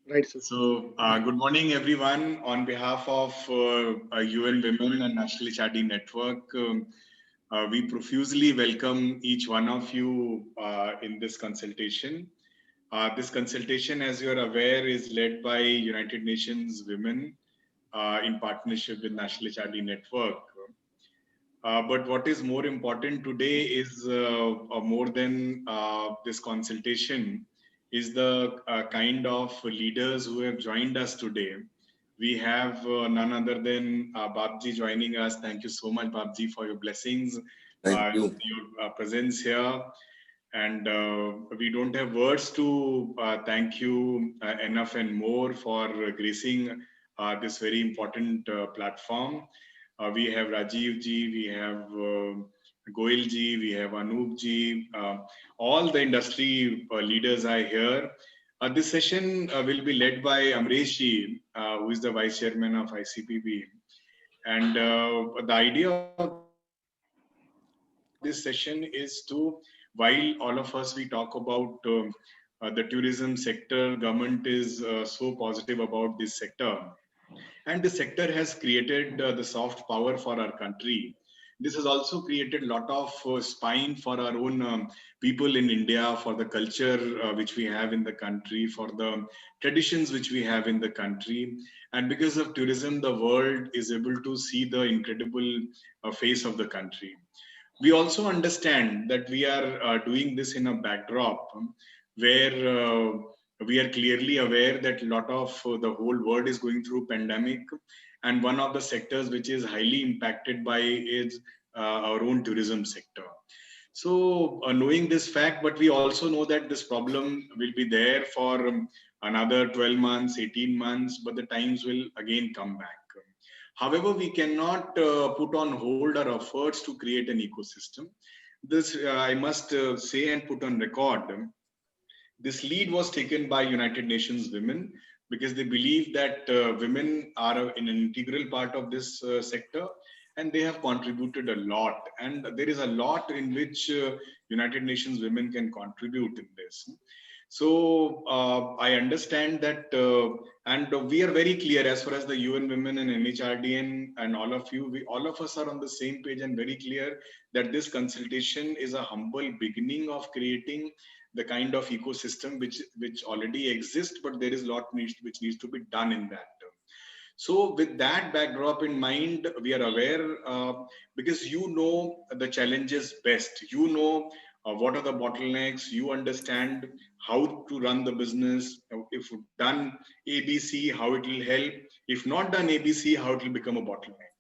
Right, sir. So, good morning, everyone. On behalf of UN Women and National HRD Network, we profusely welcome each one of you in this consultation. This consultation, as you are aware, is led by United Nations Women in partnership with National HRD Network. But what is more important today is more than this consultation is the kind of leaders who have joined us today. We have none other than Babji joining us. Thank you so much, Babji, for your blessings, Thank you. your presence here. And we don't have words to thank you enough and more for gracing this very important platform. We have Rajiv ji, we have Goel ji, we have Anup ji, all the industry leaders are here. This session will be led by Amresh ji, who is the Vice Chairman of ICPB. And the idea of this session is to, while all of us we talk about the tourism sector, government is so positive about this sector. And the sector has created the soft power for our country. This has also created a lot of spine for our own people in India, for the culture which we have in the country, for the traditions which we have in the country. And because of tourism, the world is able to see the incredible face of the country. We also understand that we are doing this in a backdrop where we are clearly aware that a lot of the whole world is going through pandemic, and one of the sectors which is highly impacted by is our own tourism sector. So knowing this fact, but we also know that this problem will be there for another 12 months, 18 months, but the times will again come back. However, we cannot put on hold our efforts to create an ecosystem. This I must say and put on record. This lead was taken by United Nations Women because they believe that women are an integral part of this sector, and they have contributed a lot. And there is a lot in which United Nations Women can contribute in this. So I understand that, and we are very clear as far as the UN Women and NHRDN and all of you, all of us are on the same page and very clear that this consultation is a humble beginning of creating the kind of ecosystem which already exists, but there is a lot which needs to be done in that. So with that backdrop in mind, we are aware because you know the challenges best. You know what are the bottlenecks. You understand how to run the business. If done ABC, how it will help. If not done ABC, how it will become a bottleneck.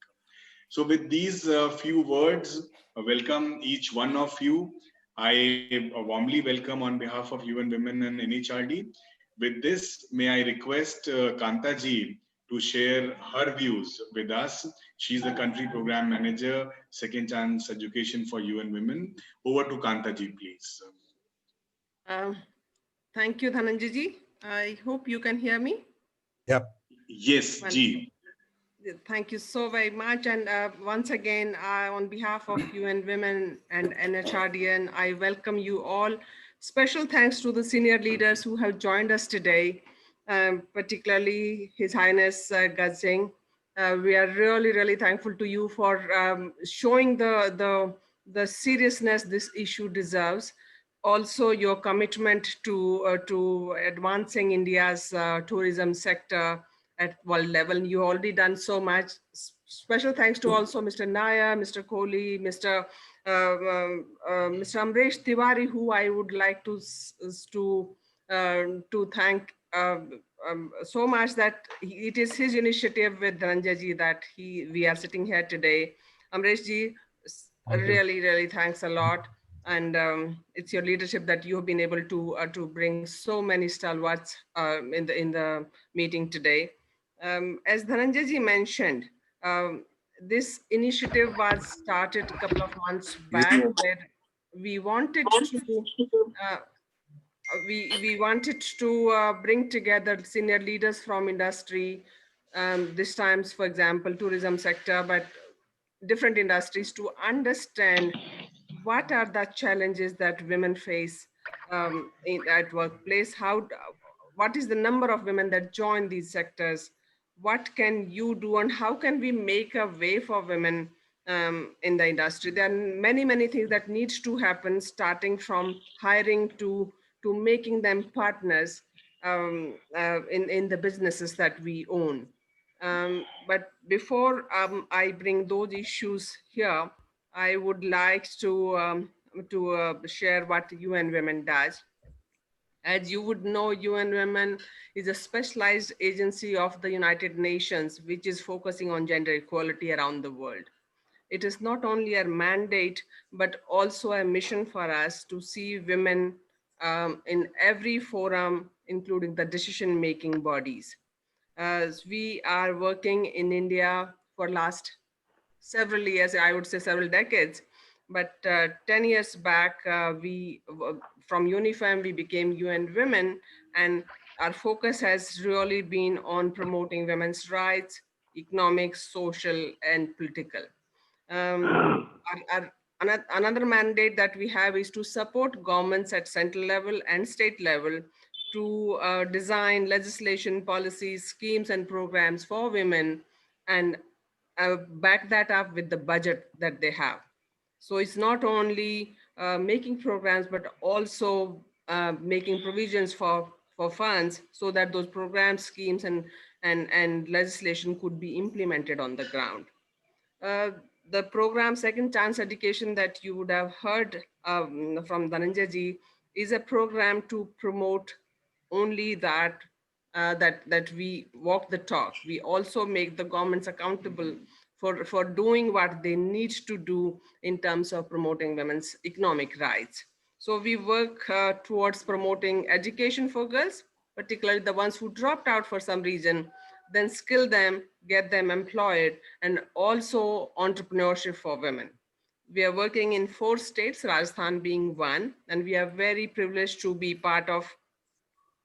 So with these few words, welcome each one of you. I warmly welcome on behalf of UN Women and NHRD. With this, may I request Kanta ji to share her views with us. She's the country program manager, Second Chance Education for UN Women. Over to Kanta ji, please. Thank you, Dhananjay ji. I hope you can hear me. Yep. Yes, ji. Thank you so very much. And once again, on behalf of UN Women and NHRDN, I welcome you all. Special thanks to the senior leaders who have joined us today, particularly His Highness Gazing. We are really, really thankful to you for showing the seriousness this issue deserves. Also, your commitment to advancing India's tourism sector at world level. You already done so much. Special thanks to also Mr. Naya, Mr. Kohli, Mr. Amresh Tiwari, who I would like to thank so much that it is his initiative with Dhananjay ji that we are sitting here today. Amresh ji, really, really thanks a lot. And it's your leadership that you have been able to bring so many stalwarts in the meeting today. As Dhananjay ji mentioned, this initiative was started a couple of months back, where we wanted to bring together senior leaders from industry, this times, for example, tourism sector, but different industries, to understand what are the challenges that women face at workplace? What is the number of women that join these sectors? What can you do, and how can we make a way for women in the industry? There are many things that needs to happen, starting from hiring to making them partners in the businesses that we own. But before I bring those issues here, I would like to share what UN Women does. As you would know, UN Women is a specialized agency of the United Nations, which is focusing on gender equality around the world. It is not only a mandate, but also a mission for us to see women in every forum, including the decision-making bodies. As we are working in India for last several years, I would say several decades. But 10 years back, from UNIFEM, we became UN Women, and our focus has really been on promoting women's rights, economic, social, and political. Um, Another mandate that we have is to support governments at central level and state level to design legislation, policies, schemes, and programs for women, and back that up with the budget that they have. So it's not only making programs, but also making provisions for funds so that those programs, schemes, and legislation could be implemented on the ground. Uh, the program Second Chance Education that you would have heard from Dhananjay ji is a program to promote only that we walk the talk. We also make the governments accountable for doing what they need to do in terms of promoting women's economic rights. So we work towards promoting education for girls, particularly the ones who dropped out for some reason, then skill them, get them employed, and also entrepreneurship for women. We are working in 4 states, Rajasthan being one, and we are very privileged to be part of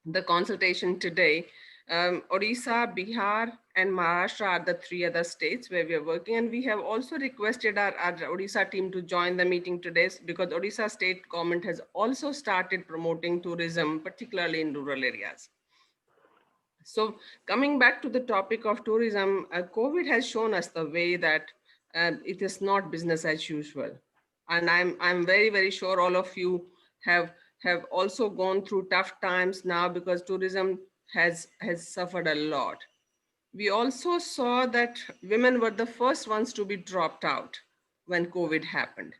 the consultation today. Odisha, Bihar, and Maharashtra are the 3 other states where we are working. And we have also requested our Odisha team to join the meeting today because Odisha state government has also started promoting tourism, particularly in rural areas. So coming back to the topic of tourism, COVID has shown us the way that it is not business as usual. And I'm very sure all of you have have also gone through tough times now because tourism has suffered a lot. We also saw that women were the first ones to be dropped out when COVID happened.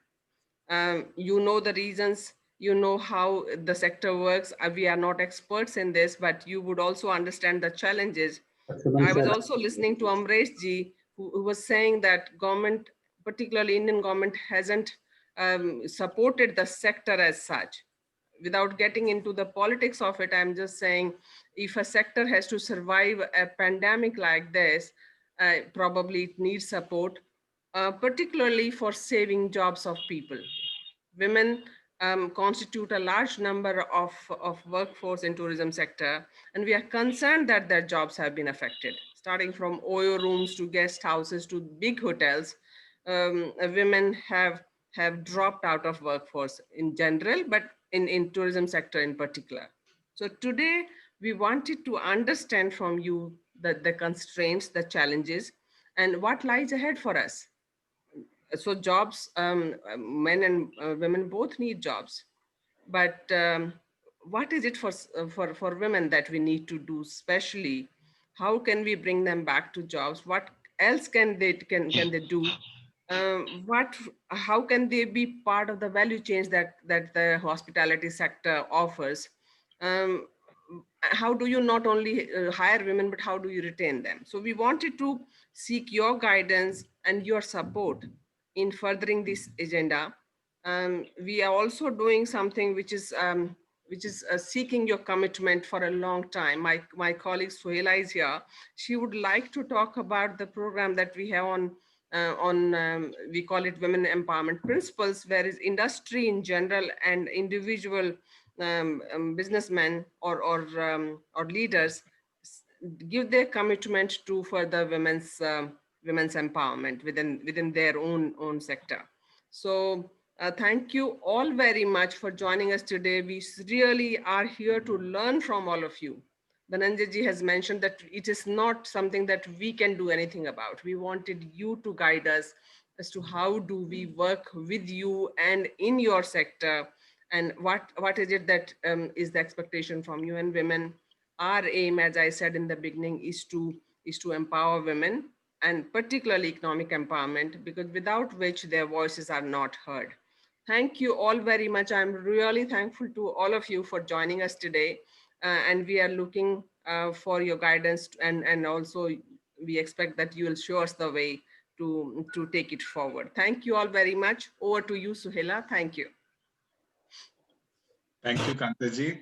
You know the reasons, you know how the sector works. We are not experts in this, but you would also understand the challenges. I was also listening to Amresh ji, who was saying that government, particularly Indian government, hasn't supported the sector as such. Without getting into the politics of it, I'm just saying if a sector has to survive a pandemic like this, probably it needs support, particularly for saving jobs of people. Women constitute a large number of workforce in tourism sector, and we are concerned that their jobs have been affected, starting from OYO rooms to guest houses to big hotels. Women have dropped out of workforce in general, but in tourism sector in particular. So today we wanted to understand from you the constraints, the challenges, and what lies ahead for us. So jobs, men and women both need jobs, but what is it for women that we need to do specially? How can we bring them back to jobs? What else can they do? What How can they be part of the value chains that the hospitality sector offers? um, how do you not only hire women, but how do you retain them? So we wanted to seek your guidance and your support in furthering this agenda. We are also doing something which is seeking your commitment for a long time. My colleague Suhaila is here. She would like to talk about the program that we have on we call it Women Empowerment Principles, where is industry in general and individual businessmen or leaders give their commitment to further women's empowerment within their own sector. So Thank you all very much for joining us today. We really are here to learn from all of you. Dhananjay has mentioned that it is not something that we can do anything about. We wanted you to guide us as to how do we work with you and in your sector, and what is it that is the expectation from you and women. Our aim, as I said in the beginning, is to empower women, and particularly economic empowerment, because without which their voices are not heard. Thank you all very much. I'm really thankful to all of you for joining us today. And we are looking for your guidance, and also we expect that you will show us the way to take it forward. Thank you all very much. Over to you, Suhaila. Thank you. Thank you, Kantaji.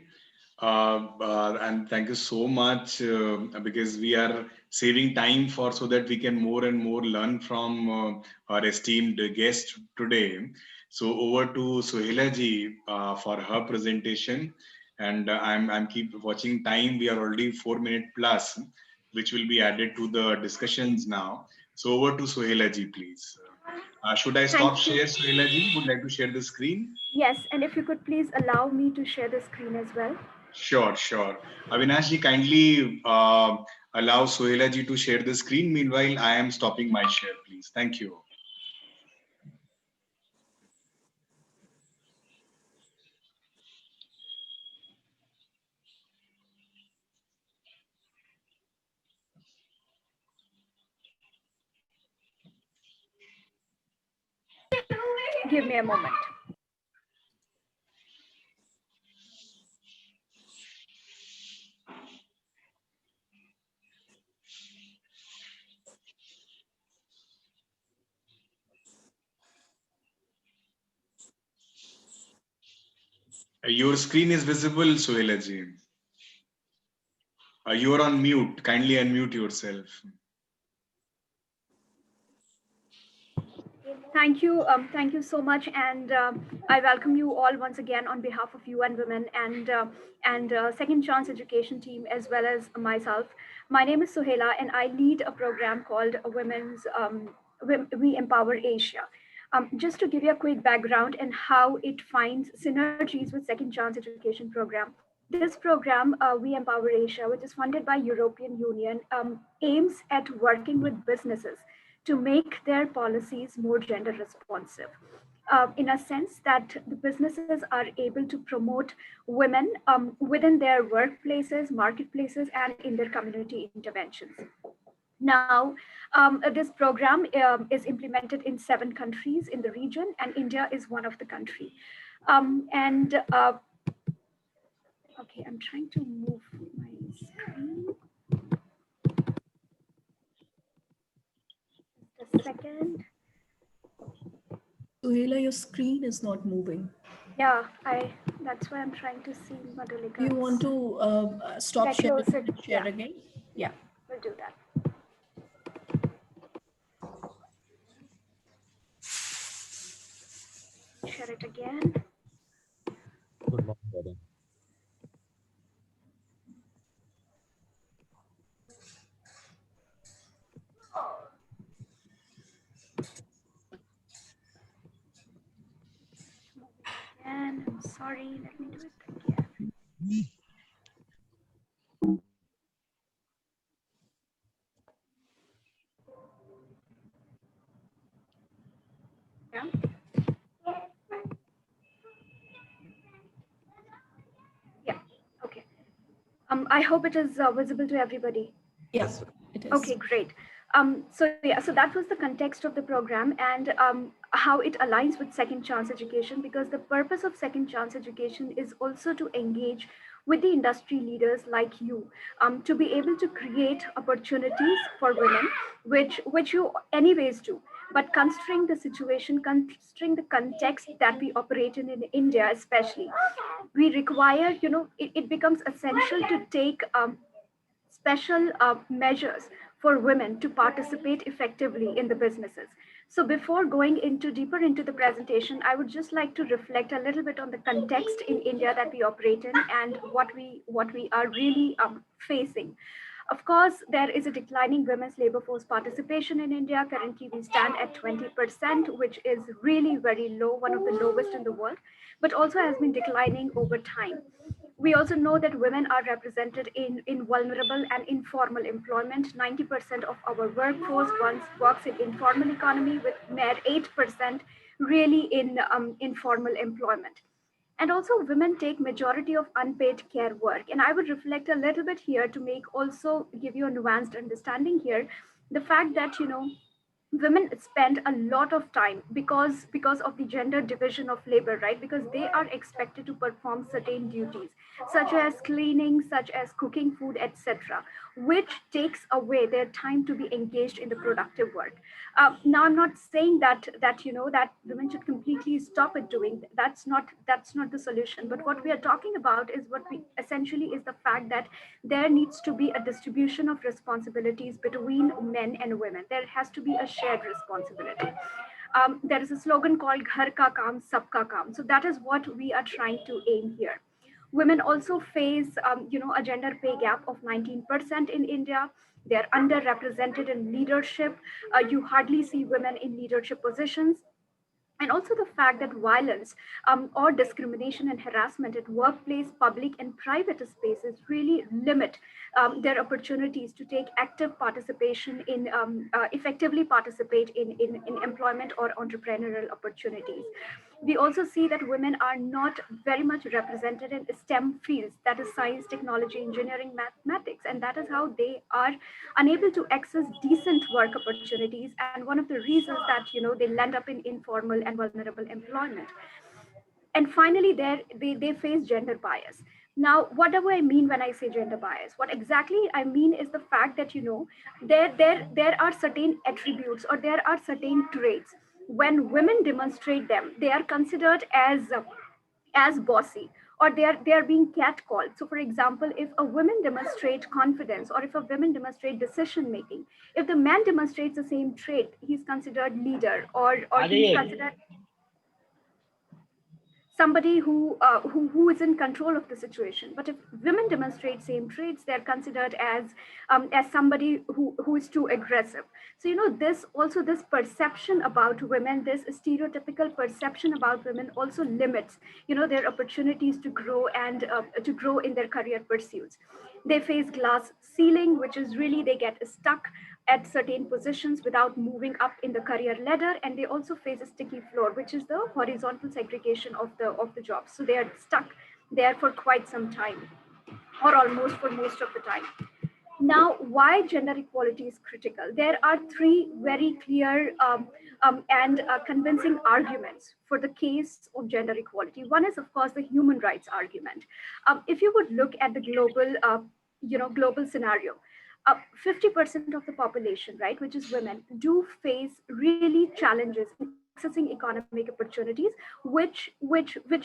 And thank you so much, because we are saving time for so that we can more and more learn from our esteemed guest today. So over to Suhaila ji for her presentation. And I'm keep watching time. We are already 4 minutes plus, which will be added to the discussions now. So over to Suhaila ji, please. Should I stop share, Suhaila ji? Would like to share the screen? Yes, and if you could please allow me to share the screen as well. Sure, sure. Avinash ji, kindly allow Suhaila ji to share the screen. Meanwhile, I am stopping my share, please. Thank you. Give me a moment. Your screen is visible, Suhaila ji. You are on mute. Kindly unmute yourself. Thank you so much, and I welcome you all once again on behalf of UN Women and Second Chance Education team, as well as myself. My name is Suhaila, and I lead a program called Women's We Empower Asia. Just to give you a quick background and how it finds synergies with Second Chance Education program. This program, We Empower Asia, which is funded by European Union, aims at working with businesses to make their policies more gender responsive. In a sense that the businesses are able to promote women within their workplaces, marketplaces, and in their community interventions. Now, this program is implemented in 7 countries in the region, and India is one of the country. Okay, I'm trying to move my screen. Just a second. Suhaila, your screen is not moving. Yeah, that's why I'm trying to see Madhulika. Do you want to stop sharing and share again? Yeah. We'll do that. Share it again. Good morning, Madam. And I'm sorry, let me do it again. Yeah. Yeah. Okay. I hope it is visible to everybody. Yes, it is. Okay, great. So that was the context of the program and how it aligns with Second Chance Education, because the purpose of Second Chance Education is also to engage with the industry leaders like you, to be able to create opportunities for women, which you anyways do. But considering the situation, considering the context that we operate in India especially, we require, it becomes essential to take special measures for women to participate effectively in the businesses. So before going into deeper into the presentation, I would just like to reflect a little bit on the context in India that we operate in and what we are really facing. Of course, there is a declining women's labor force participation in India. Currently, we stand at 20%, which is really very low, one of the lowest in the world, but also has been declining over time. We also know that women are represented in vulnerable and informal employment. 90% of our workforce once works in informal economy, with mere 8% really in informal employment. And also women take majority of unpaid care work. And I would reflect a little bit here to make also give you a nuanced understanding here. The fact that, women spend a lot of time because of the gender division of labor, right? Because they are expected to perform certain duties such as cleaning, such as cooking food, etc., which takes away their time to be engaged in the productive work. Now I'm not saying that women should completely stop it doing. That's not the solution, but what we are talking about is what we essentially is the fact that there needs to be a distribution of responsibilities between men and women. There has to be a shared responsibility. There is a slogan called "Ghar ka kaam, sab ka kaam." So that is what we are trying to aim here. Women also face, a gender pay gap of 19% in India. They are underrepresented in leadership. You hardly see women in leadership positions. And also the fact that violence or discrimination and harassment at workplace, public and private spaces really limit their opportunities to take active participation in effectively participate in employment or entrepreneurial opportunities. We also see that women are not very much represented in STEM fields, that is science, technology, engineering, mathematics, and that is how they are unable to access decent work opportunities. And one of the reasons that they land up in informal and vulnerable employment. And finally, they face gender bias. Now, what do I mean when I say gender bias? What exactly I mean is the fact that there are certain attributes or there are certain traits. When women demonstrate them, they are considered as bossy, or they are being catcalled. So for example, if a woman demonstrates confidence, or if a woman demonstrates decision making, if the man demonstrates the same trait, he's considered leader, or he's considered somebody who is in control of the situation. But if women demonstrate same traits, they're considered as somebody who is too aggressive. So this perception about women, this stereotypical perception about women also limits their opportunities to grow and to grow in their career pursuits. They face glass ceiling, which is really they get stuck at certain positions without moving up in the career ladder, and they also face a sticky floor, which is the horizontal segregation of the job. So they are stuck there for quite some time, or almost for most of the time. Now, why gender equality is critical? There are three very clear and convincing arguments for the case of gender equality. One is, of course, the human rights argument. If you would look at the global scenario, 50% of the population, right, which is women, do face really challenges in accessing economic opportunities, which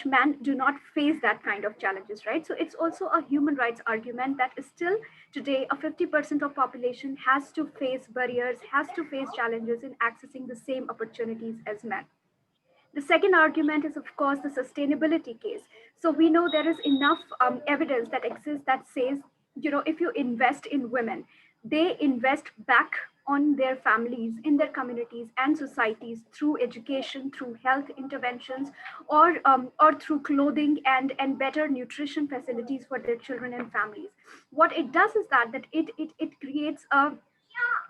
men do not face that kind of challenges, right? So it's also a human rights argument that is still today a 50% of population has to face barriers, has to face challenges in accessing the same opportunities as men. The second argument is, of course, the sustainability case. So we know there is enough evidence that exists that says, if you invest in women, they invest back on their families, in their communities and societies through education, through health interventions, or through clothing and better nutrition facilities for their children and families. What it does is that it creates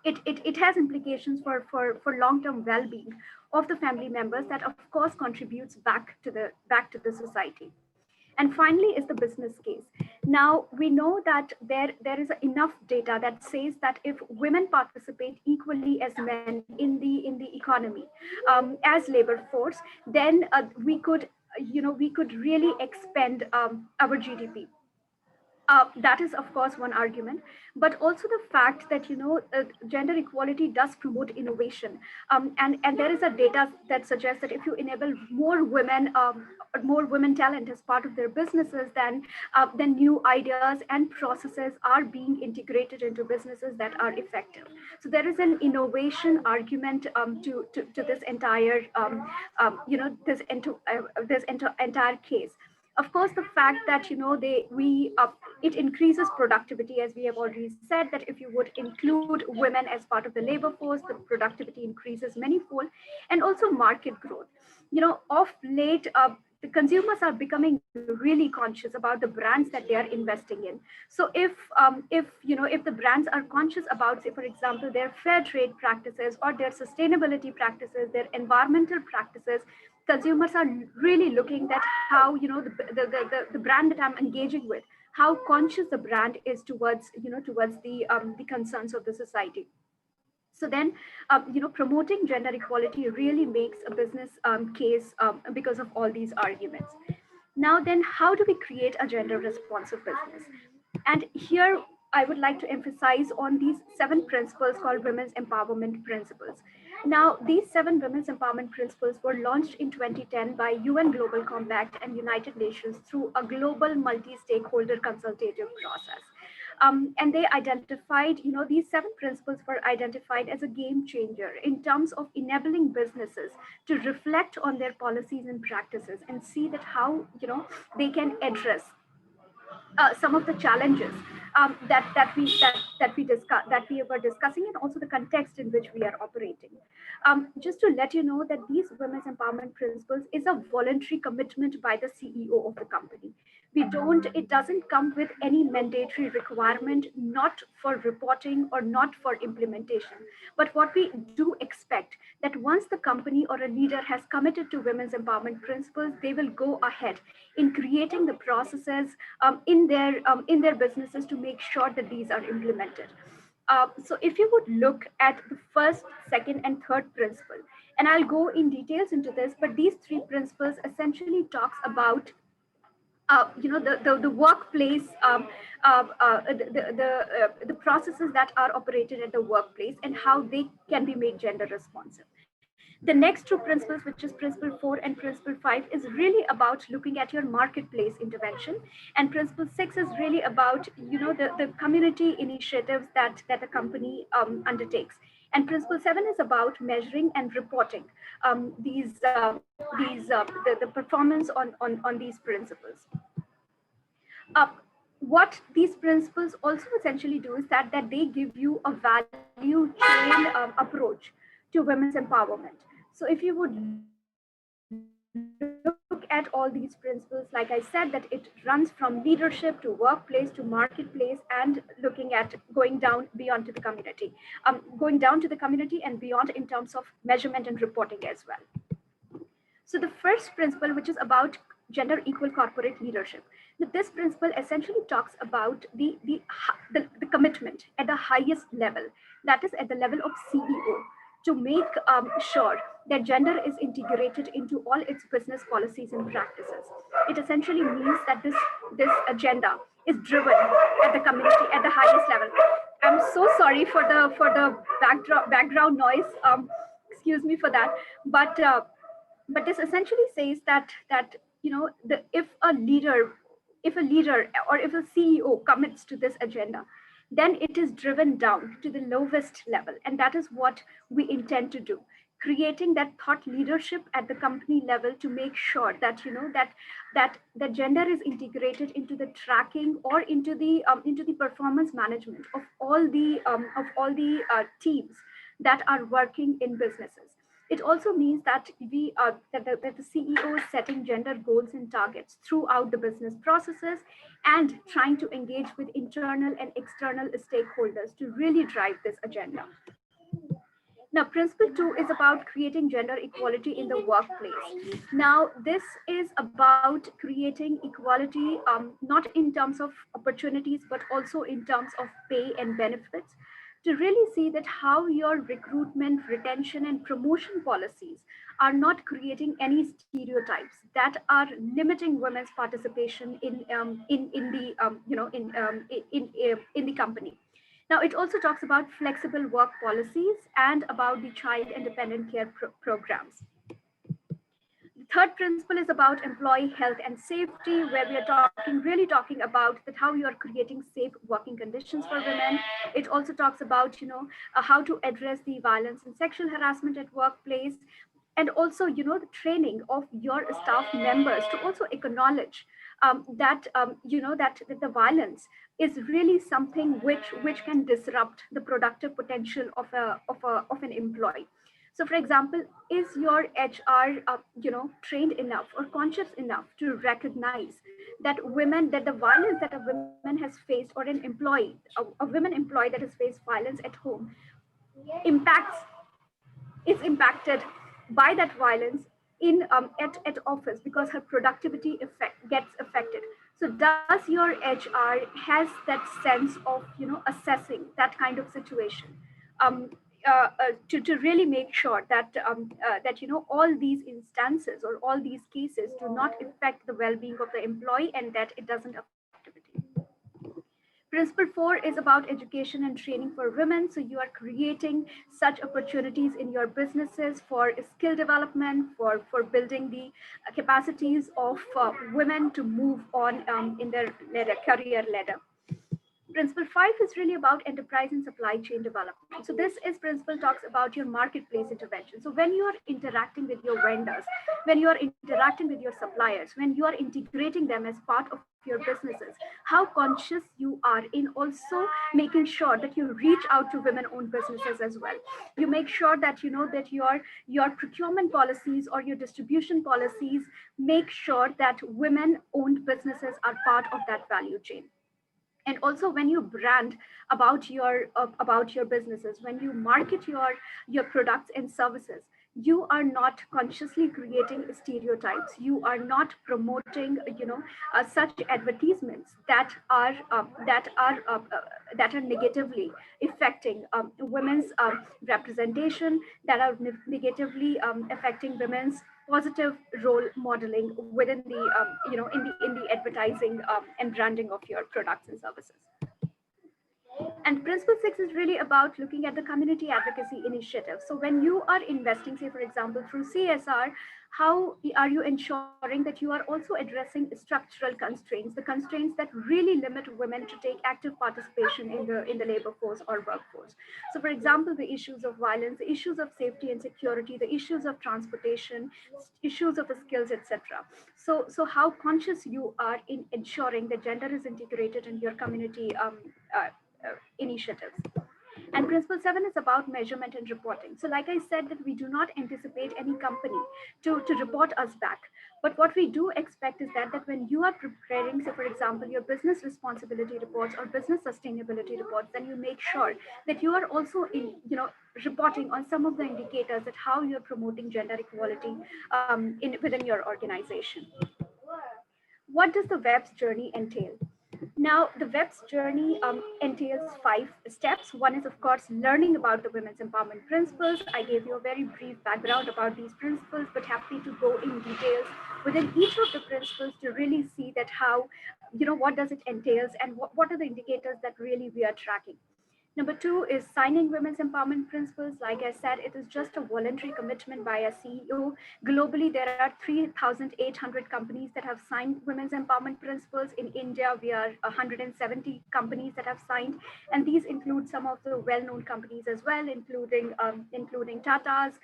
it has implications for long-term well-being of the family members that of course contributes back to the society. And finally is the business case. Now we know that there is enough data that says that if women participate equally as men in the economy as labor force, then we could really expand our GDP. That is, of course, one argument, but also the fact that gender equality does promote innovation, and there is a data that suggests that if you enable more women talent as part of their businesses, then new ideas and processes are being integrated into businesses that are effective. So there is an innovation argument to this entire entire case. Of course, the fact that it increases productivity, as we have already said, that if you would include women as part of the labor force, the productivity increases manifold, and also market growth. Of late, the consumers are becoming really conscious about the brands that they are investing in. So if the brands are conscious about, say, for example, their fair trade practices or their sustainability practices, their environmental practices, consumers are really looking at how the brand that I'm engaging with, how conscious the brand is towards towards the concerns of the society. So then, promoting gender equality really makes a business case because of all these arguments. Now, then, how do we create a gender responsive business? And here, I would like to emphasize on these 7 principles called Women's Empowerment Principles. Now, these 7 Women's Empowerment Principles were launched in 2010 by UN Global Compact and United Nations through a global multi-stakeholder consultative process. And they identified, these 7 principles were identified as a game changer in terms of enabling businesses to reflect on their policies and practices and see that how, they can address some of the challenges that we were discussing, and also the context in which we are operating. Just to let you know that these women's empowerment principles is a voluntary commitment by the CEO of the company. It doesn't come with any mandatory requirement, not for reporting or not for implementation. But what we do expect that once the company or a leader has committed to women's empowerment principles, they will go ahead in creating the processes in their businesses to make sure that these are implemented. So if you would look at the first, second, and third principle, and I'll go in details into this, but these 3 principles essentially talks about the workplace, the processes that are operated at the workplace and how they can be made gender responsive. The next 2 principles, which is principle 4 and principle 5, is really about looking at your marketplace intervention, and principle 6 is really about the community initiatives that the company undertakes. And principle 7 is about measuring and reporting the performance on these principles. What these principles also essentially do is that they give you a value chain approach to women's empowerment. So if you would look at all these principles, like I said, that it runs from leadership to workplace to marketplace, and looking at going down to the community and beyond in terms of measurement and reporting as well. So the first principle, which is about gender equal corporate leadership, that this principle essentially talks about the commitment at the highest level, that is at the level of CEO, to make sure that gender is integrated into all its business policies and practices. It essentially means that this agenda is driven at the community at the highest level. I'm so sorry for the background noise. Excuse me for that, but this essentially says that if a leader or if a CEO commits to this agenda, then it is driven down to the lowest level, and that is what we intend to do, creating that thought leadership at the company level to make sure that that gender is integrated into the tracking or into the performance management of all the teams that are working in businesses. It also means that that the CEO is setting gender goals and targets throughout the business processes and trying to engage with internal and external stakeholders to really drive this agenda. Now, principle 2 is about creating gender equality in the workplace. Now, this is about creating equality, not in terms of opportunities, but also in terms of pay and benefits, to really see that how your recruitment, retention, and promotion policies are not creating any stereotypes that are limiting women's participation in the company. Now, it also talks about flexible work policies and about the child and dependent care programs. The third principle is about employee health and safety, where we are really talking about that how you are creating safe working conditions for women. It also talks about how to address the violence and sexual harassment at workplace. And also, the training of your staff members to also acknowledge that that the violence is really something which can disrupt the productive potential of an employee. So, for example, is your HR trained enough or conscious enough to recognize that the violence that a woman has faced, or an employee, a women employee that has faced violence at home, impacts is impacted by that violence at office, because her productivity gets affected. So does your HR has that sense of assessing that kind of situation, to really make sure that all these instances or all these cases do not affect the well-being of the employee, and that it doesn't affect activity. Principle 4 is about education and training for women. So you are creating such opportunities in your businesses for skill development, for building the capacities of women to move on in their career ladder. Principle 5 is really about enterprise and supply chain development. So this is principle talks about your marketplace intervention. So when you are interacting with your vendors, when you are interacting with your suppliers, when you are integrating them as part of your businesses, how conscious you are in also making sure that you reach out to women-owned businesses as well. You make sure that that your procurement policies or your distribution policies make sure that women-owned businesses are part of that value chain. And also, when you brand about your businesses, when you market your products and services, you are not consciously creating stereotypes, you are not promoting such advertisements that are negatively affecting women's representation, that are negatively affecting women's positive role modeling within the in the advertising and branding of your products and services. And principle 6 is really about looking at the community advocacy initiative. So when you are investing, say for example through CSR, how are you ensuring that you are also addressing structural constraints, the constraints that really limit women to take active participation in the labor force or workforce? So for example, the issues of violence, the issues of safety and security, the issues of transportation, issues of skills, etc. So how conscious you are in ensuring that gender is integrated in your community initiatives. And principle 7 is about measurement and reporting. So like I said, that we do not anticipate any company to report us back. But what we do expect is that when you are preparing, say for example, your business responsibility reports or business sustainability reports, then you make sure that you are also reporting on some of the indicators that how you're promoting gender equality within your organization. What does the WEPs journey entail? Now, the WEPs journey entails 5 steps. One is, of course, learning about the women's empowerment principles. I gave you a very brief background about these principles, but happy to go in details within each of the principles to really see that how, what does it entails, and what are the indicators that really we are tracking. Number 2 is signing women's empowerment principles. Like I said, it is just a voluntary commitment by a CEO. Globally, there are 3,800 companies that have signed women's empowerment principles. In India, we are 170 companies that have signed, and these include some of the well-known companies as well, including Tata's.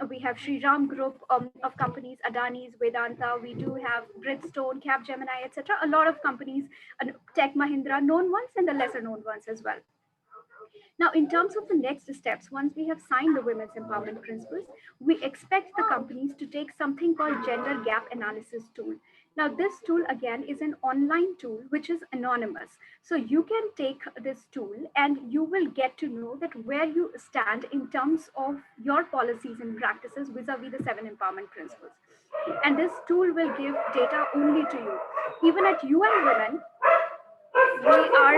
We have Shriram Group of companies, Adani's, Vedanta. We do have Bridgestone, Capgemini, etc. A lot of companies, Tech Mahindra, known ones and the lesser known ones as well. Now, in terms of the next steps, once we have signed the women's empowerment principles, we expect the companies to take something called gender gap analysis tool. Now, this tool again is an online tool which is anonymous. So you can take this tool and you will get to know that where you stand in terms of your policies and practices vis-a-vis the 7 empowerment principles. And this tool will give data only to you. Even at UN Women, we are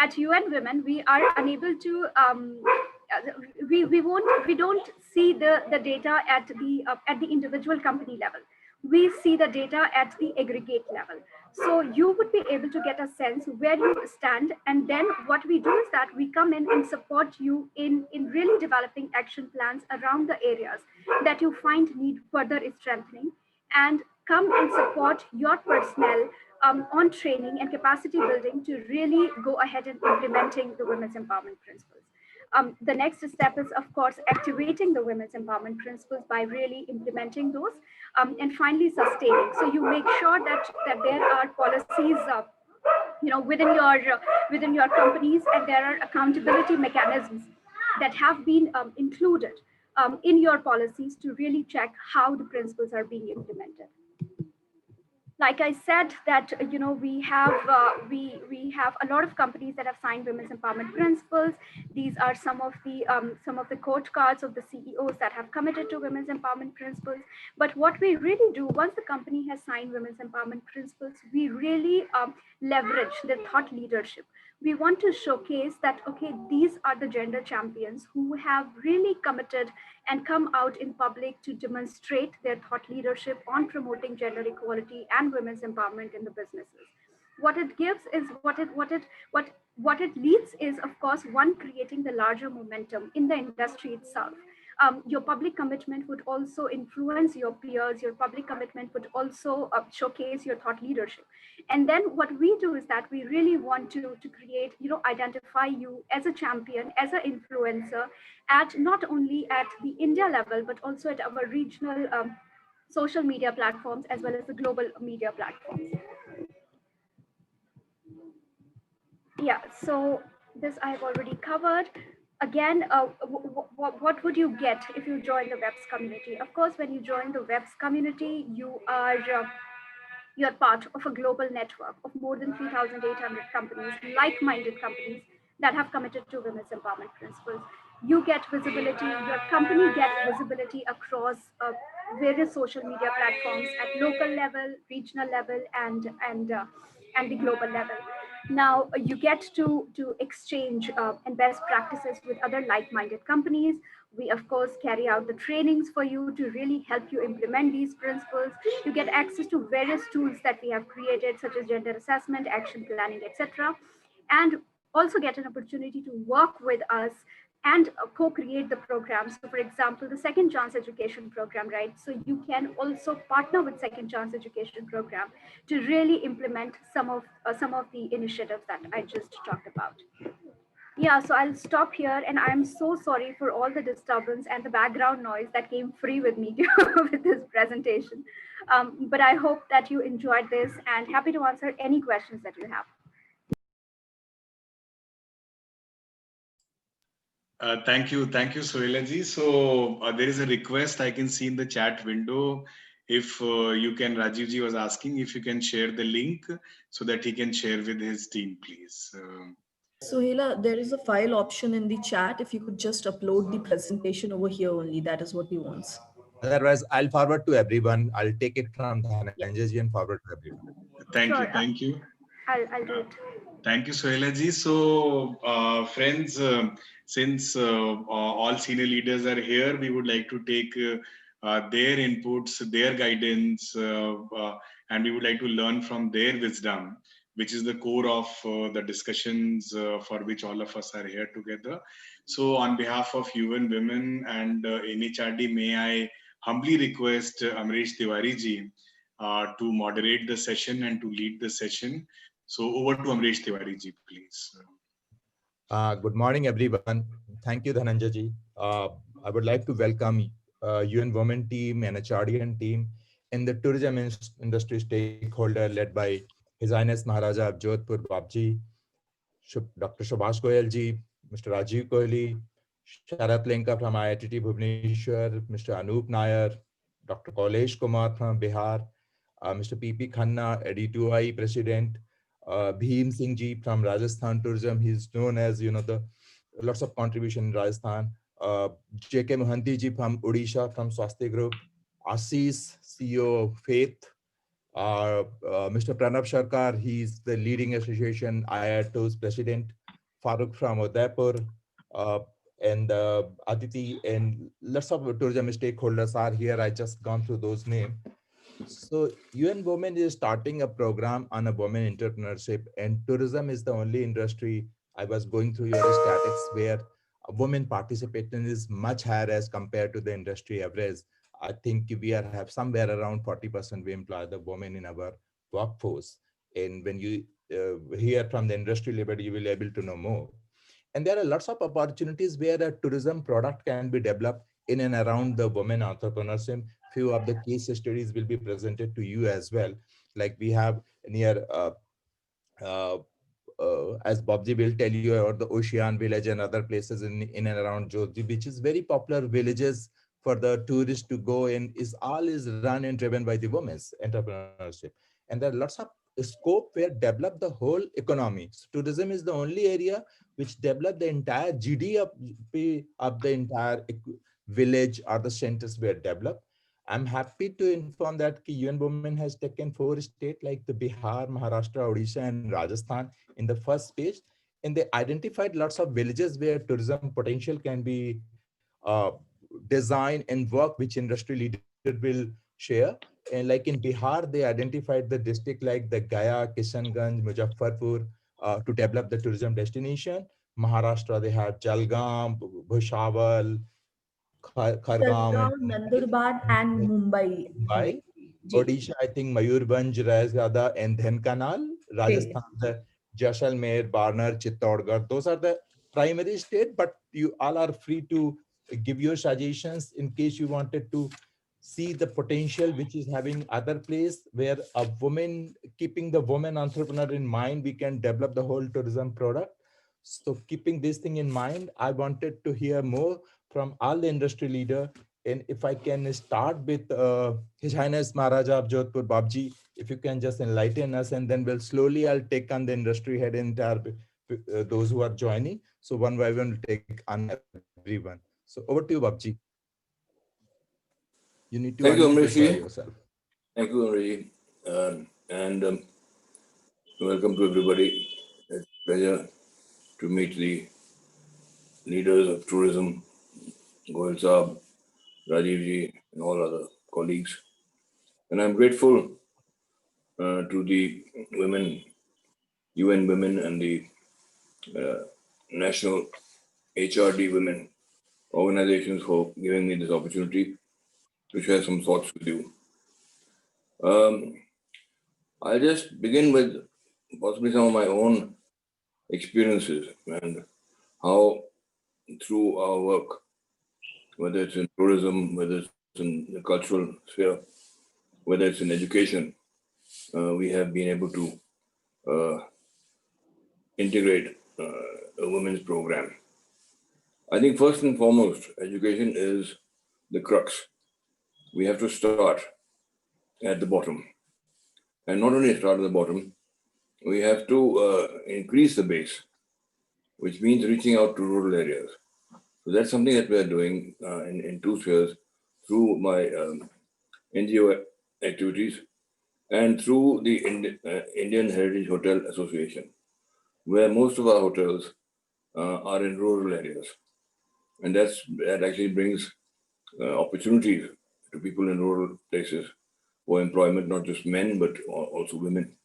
at UN Women, we are unable to we don't see the data at the individual company level. We see the data at the aggregate level. So you would be able to get a sense where you stand, and then what we do is that we come in and support you in really developing action plans around the areas that you find need further strengthening, and come and support your personnel on training and capacity building to really go ahead and implementing the women's empowerment principles. The next step is, of course, activating the women's empowerment principles by really implementing those, and finally sustaining. So you make sure that there are policies, within your companies, and there are accountability mechanisms that have been included in your policies to really check how the principles are being implemented. Like I said, that we have a lot of companies that have signed women's empowerment principles. These are some of the quote cards of the CEOs that have committed to women's empowerment principles. But what we really do, once the company has signed women's empowerment principles, we really leverage the thought leadership. We want to showcase that, okay, these are the gender champions who have really committed and come out in public to demonstrate their thought leadership on promoting gender equality and women's empowerment in the businesses. What it gives is what it leads is, of course, one, creating the larger momentum in the industry itself. Your public commitment would also influence your peers. Your public commitment would also showcase your thought leadership. And then what we do is that we really want to create, identify you as a champion, as an influencer, at not only at the India level, but also at our regional social media platforms, as well as the global media platforms. Yeah, so this I've already covered. Again, what would you get if you join the WEPs community? Of course, when you join the WEPs community, you're part of a global network of more than 3,800 companies, like-minded companies that have committed to women's empowerment principles. You get visibility, your company gets visibility across various social media platforms at local level, regional level, and the global level. Now you get to exchange and best practices with other like-minded companies. We, of course, carry out the trainings for you to really help you implement these principles. You get access to various tools that we have created, such as gender assessment, action planning, etc. And also get an opportunity to work with us and co-create the programs. So for example, the Second Chance Education Program, right? So you can also partner with Second Chance Education Program to really implement some of the initiatives that I just talked about. Yeah, so I'll stop here, and I'm so sorry for all the disturbance and the background noise that came free with me with this presentation. But I hope that you enjoyed this, and happy to answer any questions that you have. Thank you, Sohila ji. So there is a request I can see in the chat window. If you can, Rajiv ji was asking if you can share the link so that he can share with his team, please. Sohela, there is a file option in the chat. If you could just upload the presentation over here only, that is what he wants. Otherwise, I'll forward to everyone. I'll take it from Dhananjay ji and forward to everyone. Thank you. I'll do it. Thank you, Sohila ji. So, friends, since all senior leaders are here, we would like to take their inputs, their guidance, and we would like to learn from their wisdom, which is the core of the discussions for which all of us are here together. So, on behalf of UN Women and NHRD, may I humbly request Amrish Tiwari ji to moderate the session and to lead the session. So over to Amrish Tiwari ji, please. Good morning, everyone. Thank you, Dhananjay ji. I would like to welcome UN Women team and NHRDN team and the tourism industry stakeholder led by His Highness Maharaja of Jodhpur Babji, Dr. Subhash Goyal ji, Mr. Rajiv Kohli, Sharat Lenka from IIT Bhubaneswar, Mr. Anup Nair, Dr. Kaulesh Kumar from Bihar, Mr. P.P. Khanna, EDI2I President, Bhim Singh ji from Rajasthan Tourism. He's known as, the lots of contribution in Rajasthan. J.K. Mohanty ji from Odisha from Swasthya Group. Assis, CEO of Faith. Mr. Pranav Sharkar, he's the leading association IATO's president. Farooq from Udaipur. And Aditi and lots of tourism stakeholders are here. I just gone through those names. So UN Women is starting a program on a women entrepreneurship, and tourism is the only industry. I was going through your statistics where women participation is much higher as compared to the industry average. I think we have somewhere around 40% we employ the women in our workforce. And when you hear from the industry level, you will be able to know more. And there are lots of opportunities where a tourism product can be developed in and around the women entrepreneurship. Few of the case studies will be presented to you as well. Like we have near uh, as Babji will tell you, or the Ocean Village and other places in and around Jodhi, which is very popular villages for the tourists to go in, is all is run and driven by the women's entrepreneurship. And there are lots of scope where develop the whole economy. So tourism is the only area which develop the entire GDP of the entire village or the centers were developed. I'm happy to inform that UN Women has taken 4 states like the Bihar, Maharashtra, Odisha, and Rajasthan in the first stage. And they identified lots of villages where tourism potential can be designed and work, which industry leader will share. And like in Bihar, they identified the district like the Gaya, Kishanganj, Muzaffarpur to develop the tourism destination. Maharashtra, they have Jalgaon, Bhusaval, Khargam, Jalgaon, Nandurbar, and and Mumbai, Mumbai. right? Ji. Odisha, I think Mayurbhanj, Raigada, and Dhenkanal. Okay. Rajasthan, the Jaisalmer, Barnar, Chittorgarh. Those are the primary state, but you all are free to give your suggestions in case you wanted to see the potential which is having other place where a woman, keeping the woman entrepreneur in mind, we can develop the whole tourism product. So keeping this thing in mind, I wanted to hear more from all the industry leader. And if I can start with His Highness Maharaja of Jodhpur, Babji, if you can just enlighten us, and then we'll slowly, I'll take on the industry head entire those who are joining. So one by one, we'll take on everyone. So over to you, Babji. You need to Thank you, unmute Amrishi. yourself. Thank you, Amrishi. And welcome to everybody. It's a pleasure to meet the leaders of tourism, Goel Saab, Rajiv ji, and all other colleagues. And I'm grateful to the women, UN Women, and the National HRD Women organizations for giving me this opportunity to share some thoughts with you. I'll just begin with possibly some of my own experiences and how through our work, whether it's in tourism, whether it's in the cultural sphere, whether it's in education, we have been able to integrate a women's program. I think first and foremost, education is the crux. We have to start at the bottom. And not only start at the bottom, we have to increase the base, which means reaching out to rural areas. So that's something that we are doing in two spheres through my NGO activities and through the Indian Heritage Hotel Association, where most of our hotels are in rural areas. And that actually brings opportunities to people in rural places for employment, not just men, but also women.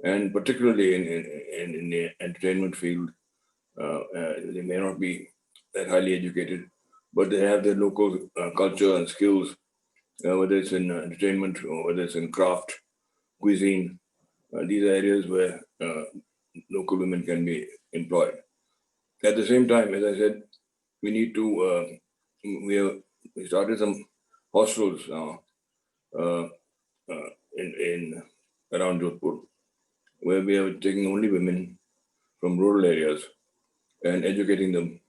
And particularly in the entertainment field, they may not be that highly educated, but they have their local culture and skills, whether it's in entertainment or whether it's in craft, cuisine. These are areas where local women can be employed. At the same time, as I said, we need to, we started some hostels now in around Jodhpur, where we are taking only women from rural areas and educating them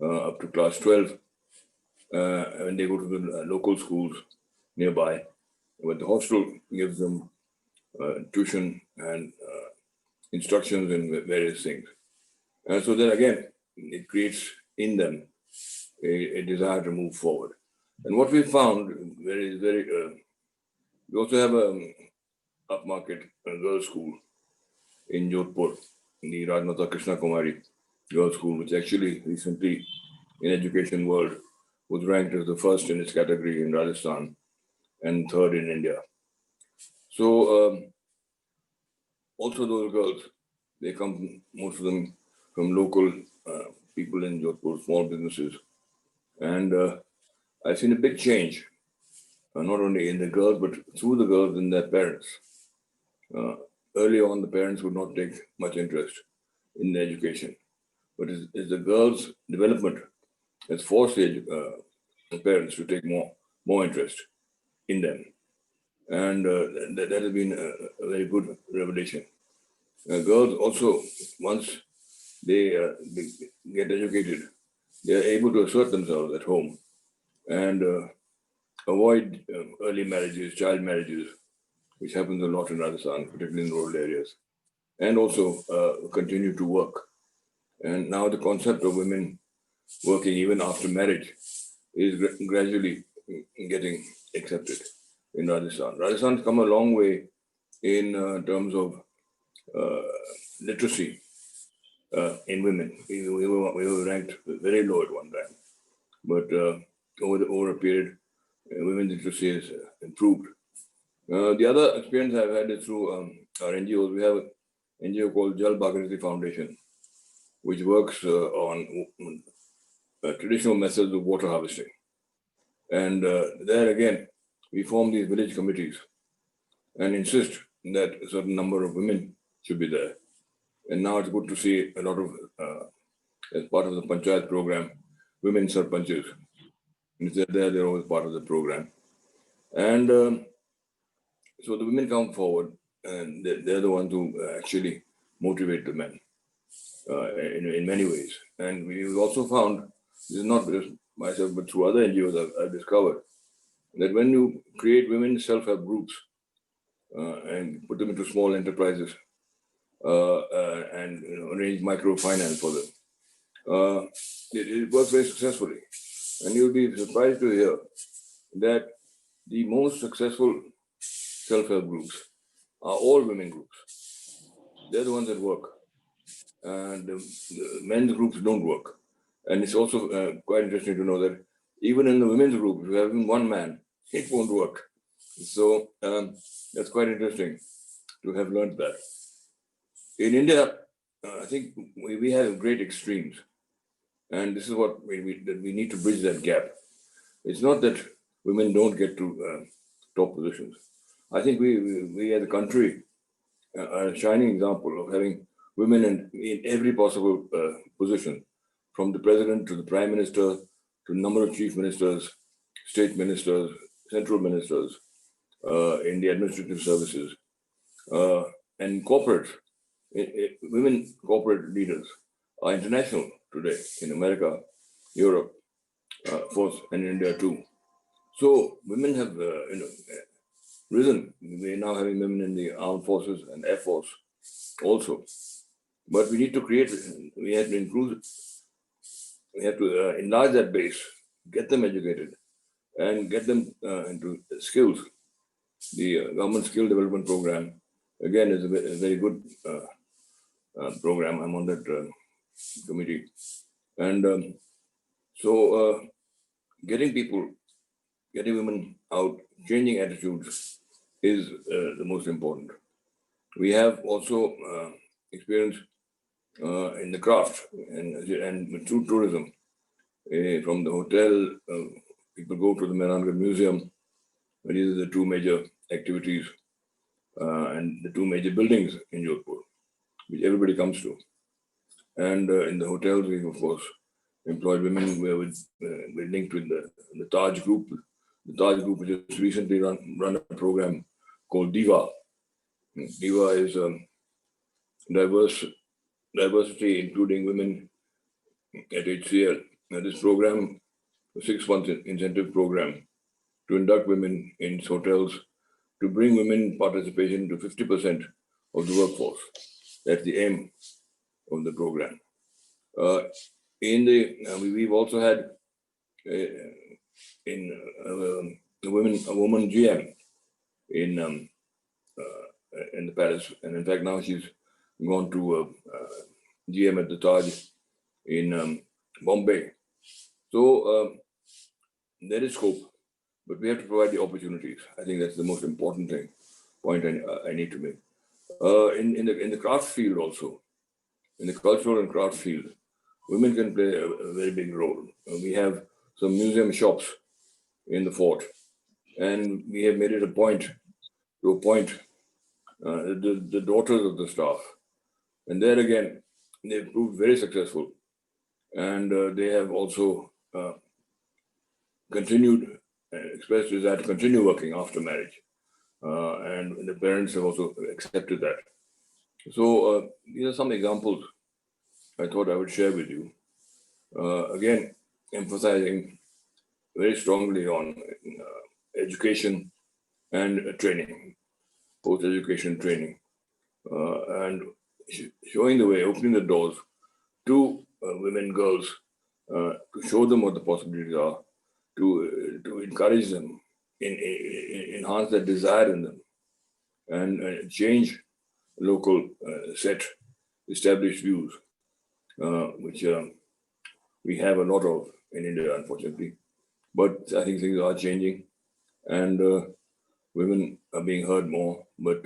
up to class 12 when they go to the local schools nearby. But the hostel gives them tuition and instructions in various things. And so then again, it creates in them a desire to move forward. And what we found we also have a upmarket girls' school in Jodhpur, in the Rajmata Krishna Kumari Girls' School, which actually recently in education world was ranked as the first in its category in Rajasthan and third in India. So also those girls, they come, most of them from local people in Jodhpur, small businesses. And I've seen a big change, not only in the girls, but through the girls and their parents. early on the parents would not take much interest in the education. But it's the girls' development has forced the parents to take more interest in them. And that has been a very good revelation. Girls also, once they get educated, they are able to assert themselves at home and avoid early marriages, child marriages, which happens a lot in Rajasthan, particularly in rural areas, and also continue to work. And now the concept of women working even after marriage is gradually getting accepted in Rajasthan. Rajasthan's come a long way in terms of literacy in women. We were ranked very low at one time, but over a period, women's literacy has improved. The other experience I've had is through our NGOs. We have an NGO called Jal Bhagirathi Foundation, which works on traditional methods of water harvesting. And there again, we form these village committees and insist that a certain number of women should be there. And now it's good to see a lot of, as part of the Panchayat program, women sarpanches. And if they're there, they're always part of the program. And so the women come forward and they're the ones who actually motivate the men in many ways. And we've also found, this is not just myself, but through other NGOs I've discovered, that when you create women's self-help groups and put them into small enterprises and arrange microfinance for them, it works very successfully. And you'll be surprised to hear that the most successful self-help groups are all women groups. They're the ones that work. And the men's groups don't work. And it's also quite interesting to know that even in the women's group, if you have one man, it won't work. So that's quite interesting to have learned that. In India, I think we have great extremes. And this is what we need to bridge that gap. It's not that women don't get to top positions. I think we as a country are a shining example of having women in every possible position, from the president to the prime minister, to a number of chief ministers, state ministers, central ministers, in the administrative services, and corporate. Women corporate leaders are international today in America, Europe, of course, and in India too. So women have risen. We're now having women in the armed forces and air force also. But we need to create, we have to include, we have to enlarge that base, get them educated, and get them into skills. The government skill development program, again, is a very good program. I'm on that committee. And so getting women out, changing attitudes is the most important. We have also experience in the craft and through tourism. From the hotel, people go to the Mehrangarh Museum. These are the two major activities and the two major buildings in Jodhpur, which everybody comes to. And in the hotels, we of course employed women. We're linked with the Taj Group. The Taj Group just recently run a program called Diva. Diva is diversity, including women at HCL. Now, this program, a 6-month incentive program to induct women in hotels, to bring women participation to 50% of the workforce. That's the aim of the program. We've also had a woman GM in the palace, and in fact now she's gone to GM at the Taj in Bombay. So there is scope, but we have to provide the opportunities. I think that's the most important point I need to make. In the craft field also, in the cultural and craft field, women can play a very big role. We have some museum shops in the fort, and we have made it a point to appoint the daughters of the staff. And there again, they've proved very successful. And they have also continued, expressed desire to continue working after marriage. And the parents have also accepted that. So these are some examples I thought I would share with you. Again, emphasizing very strongly on education and training, post-education training, and showing the way, opening the doors to women, girls, to show them what the possibilities are, to encourage them, enhance that desire in them, and change local set established views, which we have a lot of in India, unfortunately. But I think things are changing, and women are being heard more. But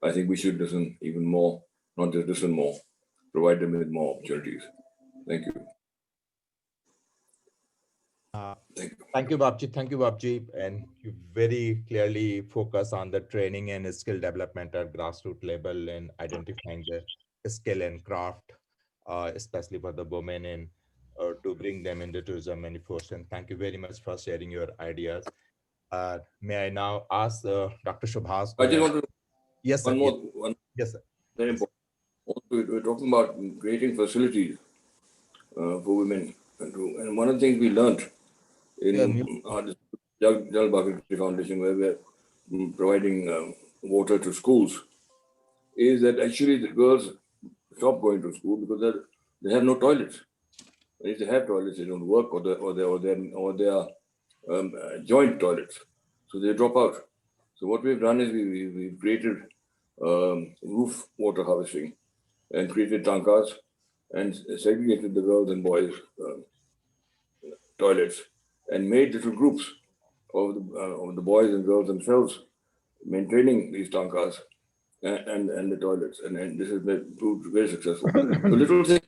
I think we should listen even more, not just listen more, provide them with more opportunities. Thank you. Thank you, Babji. Thank you, Babji. And you very clearly focus on the training and skill development at grassroots level and identifying the skill and craft, especially for the women, and to bring them into tourism and force. And thank you very much for sharing your ideas. May I now ask Dr. Shubhas? I just want to Yes, sir. one more. One Yes, sir. very important. Also, we're talking about creating facilities for women, and one of the things we learned in our Jal Bhagirathi Foundation, where we're providing water to schools, is that actually the girls stop going to school because they have no toilets. And if they have toilets, they don't work, or they are joint toilets, so they drop out. So what we've done is we've created roof water harvesting and created tankas and segregated the girls and boys toilets and made little groups of the boys and girls themselves maintaining these tankas and the toilets, and this has been proved very successful. So little things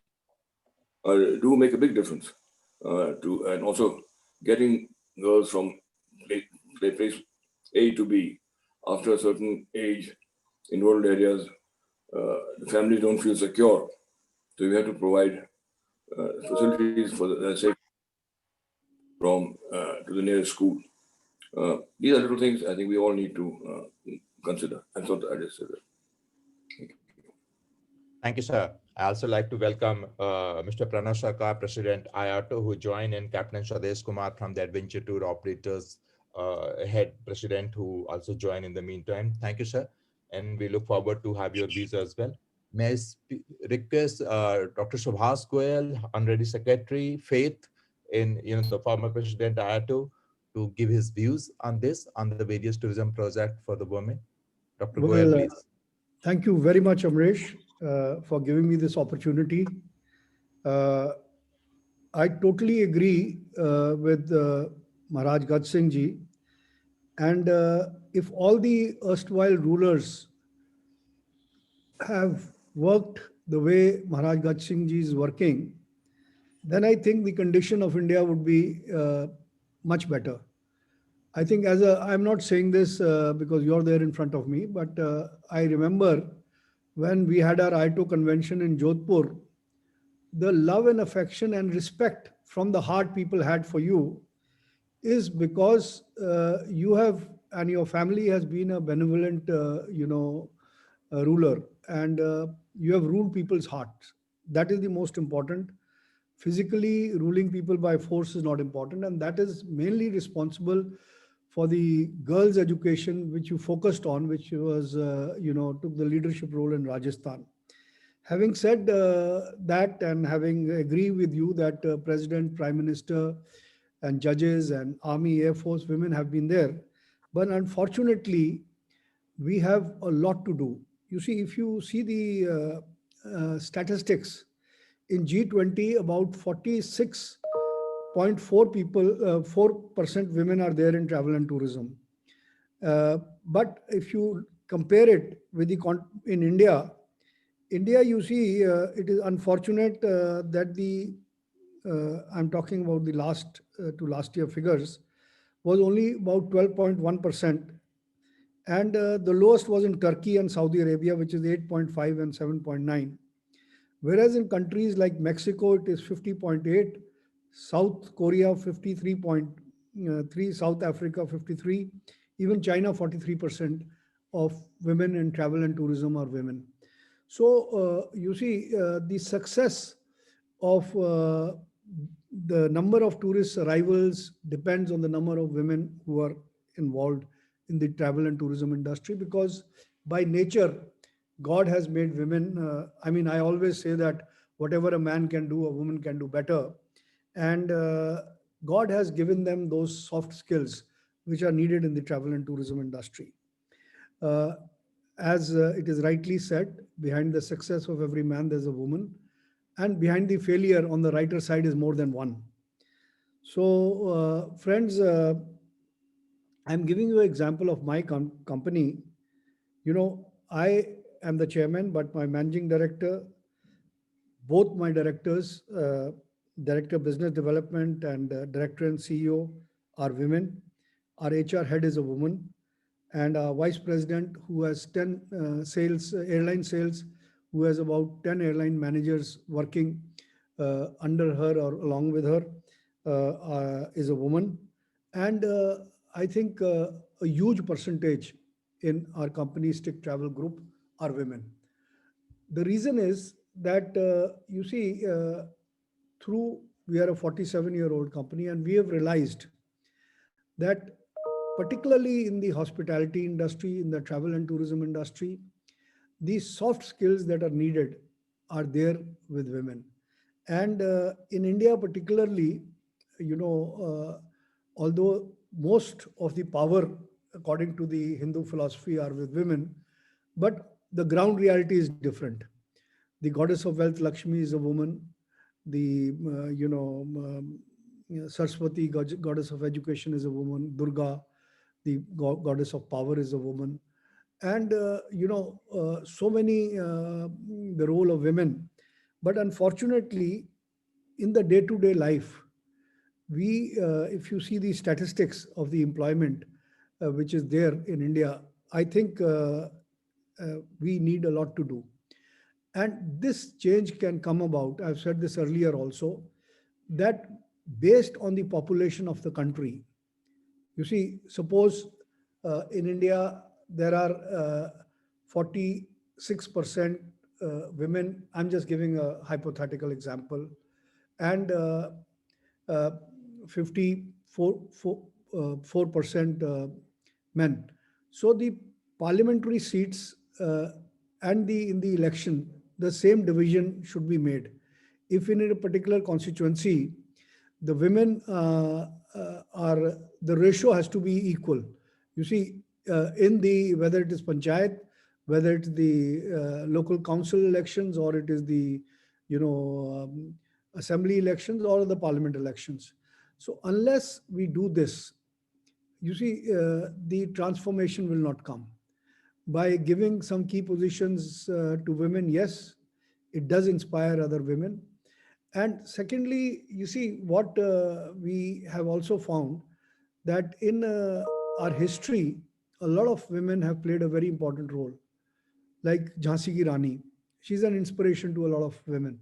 do make a big difference and also getting girls from place A to B after a certain age in rural areas. The families don't feel secure, so we have to provide facilities for the safety from to the nearest school. These are little things I think we all need to consider. And so I just said that. Thank you, sir. I also like to welcome Mr. Pranav Sarkar, President IATO, who joined, and Captain Shadesh Kumar from the Adventure Tour Operators Head President, who also joined in the meantime. Thank you, sir. And we look forward to have your views as well. May I request Dr. Subhas Goyal, Honorary Secretary, Faith, in the former President IATO, to give his views on this, on the various tourism project for the women. Dr. Goyal, please. Thank you very much, Amresh, for giving me this opportunity. I totally agree with Maharaj Gaj Singh Ji. And if all the erstwhile rulers have worked the way Maharaj Gaj Singh Ji is working, then I think the condition of India would be much better. I think I'm not saying this because you're there in front of me, but I remember when we had our IATO convention in Jodhpur, the love and affection and respect from the heart people had for you is because you have, and your family has been a benevolent, ruler, and you have ruled people's hearts. That is the most important. Physically ruling people by force is not important, and that is mainly responsible for the girls' education, which you focused on, which was, took the leadership role in Rajasthan. Having said that, and having agree with you that President, Prime Minister, and judges and Army, Air Force women have been there, but unfortunately, we have a lot to do. You see, if you see the statistics, in G20, about 46.4 people, 4% women are there in travel and tourism. But if you compare it with in India, you see, it is unfortunate that I'm talking about the last year figures, was only about 12.1%. And the lowest was in Turkey and Saudi Arabia, which is 8.5 and 7.9. Whereas in countries like Mexico, it is 50.8, South Korea 53.3, South Africa 53, even China 43% of women in travel and tourism are women. So you see, the success of the number of tourist arrivals depends on the number of women who are involved in the travel and tourism industry, because by nature, God has made women. I mean, I always say that whatever a man can do, a woman can do better. And God has given them those soft skills which are needed in the travel and tourism industry. Uh, as it is rightly said, behind the success of every man, there's a woman, and behind the failure on the writer side is more than one. So, friends, I'm giving you an example of my company. You know, I am the chairman, but my managing director, both my directors, director of business development and director and CEO are women. Our HR head is a woman, and our vice president, who has 10 airline sales, who has about 10 airline managers working under her or along with her, is a woman. And I think a huge percentage in our company, Stick Travel Group, are women. The reason is that, you see, through we are a 47-year-old company, and we have realized that particularly in the hospitality industry, in the travel and tourism industry, these soft skills that are needed are there with women. And in India particularly, you know, although most of the power, according to the Hindu philosophy, are with women, but the ground reality is different. The goddess of wealth, Lakshmi, is a woman. The, Saraswati, goddess of education, is a woman. Durga, the goddess of power, is a woman. And, so many, the role of women. But unfortunately, in the day-to-day life, if you see the statistics of the employment, which is there in India, I think we need a lot to do. And this change can come about, I've said this earlier also, that based on the population of the country. You see, suppose in India there are 46% women, I'm just giving a hypothetical example, and 54% men. So the parliamentary seats and in the election, the same division should be made. If in a particular constituency, the women are, the ratio has to be equal. You see, in the, whether it is panchayat, whether it's the local council elections, or it is the, assembly elections, or the parliament elections. So unless we do this, you see, the transformation will not come. By giving some key positions to women, yes, it does inspire other women. And secondly, you see, what we have also found, that in our history, a lot of women have played a very important role. Like Jhansi Ki Rani, she's an inspiration to a lot of women.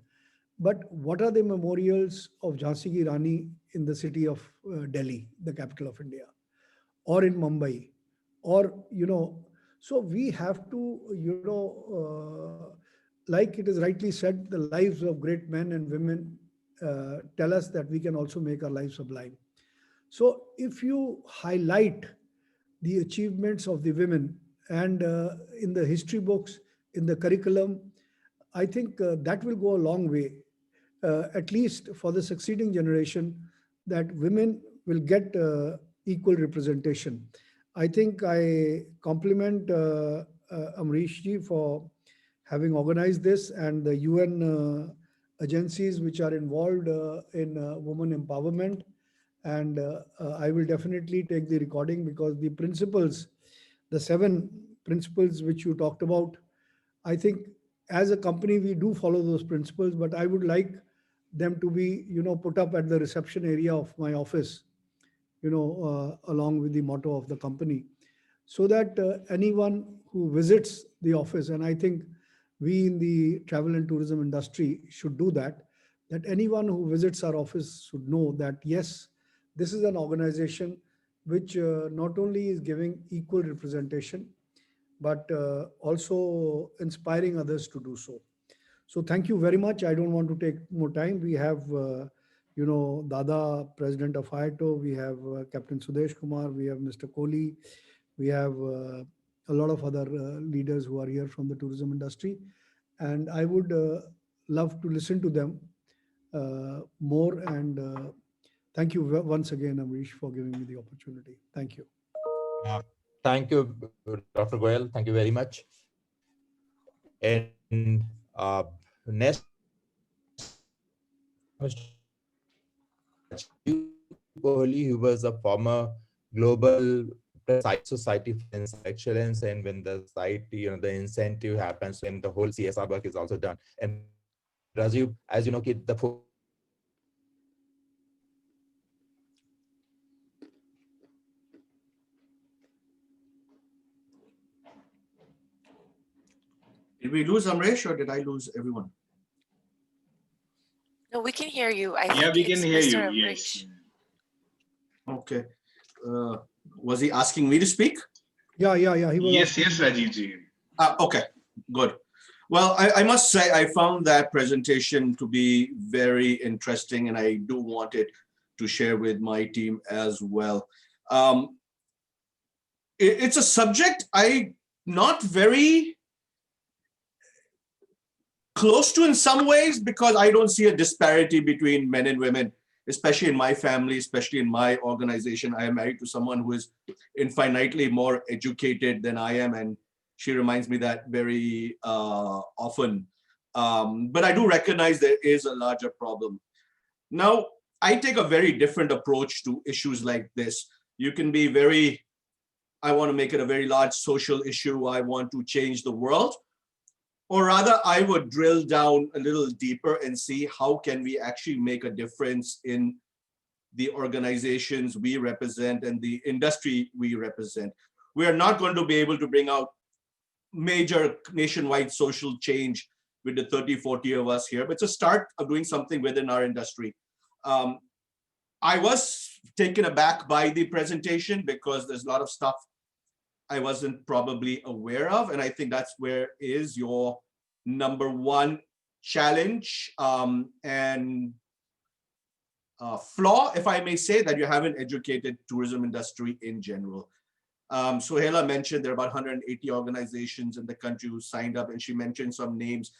But what are the memorials of Jhansi Ki Rani in the city of Delhi, the capital of India, or in Mumbai, or, so we have to, like it is rightly said, the lives of great men and women tell us that we can also make our lives sublime. So if you highlight the achievements of the women, and in the history books, in the curriculum, I think that will go a long way, at least for the succeeding generation, that women will get equal representation. I think I compliment Amrish ji for having organized this, and the UN agencies which are involved in women empowerment. And I will definitely take the recording, because the principles, the 7 principles which you talked about, I think as a company we do follow those principles, but I would like them to be, put up at the reception area of my office, along with the motto of the company. so that anyone who visits the office, and I think we in the travel and tourism industry should do that, that anyone who visits our office should know that yes, this is an organization which not only is giving equal representation, but also inspiring others to do so. So thank you very much. I don't want to take more time. We have, Dada, President of IATO. We have Captain Sudesh Kumar. We have Mr. Kohli. We have a lot of other leaders who are here from the tourism industry. And I would love to listen to them more. And thank you once again, Amrish, for giving me the opportunity. Thank you. Thank you, Dr. Goyal. Thank you very much. And next, Mr. Kohli, who was a former global society for excellence, and when the society, the incentive happens, and the whole CSR work is also done. And Rajiv, as you know, the Did we lose Amresh or did I lose everyone? No, we can hear you. I Yeah, think we can hear it's you. Mr. Yes. Amrish. Okay. Was he asking me to speak? Yeah. He was Yes, Rajiv ji. Okay, good. Well, I must say I found that presentation to be very interesting, and I do want it to share with my team as well. It's a subject I not very close to in some ways, because I don't see a disparity between men and women, especially in my family, especially in my organization. I am married to someone who is infinitely more educated than I am, and she reminds me that very often. But I do recognize there is a larger problem. Now, I take a very different approach to issues like this. You can be very, I want to make it a very large social issue. I want to change the world. Or rather, I would drill down a little deeper and see how can we actually make a difference in the organizations we represent and the industry we represent. We are not going to be able to bring out major nationwide social change with the 30, 40 of us here, but it's a start of doing something within our industry. I was taken aback by the presentation because there's a lot of stuff I wasn't probably aware of. And I think that's where is your number one challenge and flaw, if I may say, that you haven't educated tourism industry in general. Suhaila mentioned there are about 180 organizations in the country who signed up, and she mentioned some names.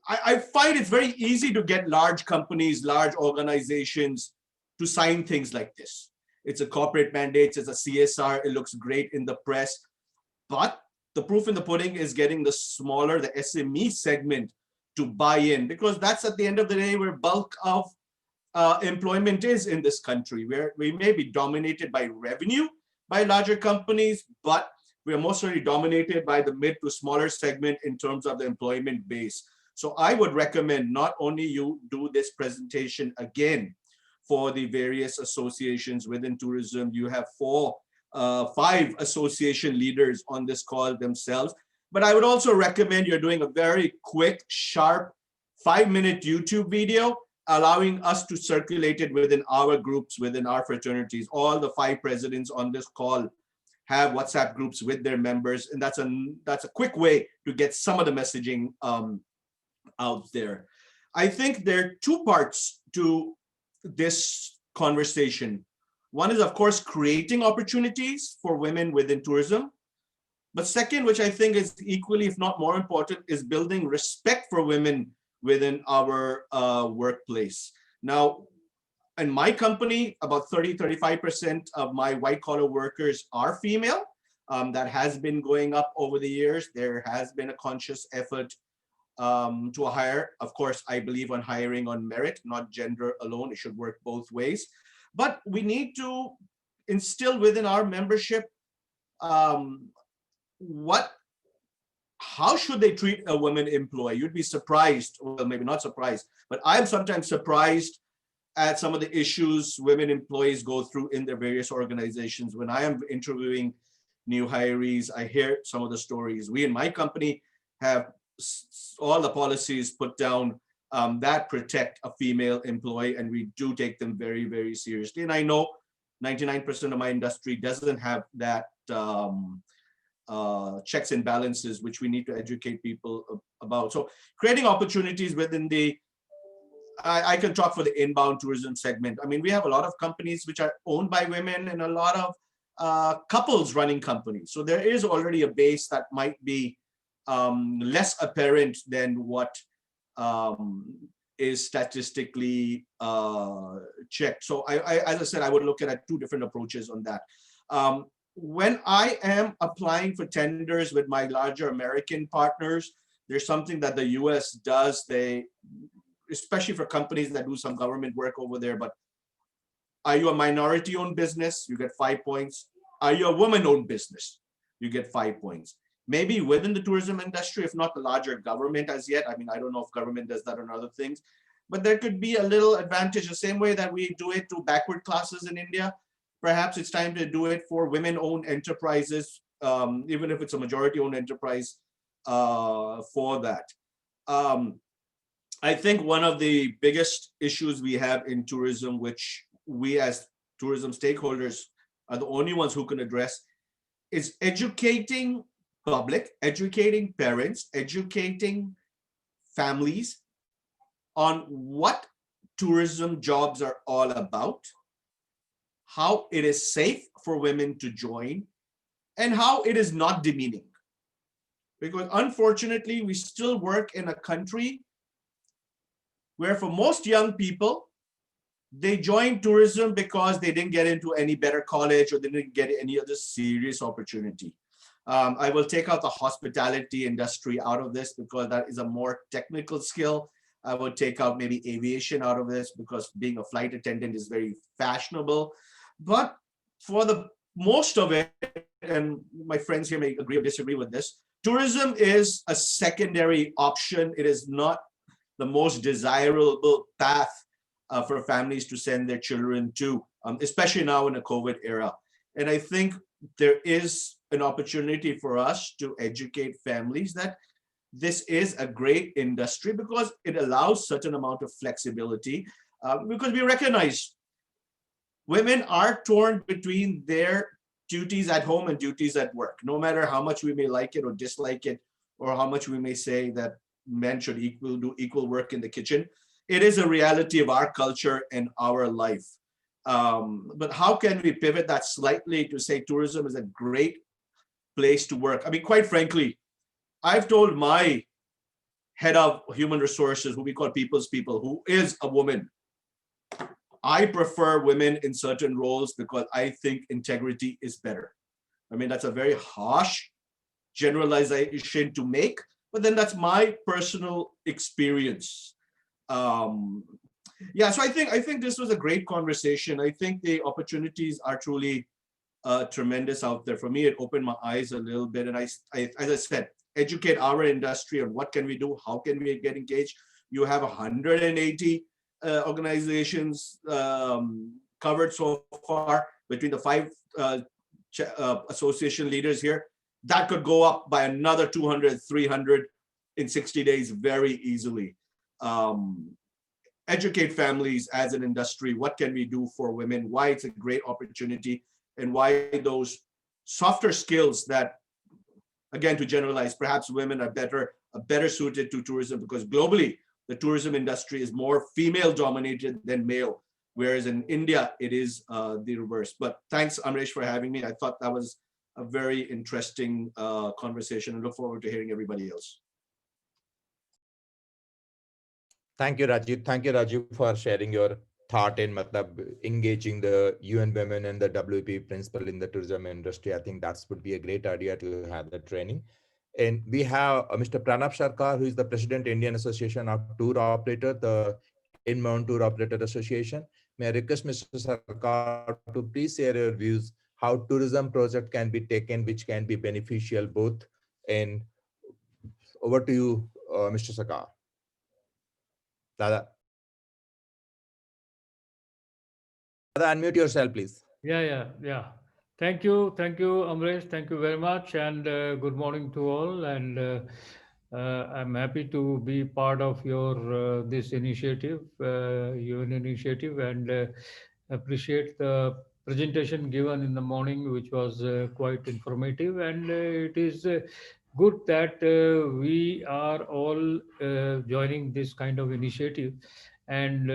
I find it's very easy to get large companies, large organizations to sign things like this. It's a corporate mandate, it's a CSR, it looks great in the press, but the proof in the pudding is getting the smaller, the SME segment to buy in, because that's at the end of the day where bulk of employment is in this country, where we may be dominated by revenue by larger companies, but we are mostly dominated by the mid to smaller segment in terms of the employment base. So I would recommend not only you do this presentation again for the various associations within tourism. You have 5 association leaders on this call themselves, but I would also recommend you're doing a very quick, sharp 5-minute YouTube video, allowing us to circulate it within our groups, within our fraternities. All the 5 presidents on this call have WhatsApp groups with their members, and that's a quick way to get some of the messaging out there. I think there are 2 parts to this conversation. One is, of course, creating opportunities for women within tourism. But second, which I think is equally, if not more important, is building respect for women within our workplace. Now, in my company, about 30-35% of my white-collar workers are female. That has been going up over the years. There has been a conscious effort to hire. Of course, I believe on hiring on merit, not gender alone. It should work both ways. But we need to instill within our membership how should they treat a woman employee? You'd be surprised, well, maybe not surprised, but I'm sometimes surprised at some of the issues women employees go through in their various organizations. When I am interviewing new hirees. I hear some of the stories. We in my company have all the policies put down that protect a female employee, and we do take them very, very seriously. And I know 99% of my industry doesn't have that checks and balances, which we need to educate people about. So creating opportunities within the, I can talk for the inbound tourism segment. I mean, we have a lot of companies which are owned by women and a lot of couples running companies. So there is already a base that might be less apparent than what is statistically checked. So as I said, I would look at two different approaches on that. When I am applying for tenders with my larger American partners, there's something that the US does. They, especially for companies that do some government work over there, but are you a minority-owned business? You get 5 points. Are you a woman-owned business? You get 5 points. Maybe within the tourism industry, if not the larger government as yet. I mean, I don't know if government does that on other things, but there could be a little advantage the same way that we do it to backward classes in India. Perhaps it's time to do it for women-owned enterprises, even if it's a majority-owned enterprise for that. I think one of the biggest issues we have in tourism, which we as tourism stakeholders are the only ones who can address, is educating public, educating parents, educating families on what tourism jobs are all about, how it is safe for women to join, and how it is not demeaning. Because unfortunately, we still work in a country where for most young people, they join tourism because they didn't get into any better college or they didn't get any other serious opportunity. I will take out the hospitality industry out of this because that is a more technical skill. I will take out maybe aviation out of this because being a flight attendant is very fashionable. But for the most of it, and my friends here may agree or disagree with this, tourism is a secondary option. It is not the most desirable path for families to send their children to, especially now in a COVID era. And I think there is an opportunity for us to educate families that this is a great industry because it allows certain amount of flexibility, because we recognize women are torn between their duties at home and duties at work. No matter how much we may like it or dislike it, or how much we may say that men should do equal work in the kitchen, it is a reality of our culture and our life. But how can we pivot that slightly to say tourism is a great place to work? I mean, quite frankly, I've told my head of human resources, who we call people's people, who is a woman, I prefer women in certain roles because I think integrity is better. I mean, that's a very harsh generalization to make, but then that's my personal experience. Yeah, so I think this was a great conversation. I think the opportunities are truly tremendous out there. For me, it opened my eyes a little bit, and I as I said, educate our industry on what can we do, how can we get engaged. You have 180 organizations covered so far between the 5 association leaders here. That could go up by another 200, 300 in 60 days very easily. Educate families as an industry. What can we do for women? Why it's a great opportunity, and why those softer skills that, again, to generalize, perhaps women are better suited to tourism, because globally the tourism industry is more female dominated than male, whereas in India it is the reverse. But thanks, Amresh, for having me. I thought that was a very interesting conversation, and look forward to hearing everybody else. Thank you, Rajiv. Thank you, Rajiv, for sharing your thought in engaging the UN Women and the WEP principle in the tourism industry. I think that would be a great idea to have the training. And we have Mr. Pranab Sarkar, who is the President, Indian Association of Tour Operator, the Inbound Tour Operator Association. May I request Mr. Sarkar to please share your views how tourism project can be taken, which can be beneficial both. And over to you, Mr. Sarkar. Dada, unmute yourself, please. Yeah. Thank you, Amresh. Thank you very much, and good morning to all. And I'm happy to be part of your this initiative, UN initiative, and appreciate the presentation given in the morning, which was quite informative. And it is good that we are all joining this kind of initiative, and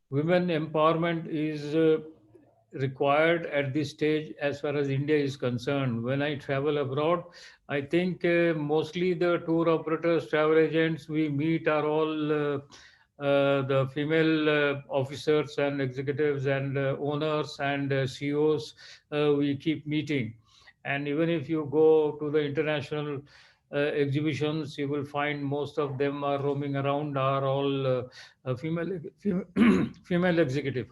women empowerment is required at this stage as far as India is concerned. When I travel abroad, I think mostly the tour operators, travel agents we meet are all the female officers and executives and owners and CEOs we keep meeting. And even if you go to the international exhibitions, you will find most of them are roaming around, are all female executive.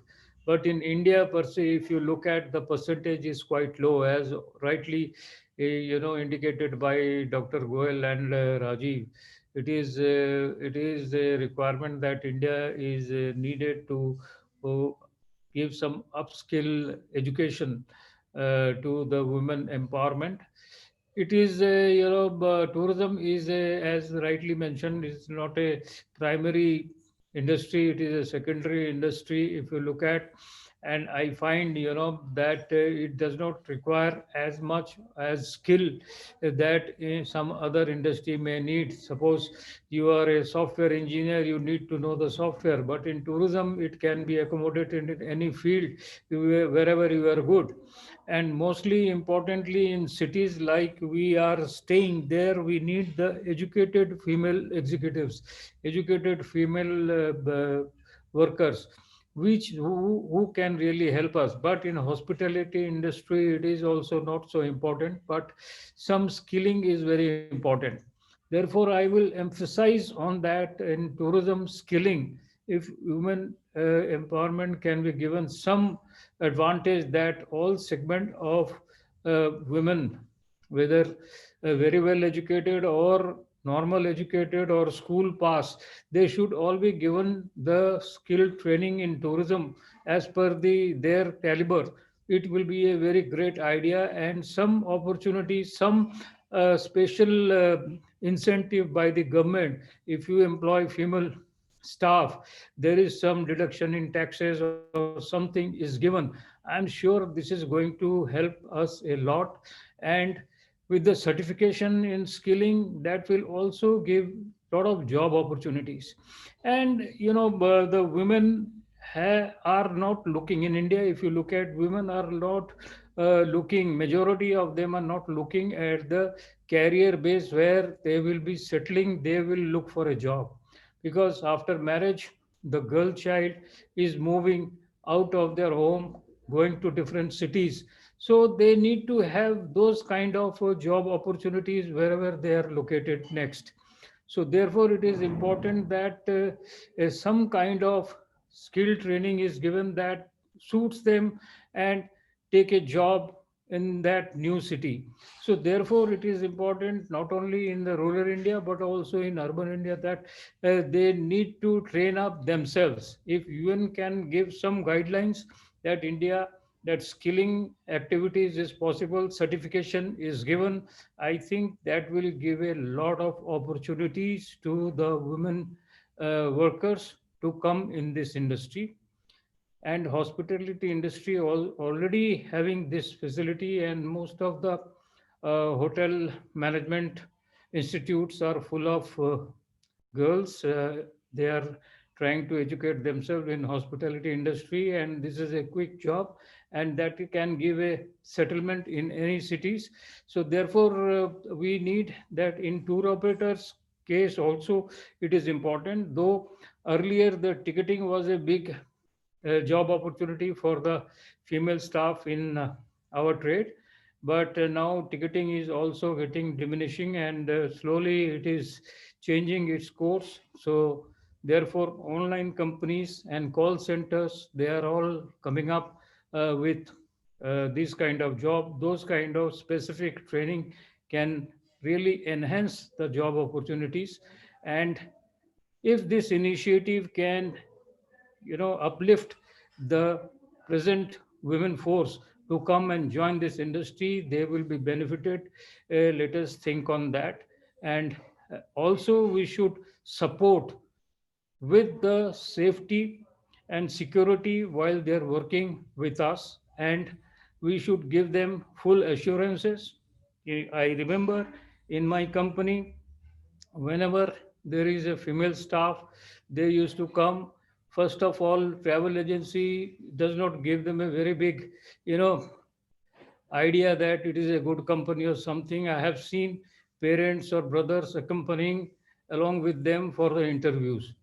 But in India, per se, if you look at the percentage is quite low, as rightly indicated by Dr. Goel and Rajiv. It is a requirement that India is needed to uh, give some upskill education to the women empowerment. It is tourism is as rightly mentioned, is not a primary industry, it is a secondary industry if you look at. And I find that it does not require as much as skill that some other industry may need. Suppose you are a software engineer, you need to know the software, but in tourism it can be accommodated in any field wherever you are good. And mostly importantly, in cities like we are staying there, we need the educated female executives, educated female workers, who can really help us. But in hospitality industry it is also not so important, but some skilling is very important. Therefore I will emphasize on that. In tourism skilling, if women empowerment can be given some advantage, that all segment of women, whether very well educated or normal educated or school pass, they should all be given the skill training in tourism as per their caliber. It will be a very great idea, and some opportunity, some special incentive by the government. If you employ female staff, there is some deduction in taxes or something is given. I'm sure this is going to help us a lot. And with the certification in skilling, that will also give lot of job opportunities. And the women are not looking in India. If you look at, women are not looking, majority of them are not looking at the career base where they will be settling. They will look for a job, because after marriage the girl child is moving out of their home, going to different cities. So they need to have those kind of job opportunities wherever they are located next. So therefore it is important that some kind of skill training is given that suits them, and take a job in that new city. So therefore it is important not only in the rural India but also in urban India, that they need to train up themselves. If UN can give some guidelines that India, that skilling activities is possible, certification is given, I think that will give a lot of opportunities to the women workers to come in this industry. And hospitality industry already having this facility, and most of the hotel management institutes are full of girls. They are trying to educate themselves in hospitality industry, and this is a quick job, and that can give a settlement in any cities. So therefore we need that. In tour operators case also it is important, though earlier the ticketing was a big job opportunity for the female staff in our trade. But now ticketing is also getting diminishing, and slowly it is changing its course. So therefore online companies and call centers, they are all coming up with this kind of job. Those kind of specific training can really enhance the job opportunities. And if this initiative can uplift the present women force to come and join this industry. They will be benefited. Let us think on that. And also, we should support with the safety and security while they're working with us, and we should give them full assurances. I remember in my company, whenever there is a female staff, they used to come. First of all, travel agency does not give them a very big, you know, idea that it is a good company or something. I have seen parents or brothers accompanying along with them for the interviews.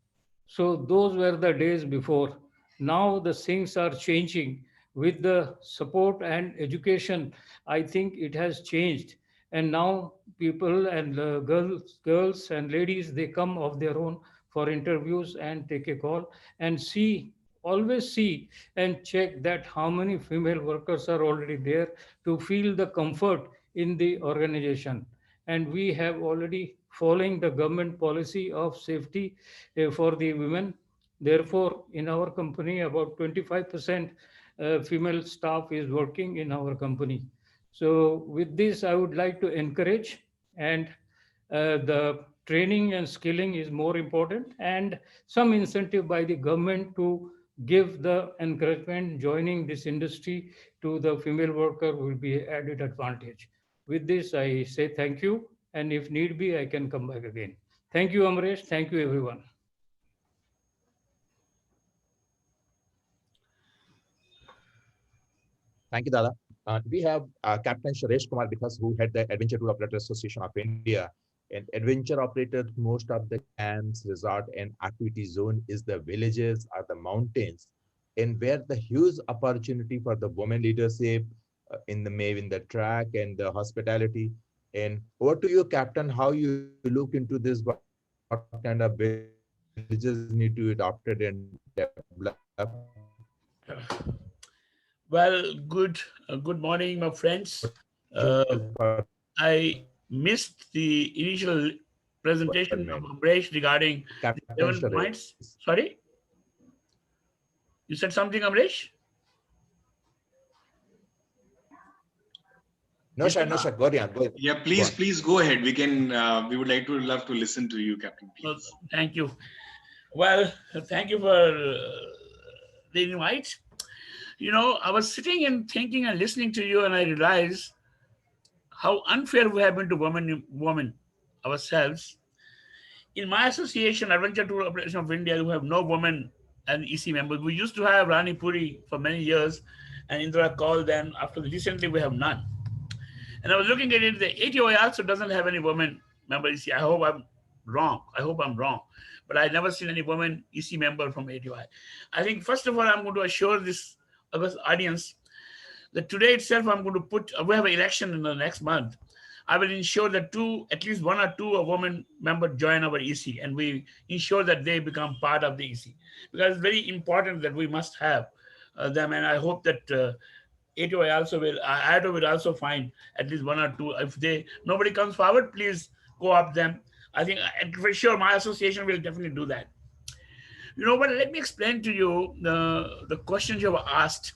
So those were the days before. Now the things are changing with the support and education. I think it has changed, and now people and girls and ladies, they come of their own for interviews and take a call and see, always see and check that how many female workers are already there to feel the comfort in the organization. And we have already following the government policy of safety for the women. Therefore, in our company, about 25% female staff is working in our company. So, with this, I would like to encourage, and the training and skilling is more important, and some incentive by the government to give the encouragement joining this industry to the female worker will be added advantage. With this, I say thank you, and if need be, I can come back again. Thank you, Amresh. Thank you, everyone. Thank you, Dada. We have Captain Suresh Kumar with us, who head the Adventure Tour Operator Association of India. And adventure operators, most of the camps, resort, and activity zone is the villages or the mountains, and where the huge opportunity for the women leadership in the maybe in the track and the hospitality. And over to you, Captain, how you look into this, what kind of villages need to be adopted and develop. Well, good morning, my friends. I missed the initial presentation of Amresh regarding the 7 points. Sorry? You said something, Amresh? No, sir, no, sir. Go on, go. Yeah, please go ahead. We can. We would love to listen to you, Captain. Please. Thank you. Well, thank you for the invite. You know, I was sitting and thinking and listening to you, and I realized how unfair we have been to women ourselves. In my association, Adventure Tour Operation of India, we have no women and EC members. We used to have Rani Puri for many years, and Indra Kaul. Then after recently, we have none. And I was looking at it. The ATOI also doesn't have any women member EC. I hope I'm wrong. But I never seen any woman EC member from ATOI. I think first of all, I'm going to assure this audience that today itself I'm going to put. We have an election in the next month. I will ensure that at least one or two women member join our EC, and we ensure that they become part of the EC, because it's very important that we must have them. And I hope that ATOI also will, ATO will also find at least one or two. If nobody comes forward, please go up them. I think for sure my association will definitely do that. You know, but let me explain to you the questions you have asked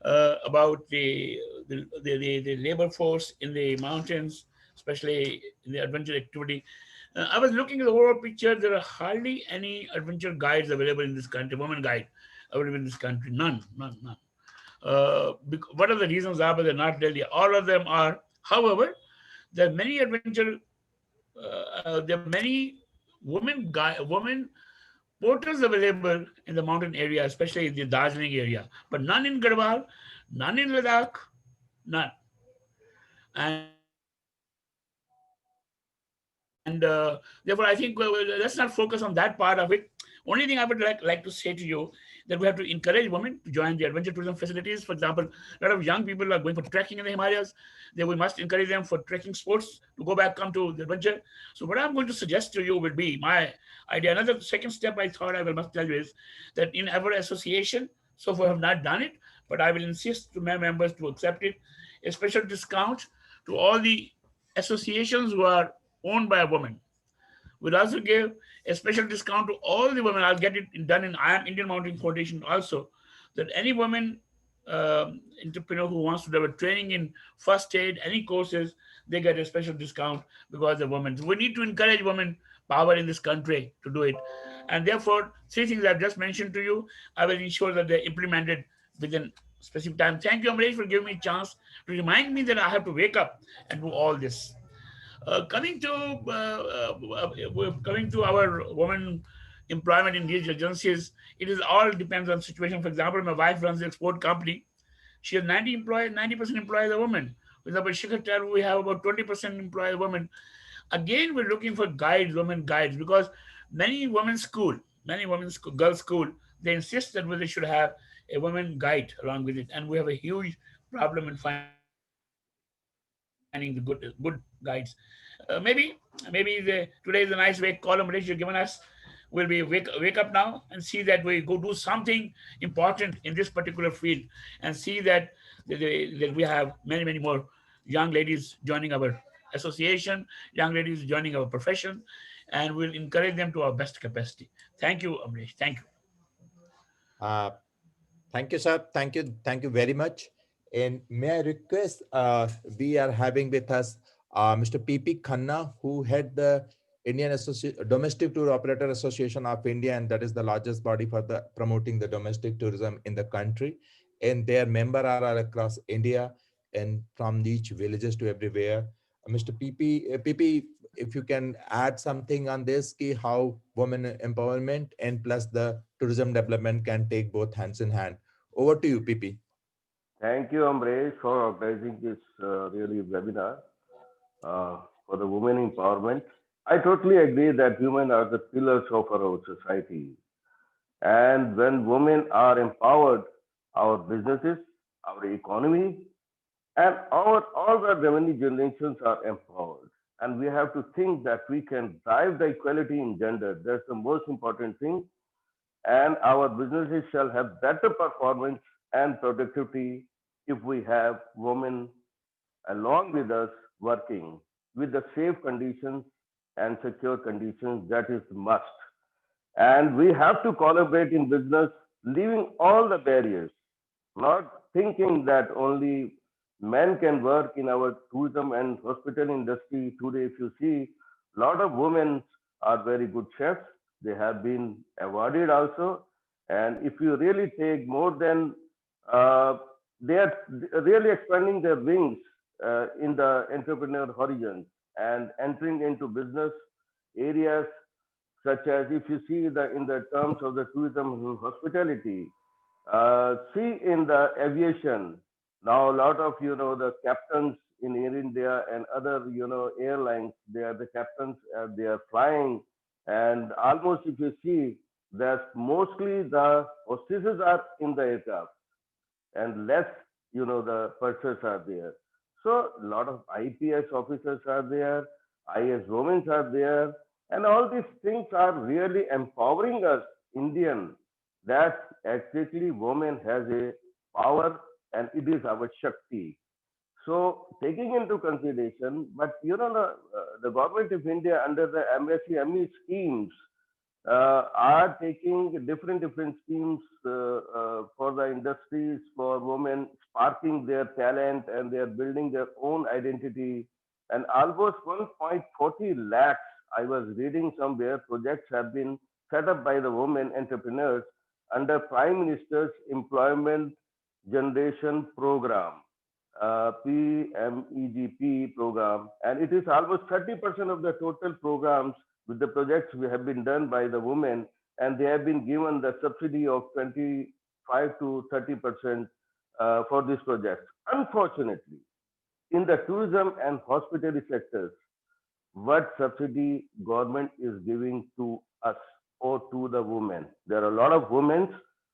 about the labor force in the mountains, especially in the adventure activity. I was looking at the overall picture. There are hardly any adventure guides available in this country, women guide available in this country. None. What are the reasons are, but they're not really. All of them are. However, there are many adventure. There are many women porters available in the mountain area, especially in the Darjeeling area, but none in Garhwal, none in Ladakh, none. And therefore, I think let's not focus on that part of it. Only thing I would like to say to you that we have to encourage women to join the adventure tourism facilities. For example, a lot of young people are going for trekking in the Himalayas. We must encourage them for trekking sports to go back, come to the adventure. So what I'm going to suggest to you would be my idea. Another second step I thought I must tell you is that in our association, so far I have not done it, but I will insist to my members to accept it, a special discount to all the associations who are owned by a woman. We'll also give a special discount to all the women. I'll get it done in I Am Indian Mountain Foundation also, that any woman entrepreneur who wants to develop training in first aid, any courses, they get a special discount because they're women. So we need to encourage women power in this country to do it. And therefore, three things I've just mentioned to you, I will ensure that they're implemented within specific time. Thank you, Amresh, for giving me a chance to remind me that I have to wake up and do all this. Coming to our women employment in these agencies, it is all depends on situation. For example, my wife runs an export company. She has 90 employees, 90% employees are women. For example, Shikha, we have about 20% employees women. Again, we're looking for guides, women guides, because many women's school, girls' school, they insist that they should have a women guide along with it, and we have a huge problem in finding the good guides. Maybe today is a nice wake column which you've given us. Will be wake up now and see that we go do something important in this particular field, and see that we have many more young ladies joining our association, young ladies joining our profession, and we'll encourage them to our best capacity. Thank you, Amresh. Thank you. Uh, Thank you, sir. Thank you very much. And may I request, we are having with us Mr. P.P. Khanna, who head the Domestic Tour Operator Association of India, and that is the largest body for the promoting the domestic tourism in the country. And their member are all across India and from each villages to everywhere. Mr. PP, if you can add something on this, how women empowerment and plus the tourism development can take both hands in hand. Over to you, PP. Thank you, Amresh, for organizing this really webinar for the women empowerment. I totally agree that women are the pillars of our society. And when women are empowered, our businesses, our economy, and all the revenue generations are empowered. And we have to think that we can drive the equality in gender. That's the most important thing. And our businesses shall have better performance and productivity if we have women along with us working with the safe conditions and secure conditions. That is must. And we have to collaborate in business, leaving all the barriers, not thinking that only men can work in our tourism and hospital industry. Today, if you see, a lot of women are very good chefs. They have been awarded also. And if you really take more than, they are really expanding their wings in the entrepreneur horizons and entering into business areas such as if you see the in the terms of the tourism and hospitality, see in the aviation now a lot of the captains in Air India and other airlines, they are the captains, they are flying, and almost if you see that mostly the hostesses are in the aircraft and less, the purchasers are there. So a lot of IPS officers are there, IS women are there, and all these things are really empowering us, Indian, that actually woman has a power and it is our Shakti. So taking into consideration, but the government of India under the MSME schemes are taking different schemes for the industries for women, sparking their talent and they are building their own identity. And almost 1.40 lakhs, I was reading somewhere, projects have been set up by the women entrepreneurs under Prime Minister's Employment Generation Program, PMEGP program, and it is almost 30% of the total programs with the projects we have been done by the women, and they have been given the subsidy of 25 to 30% for this project. Unfortunately, in the tourism and hospitality sectors, what subsidy government is giving to us or to the women. There are a lot of women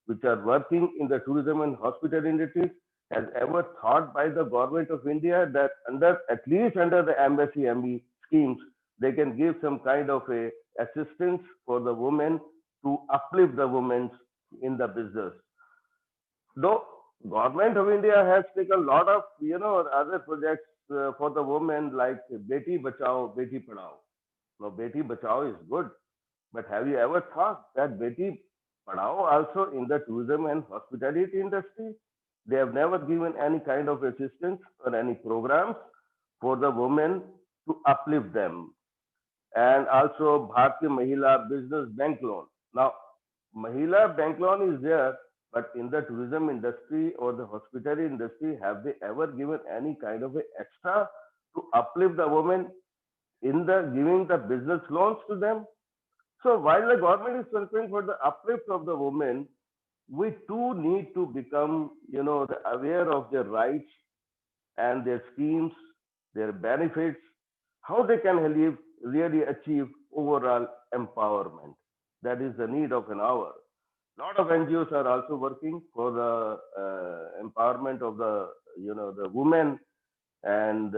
which are working in the tourism and hospitality industry. Has ever thought by the government of India that under at least under the embassy ME schemes, they can give some kind of a assistance for the women to uplift the women in the business. Though government of India has taken a lot of other projects for the women like Beti Bachao, Beti Padhao. Now Beti Bachao is good, but have you ever thought that Beti Padhao also in the tourism and hospitality industry? They have never given any kind of assistance or any programs for the women to uplift them. And also Bharatiya Mahila Business Bank Loan. Now, Mahila Bank Loan is there, but in the tourism industry or the hospitality industry, have they ever given any kind of a extra to uplift the women in the giving the business loans to them? So while the government is concerned for the uplift of the women, we too need to become, aware of their rights and their schemes, their benefits, how they can really achieve overall empowerment. That is the need of an hour. A lot of NGOs are also working for the empowerment of the women. And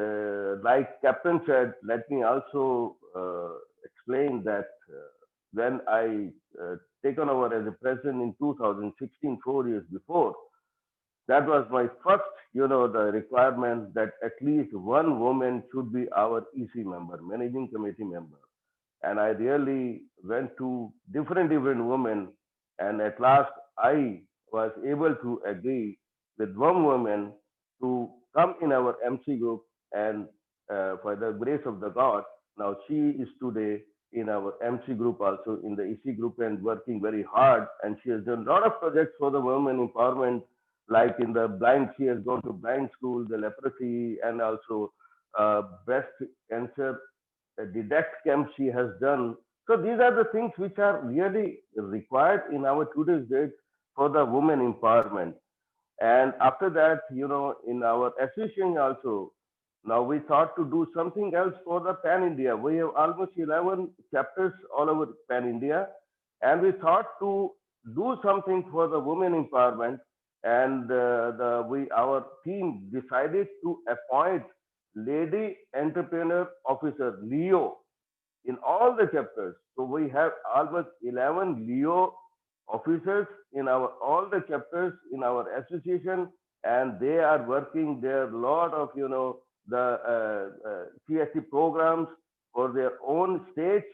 like Captain said, let me also explain that when I taken over as a president in 2016, 4 years before, that was my first, the requirement that at least one woman should be our EC member, managing committee member. And I really went to different women, and at last I was able to agree with one woman to come in our MC group, and by the grace of the God, now she is today in our MC group, also in the EC group, and working very hard. And she has done a lot of projects for the women empowerment, like in the blind, she has gone to blind school, the leprosy, and also breast cancer detect camp she has done. So these are the things which are really required in our today's date for the women empowerment. And after that, in our association also, now we thought to do something else for the Pan India. We have almost 11 chapters all over Pan India, and we thought to do something for the women empowerment. And our team decided to appoint Lady Entrepreneur Officer Leo in all the chapters. So we have almost 11 Leo officers in our all the chapters in our association, and they are working there a lot of the CSC programs for their own states.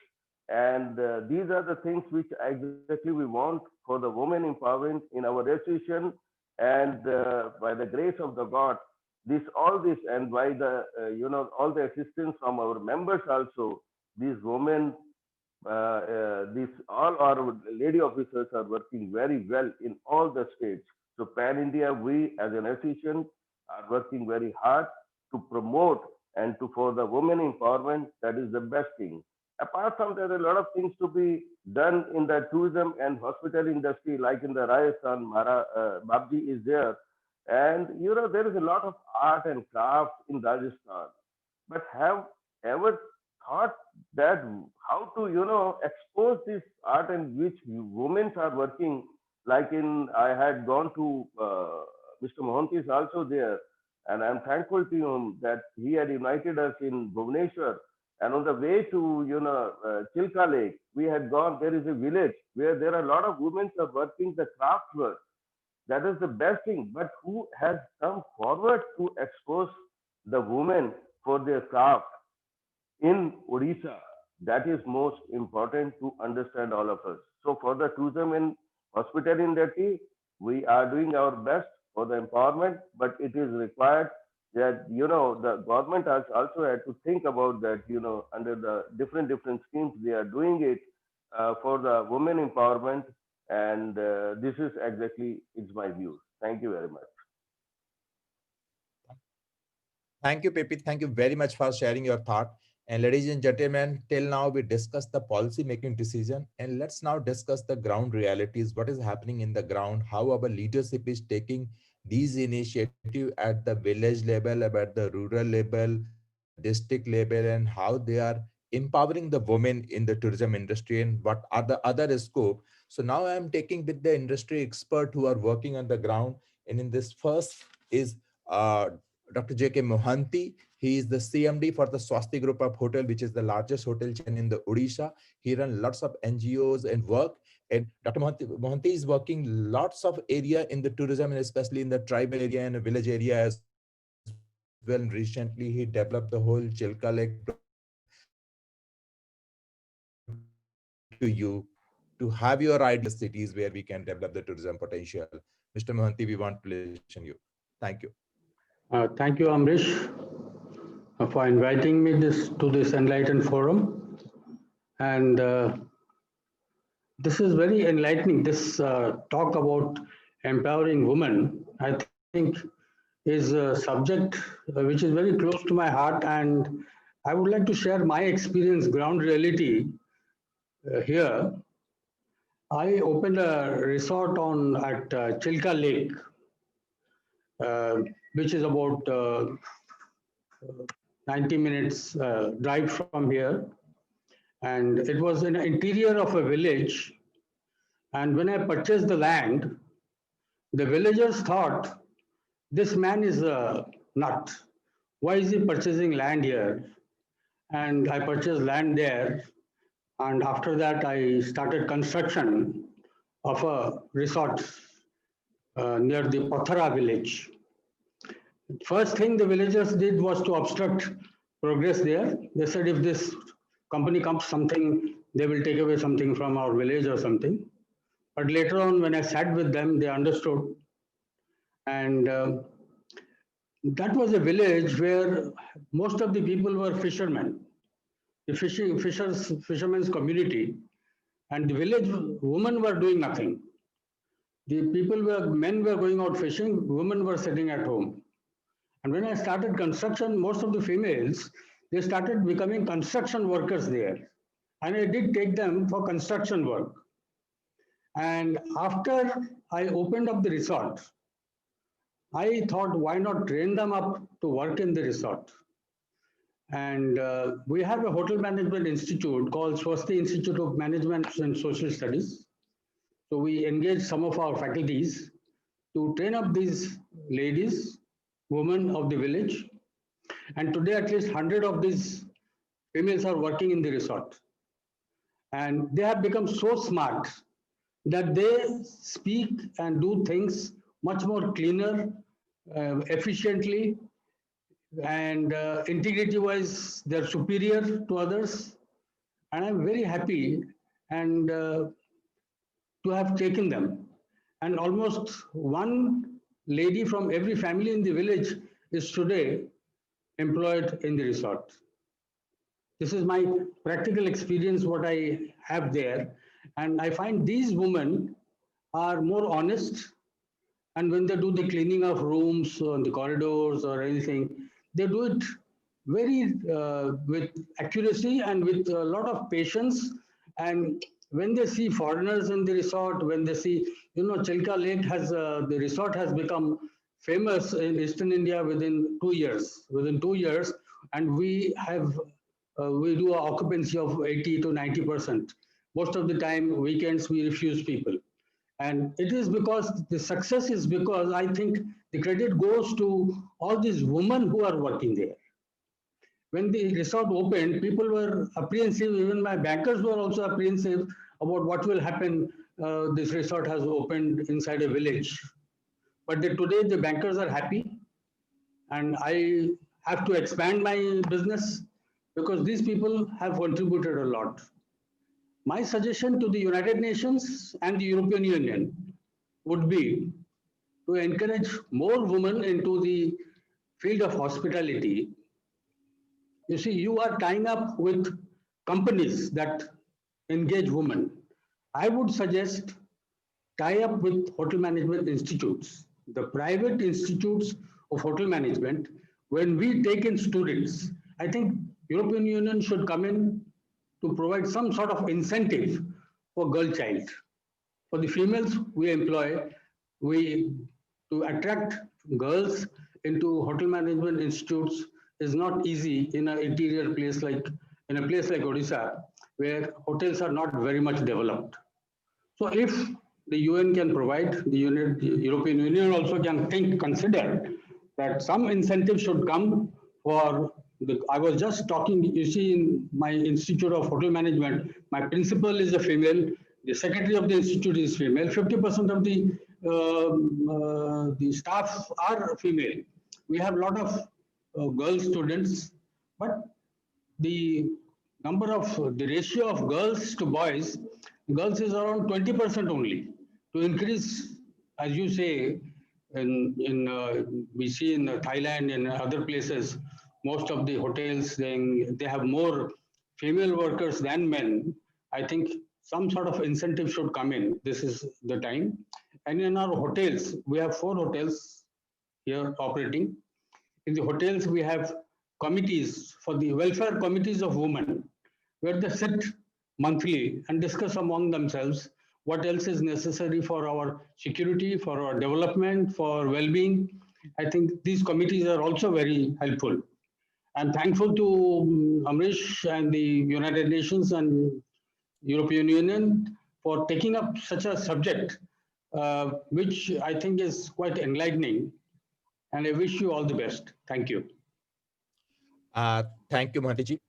And these are the things which exactly we want for the women empowerment in our association. And by the grace of the God, all this, and by the all the assistance from our members also, these women, these all our lady officers are working very well in all the states. So Pan India, we as an association are working very hard to promote and to for the women empowerment. That is the best thing. Apart from that, there are a lot of things to be done in the tourism and hospitality industry, like in the Rajasthan, Babji is there. And there is a lot of art and craft in Rajasthan. But have ever thought that how to expose this art and which women are working, like in I had gone to Mr. Mohanty is also there, and I'm thankful to him that he had invited us in Bhubaneswar. And on the way to Chilka Lake, we had gone. There is a village where there are a lot of women are working the craft work. That is the best thing. But who has come forward to expose the women for their craft in Odisha? That is most important to understand all of us. So for the tourism and hospitality industry, we are doing our best for the empowerment, but it is required that the government has also had to think about that. Under the different schemes, they are doing it for the women empowerment, and this is exactly it's my view. Thank you very much. Thank you, Pepi. Thank you very much for sharing your thought. And ladies and gentlemen, till now we discussed the policy making decision, and let's now discuss the ground realities. What is happening in the ground? How our leadership is taking these initiatives at the village level, at the rural level, at the district level, and how they are empowering the women in the tourism industry, and what are the other scope. So now I am taking with the industry expert who are working on the ground. And in this first is Dr. J.K. Mohanty. He is the CMD for the Swasti Group of Hotel, which is the largest hotel chain in the Odisha. He runs lots of NGOs and work. And Dr. Mohanty is working lots of area in the tourism, and especially in the tribal area and village area as well. Recently, he developed the whole Chilka Lake project. So I would like to you to have your ideas cities where we can develop the tourism potential. Mr. Mohanty, we want to listen you. Thank you. Thank you, Amrish, for inviting me to this enlightened forum. And this is very enlightening. This talk about empowering women, I think, is a subject which is very close to my heart. And I would like to share my experience, ground reality here. I opened a resort at Chilka Lake, which is about 90 minutes drive from here. And it was in the interior of a village. And when I purchased the land, the villagers thought, this man is a nut. Why is he purchasing land here? And I purchased land there. And after that, I started construction of a resort near the Pathara village. First thing the villagers did was to obstruct progress there. They said if this company comes something, they will take away something from our village or something. But later on, when I sat with them, they understood. And that was a village where most of the people were fishermen, the fishermen's community. And the village women were doing nothing. The men were going out fishing, women were sitting at home. And when I started construction, most of the females, they started becoming construction workers there. And I did take them for construction work. And after I opened up the resort, I thought, why not train them up to work in the resort? And we have a hotel management institute called Swasti Institute of Management and Social Studies. So we engaged some of our faculties to train up these ladies, women of the village. And today, at least 100 of these females are working in the resort. And they have become so smart that they speak and do things much more cleaner, efficiently, and integrity-wise, they're superior to others. And I'm very happy and to have taken them. And almost one lady from every family in the village is today employed in the resort. This is my practical experience, what I have there. And I find these women are more honest. And when they do the cleaning of rooms on the corridors or anything, they do it very with accuracy and with a lot of patience. And when they see foreigners in the resort, when they see, Chilka Lake the resort has become famous in Eastern India within 2 years. Within 2 years, and we do an occupancy of 80 to 90%. Most of the time, weekends, we refuse people. And it is because the success is because I think the credit goes to all these women who are working there. When the resort opened, people were apprehensive. Even my bankers were also apprehensive about what will happen. This resort has opened inside a village. But today the bankers are happy. And I have to expand my business because these people have contributed a lot. My suggestion to the United Nations and the European Union would be to encourage more women into the field of hospitality. You see, you are tying up with companies that engage women. I would suggest tie up with hotel management institutes, the private institutes of hotel management. When we take in students, I think European Union should come in to provide some sort of incentive for girl child. For the females we employ, to attract girls into hotel management institutes is not easy in an interior place in a place like Odisha, where hotels are not very much developed. So if the UN can provide, the European Union also can consider that some incentive should come for I was just talking, you see, in my Institute of Hotel Management, my principal is a female, the secretary of the institute is female, 50% of the staff are female. We have a lot of girl students, but the ratio of girls to boys is around 20% only. To increase as you say, we see in Thailand and other places, most of the hotels they have more female workers than men. I think some sort of incentive should come in. This is the time. And in our hotels, we have 4 hotels here operating. In the hotels, we have committees for the welfare committees of women, where they sit monthly and discuss among themselves what else is necessary for our security, for our development, for well-being. I think these committees are also very helpful. I'm thankful to Amrish and the United Nations and European Union for taking up such a subject, which I think is quite enlightening. And I wish you all the best. Thank you. Thank you, Mahantiji.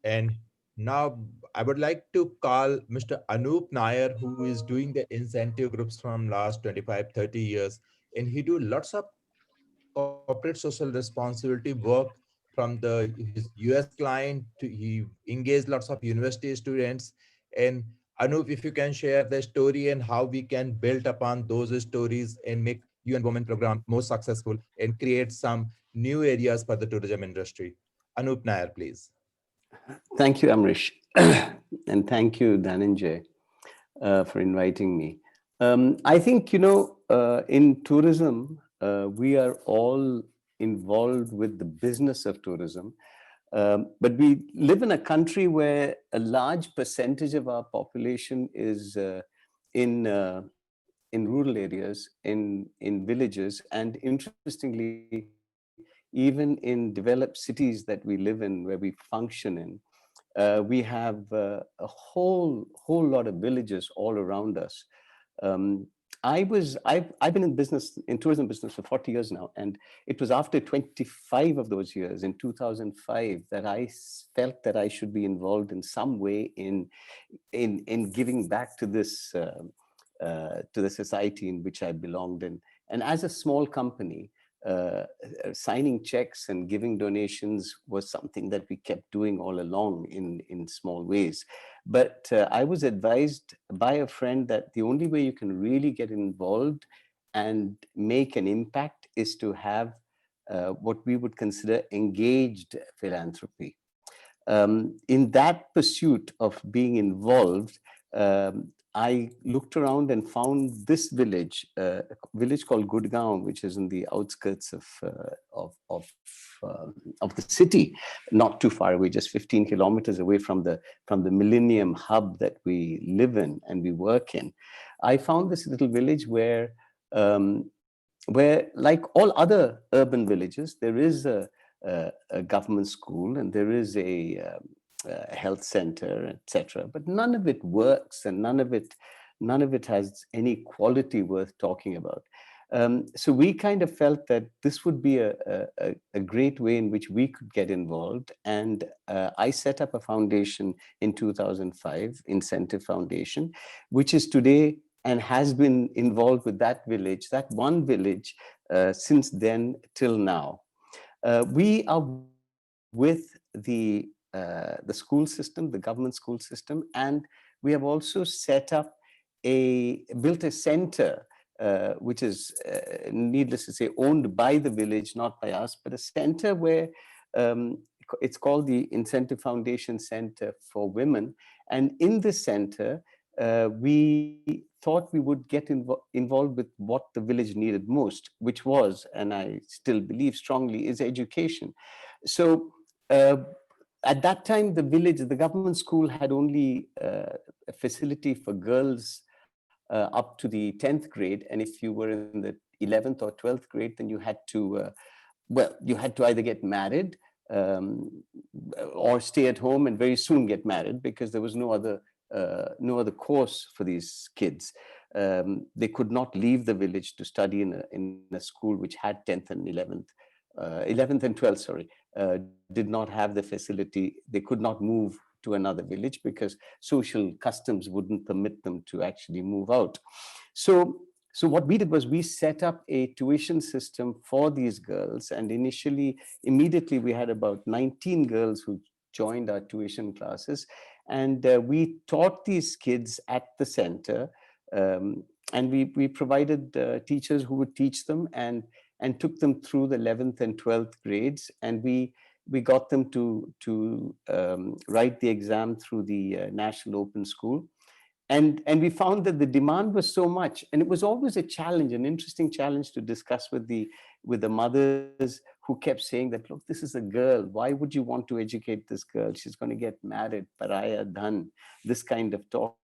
And now I would like to call Mr. Anup Nair, who is doing the incentive groups from last 25, 30 years. And he do lots of corporate social responsibility work from his US client to he engaged lots of university students. And Anup, if you can share the story and how we can build upon those stories and make UN Women program more successful and create some new areas for the tourism industry. Anup Nair, please. Thank you, Amrish. And thank you, Dhananjay, for inviting me. I think, in tourism, we are all involved with the business of tourism. But we live in a country where a large percentage of our population is in rural areas, in villages, and interestingly, even in developed cities that we live in, where we function in, we have a whole lot of villages all around us. I've been in tourism business for 40 years now, and it was after 25 of those years, in 2005, that I felt that I should be involved in some way in giving back to the society in which I belonged in. And as a small company, signing checks and giving donations was something that we kept doing all along in small ways. But I was advised by a friend that the only way you can really get involved and make an impact is to have what we would consider engaged philanthropy. In that pursuit of being involved, I looked around and found this village, a village called Gurgaon, which is in the outskirts of the city, not too far away, just 15 kilometers away from the Millennium Hub that we live in and we work in. I found this little village where, like all other urban villages, there is a government school and there is a health center, etc. But none of it works, and none of it has any quality worth talking about. So we kind of felt that this would be a great way in which we could get involved. And I set up a foundation in 2005, Incentive Foundation, which is today and has been involved with that village, that one village, since then till now. We are with the school system, the government school system, and we have also built a center, which is, needless to say, owned by the village, not by us, but a center where it's called the Incentive Foundation Center for Women. And in this center, we thought we would get involved with what the village needed most, which was, and I still believe strongly, is education. So at that time, the government school had only a facility for girls up to the 10th grade. And if you were in the 11th or 12th grade, then you had to, you had to either get married or stay at home and very soon get married, because there was no other course for these kids. They could not leave the village to study in a school which had 10th and 11th and 12th, sorry, did not have the facility. They could not move to another village because social customs wouldn't permit them to actually move out. So what we did was we set up a tuition system for these girls. And immediately we had about 19 girls who joined our tuition classes. And we taught these kids at the center and we provided teachers who would teach them and took them through the 11th and 12th grades, and we got them to write the exam through the National Open School. And we found that the demand was so much, and it was always a challenge, an interesting challenge to discuss with the mothers who kept saying that, look, this is a girl. Why would you want to educate this girl? She's going to get married, paraya dhan, this kind of talk.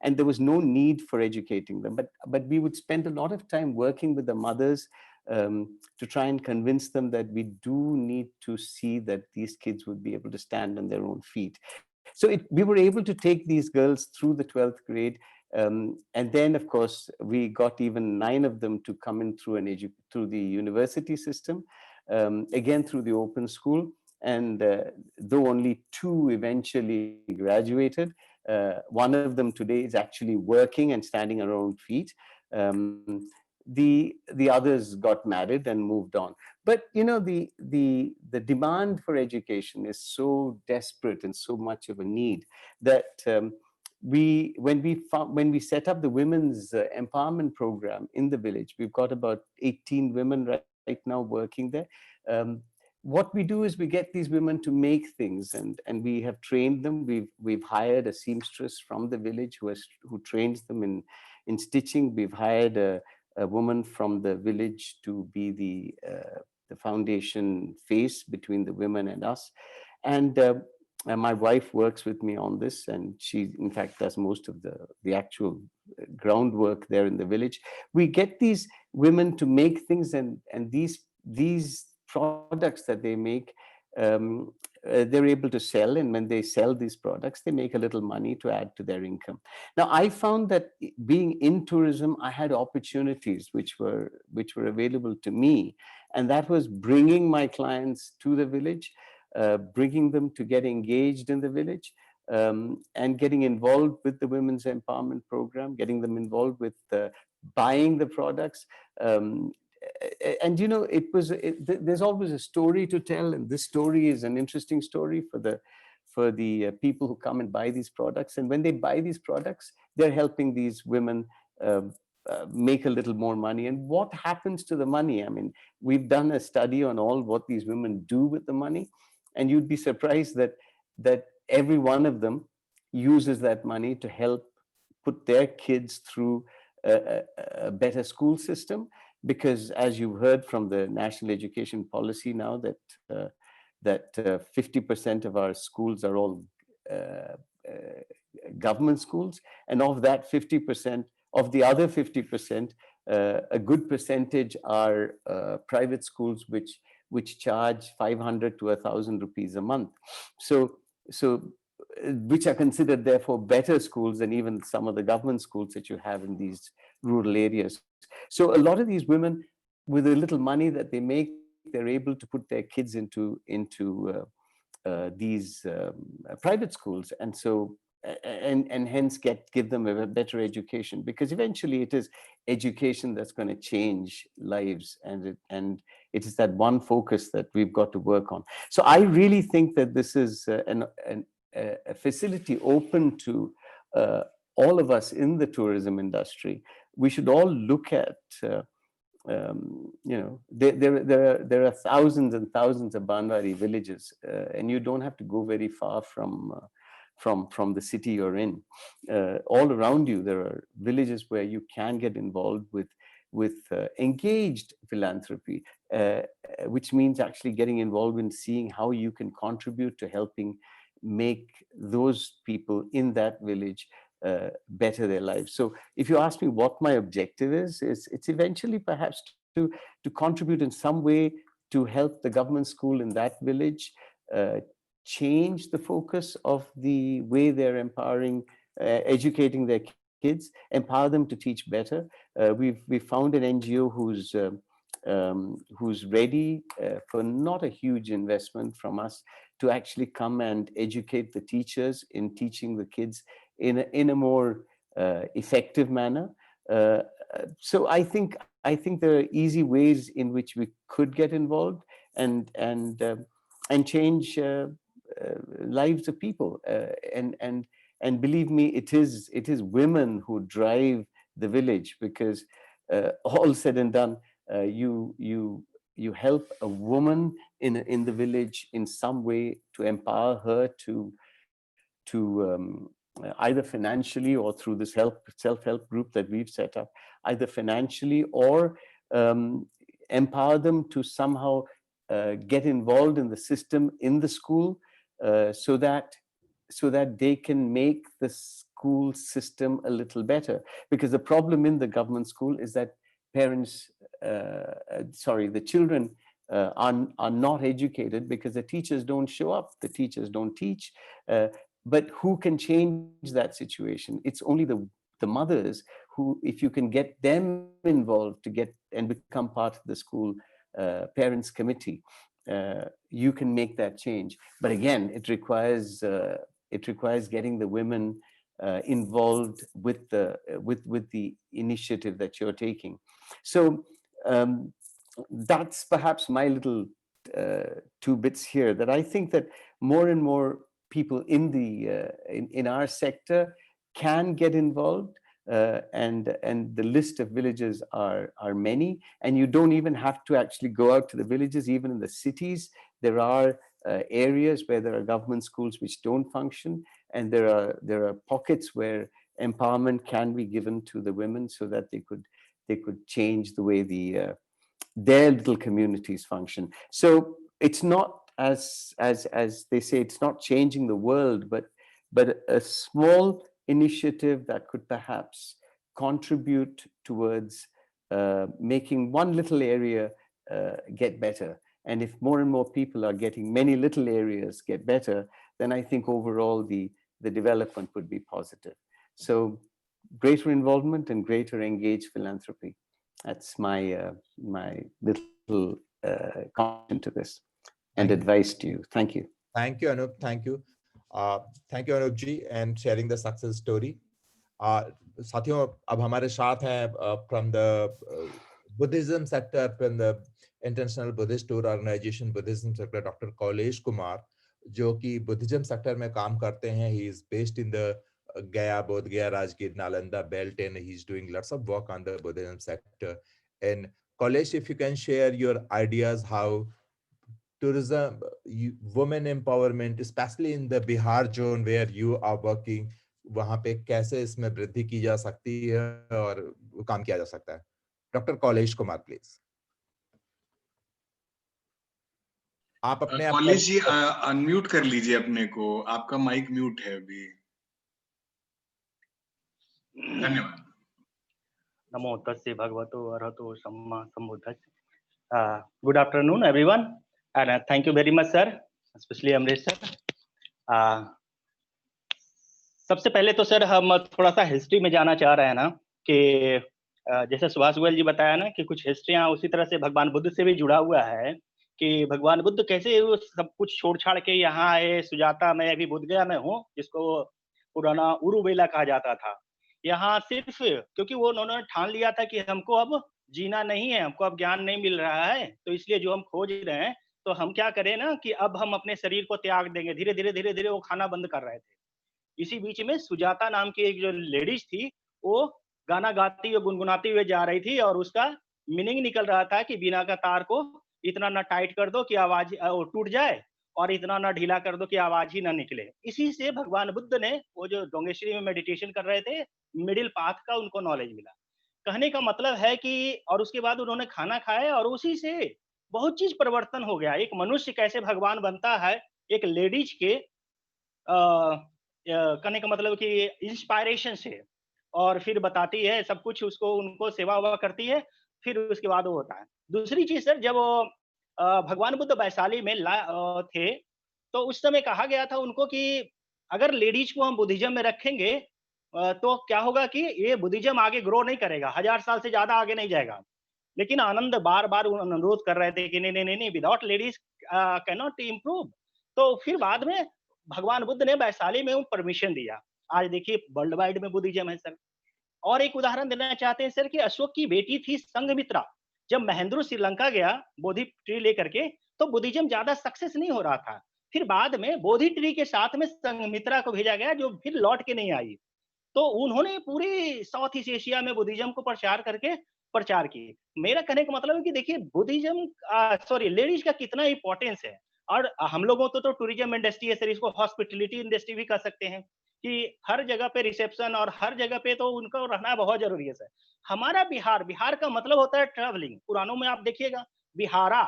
And there was no need for educating them. But we would spend a lot of time working with the mothers to try and convince them that we do need to see that these kids would be able to stand on their own feet. So we were able to take these girls through the 12th grade. And then, of course, we got even 9 of them to come in through the university system, again through the open school. And though only 2 eventually graduated, one of them today is actually working and standing on her own feet. The others got married and moved on. But the demand for education is so desperate and so much of a need that when we set up the women's empowerment program in the village, we've got about 18 women right now working there. What we do is we get these women to make things, and we have trained them. We've hired a seamstress from the village who trains them in stitching. We've hired a woman from the village to be the foundation face between the women and us. And my wife works with me on this, and she, in fact, does most of the actual groundwork there in the village. We get these women to make things, and these products that they make, they're able to sell, and when they sell these products, they make a little money to add to their income. Now, I found that being in tourism, I had opportunities which were available to me, and that was bringing my clients to the village, bringing them to get engaged in the village, and getting involved with the women's empowerment program, getting them involved with buying the products. And there's always a story to tell, and this story is an interesting story for the people who come and buy these products. And when they buy these products, they're helping these women make a little more money. And what happens to the money? I mean, we've done a study on all what these women do with the money, and you'd be surprised that every one of them uses that money to help put their kids through a better school system. Because as you've heard from the national education policy now, that 50% of our schools are all government schools, and of that 50%, of the other 50%, a good percentage are private schools which charge 500 to 1,000 rupees a month. So which are considered therefore better schools than even some of the government schools that you have in these rural areas. So a lot of these women, with the little money that they make, they're able to put their kids into these private schools, and so and hence give them a better education, because eventually it is education that's going to change lives, and it is that one focus that we've got to work on. So I really think that this is a facility open to all of us in the tourism industry. We should all look at, there are thousands and thousands of Banwari villages, and you don't have to go very far from the city you're in. All around you, there are villages where you can get involved with engaged philanthropy, which means actually getting involved in seeing how you can contribute to helping make those people in that village better their lives. So if you ask me what my objective is it's eventually perhaps to contribute in some way to help the government school in that village change the focus of the way they're empowering, educating their kids, empower them to teach better. We've found an NGO who's ready for not a huge investment from us to actually come and educate the teachers in teaching the kids in a more effective manner. So I think there are easy ways in which we could get involved and change lives of people. And believe me, it is women who drive the village, because all said and done, you help a woman in the village in some way to empower her to either financially or through this self-help group that we've set up, either financially or empower them to somehow get involved in the system in the school, so that they can make the school system a little better. Because the problem in the government school is that the children are not educated because the teachers don't show up, the teachers don't teach. But who can change that situation? It's only the mothers who, if you can get them involved to get and become part of the school parents committee, you can make that change. But again, it requires getting the women involved with the initiative that you're taking. So that's perhaps my little 2 bits here, that I think that more and more people in our sector can get involved, and the list of villages are many, and you don't even have to actually go out to the villages. Even in the cities, there are areas where there are government schools which don't function, and there are pockets where empowerment can be given to the women so that they could change the way their little communities function. So it's not, as they say, it's not changing the world, but a small initiative that could perhaps contribute towards making one little area get better. And if more and more people are getting many little areas get better, then I think overall the development would be positive. So greater involvement and greater engaged philanthropy. That's my little comment to this and advice to you. Thank you. Thank you, Anup. Thank you. Thank you, Anup ji, and sharing the success story. साथियों, अब हमारे साथ हैं from the Buddhism sector, from the International Buddhist Tour Organization Buddhism sector, Dr. Kaulesh Kumar, जो कि Buddhism sector में काम करते हैं. He is based in the Gaya, Bodh Gaya, Rajgir, Nalanda belt, and he's doing lots of work on the Buddhism sector. And Kaulesh, if you can share your ideas how tourism, women empowerment, especially in the Bihar zone where you are working, वहाँ पे कैसे इसमें वृद्धि की जा सकती है और काम किया जा सकता है. Doctor Kaulesh Kumar, please. आप अपने कौलेश जी अनम्यूट कर लीजिए अपने को, आपका माइक म्यूट है अभी. धन्यवाद. नमो तस्से भगवतो अरहतो सम्मा सम्बुद्धस्स. Good afternoon, everyone, and thank you very much, sir, especially Amresh sir. सबसे पहले तो सर हम थोड़ा सा हिस्ट्री में जाना चाह रहे हैं ना, कि जैसे सुभाष गोयल जी बताया ना कि कुछ हिस्ट्रियां उसी तरह से भगवान बुद्ध से भी जुड़ा हुआ है, कि भगवान बुद्ध कैसे वो सब कुछ छोड़ छाड़ के यहाँ आए. सुजाता, मैं अभी बोध गया में हूँ, जिसको पुराना उरुबेला कहा जाता था. यहाँ सिर्फ क्योंकि वो उन्होंने ठान लिया था कि हमको अब जीना नहीं है, हमको अब ज्ञान नहीं मिल रहा है, तो इसलिए जो हम खोज रहे हैं, तो हम क्या करें ना कि अब हम अपने शरीर को त्याग देंगे. धीरे धीरे वो खाना बंद कर रहे थे. इसी बीच में सुजाता नाम की एक जो लेडीज थी, वो गाना गाती हुए गुनगुनाती हुए जा रही थी, और उसका मीनिंग निकल रहा था कि बिना का तार को इतना ना टाइट कर दो कि आवाज टूट जाए, और इतना ना ढीला कर दो कि आवाज ही ना निकले. इसी से भगवान बुद्ध ने, वो जो डोंगेश्वरी में मेडिटेशन कर रहे थे, मिडिल पाथ का उनको नॉलेज मिला. कहने का मतलब है कि, और उसके बाद उन्होंने खाना खाया और उसी से बहुत चीज परिवर्तन हो गया. एक मनुष्य कैसे भगवान बनता है, एक लेडीज के कहने का मतलब कि इंस्पायरेशन से, और फिर बताती है सब कुछ, उसको उनको सेवा हुआ करती है, फिर उसके बाद वो होता है. दूसरी चीज सर, जब भगवान बुद्ध वैशाली में थे, तो उस समय कहा गया था उनको कि अगर लेडीज को हम बुद्धिज्म में रखेंगे तो क्या होगा कि ये बुद्धिज्म आगे ग्रो नहीं करेगा, 1000 साल से ज्यादा आगे नहीं जाएगा. लेकिन आनंद बार बार अनुरोध कर रहे थे कि नहीं, without ladies can not improve. तो फिर बाद में भगवान बुद्ध ने वैशाली में परमिशन दिया. आज देखिए वर्ल्ड वाइड में बुद्धिज्म है सर. और एक उदाहरण देना चाहते हैं सर कि अशोक की बेटी थी संघमित्रा. जब महेंद्र श्रीलंका गया बोधि ट्री लेकर के, तो बुद्धिज्म ज्यादा सक्सेस नहीं हो रहा था. फिर बाद में बोधि ट्री के साथ में संघमित्रा को भेजा गया, जो फिर लौट के नहीं आई. तो उन्होंने पूरे साउथ ईस्ट एशिया में बुद्धिज्म को प्रचार करके प्रचार की। मेरा कहने का मतलब है कि देखिए बुद्धिज्म लेडीज का कितना इंपॉर्टेंस है। और हम लोगों तो टूरिज्म इंडस्ट्री है सर, इसको हॉस्पिटलिटी इंडस्ट्री भी कह सकते हैं कि हर जगह पे रिसेप्शन और हर जगह पे तो उनका रहना बहुत जरूरी है सर। हमारा बिहार का मतलब होता है ट्रैवलिंग। पुरानों में आप देखिएगा बिहारा,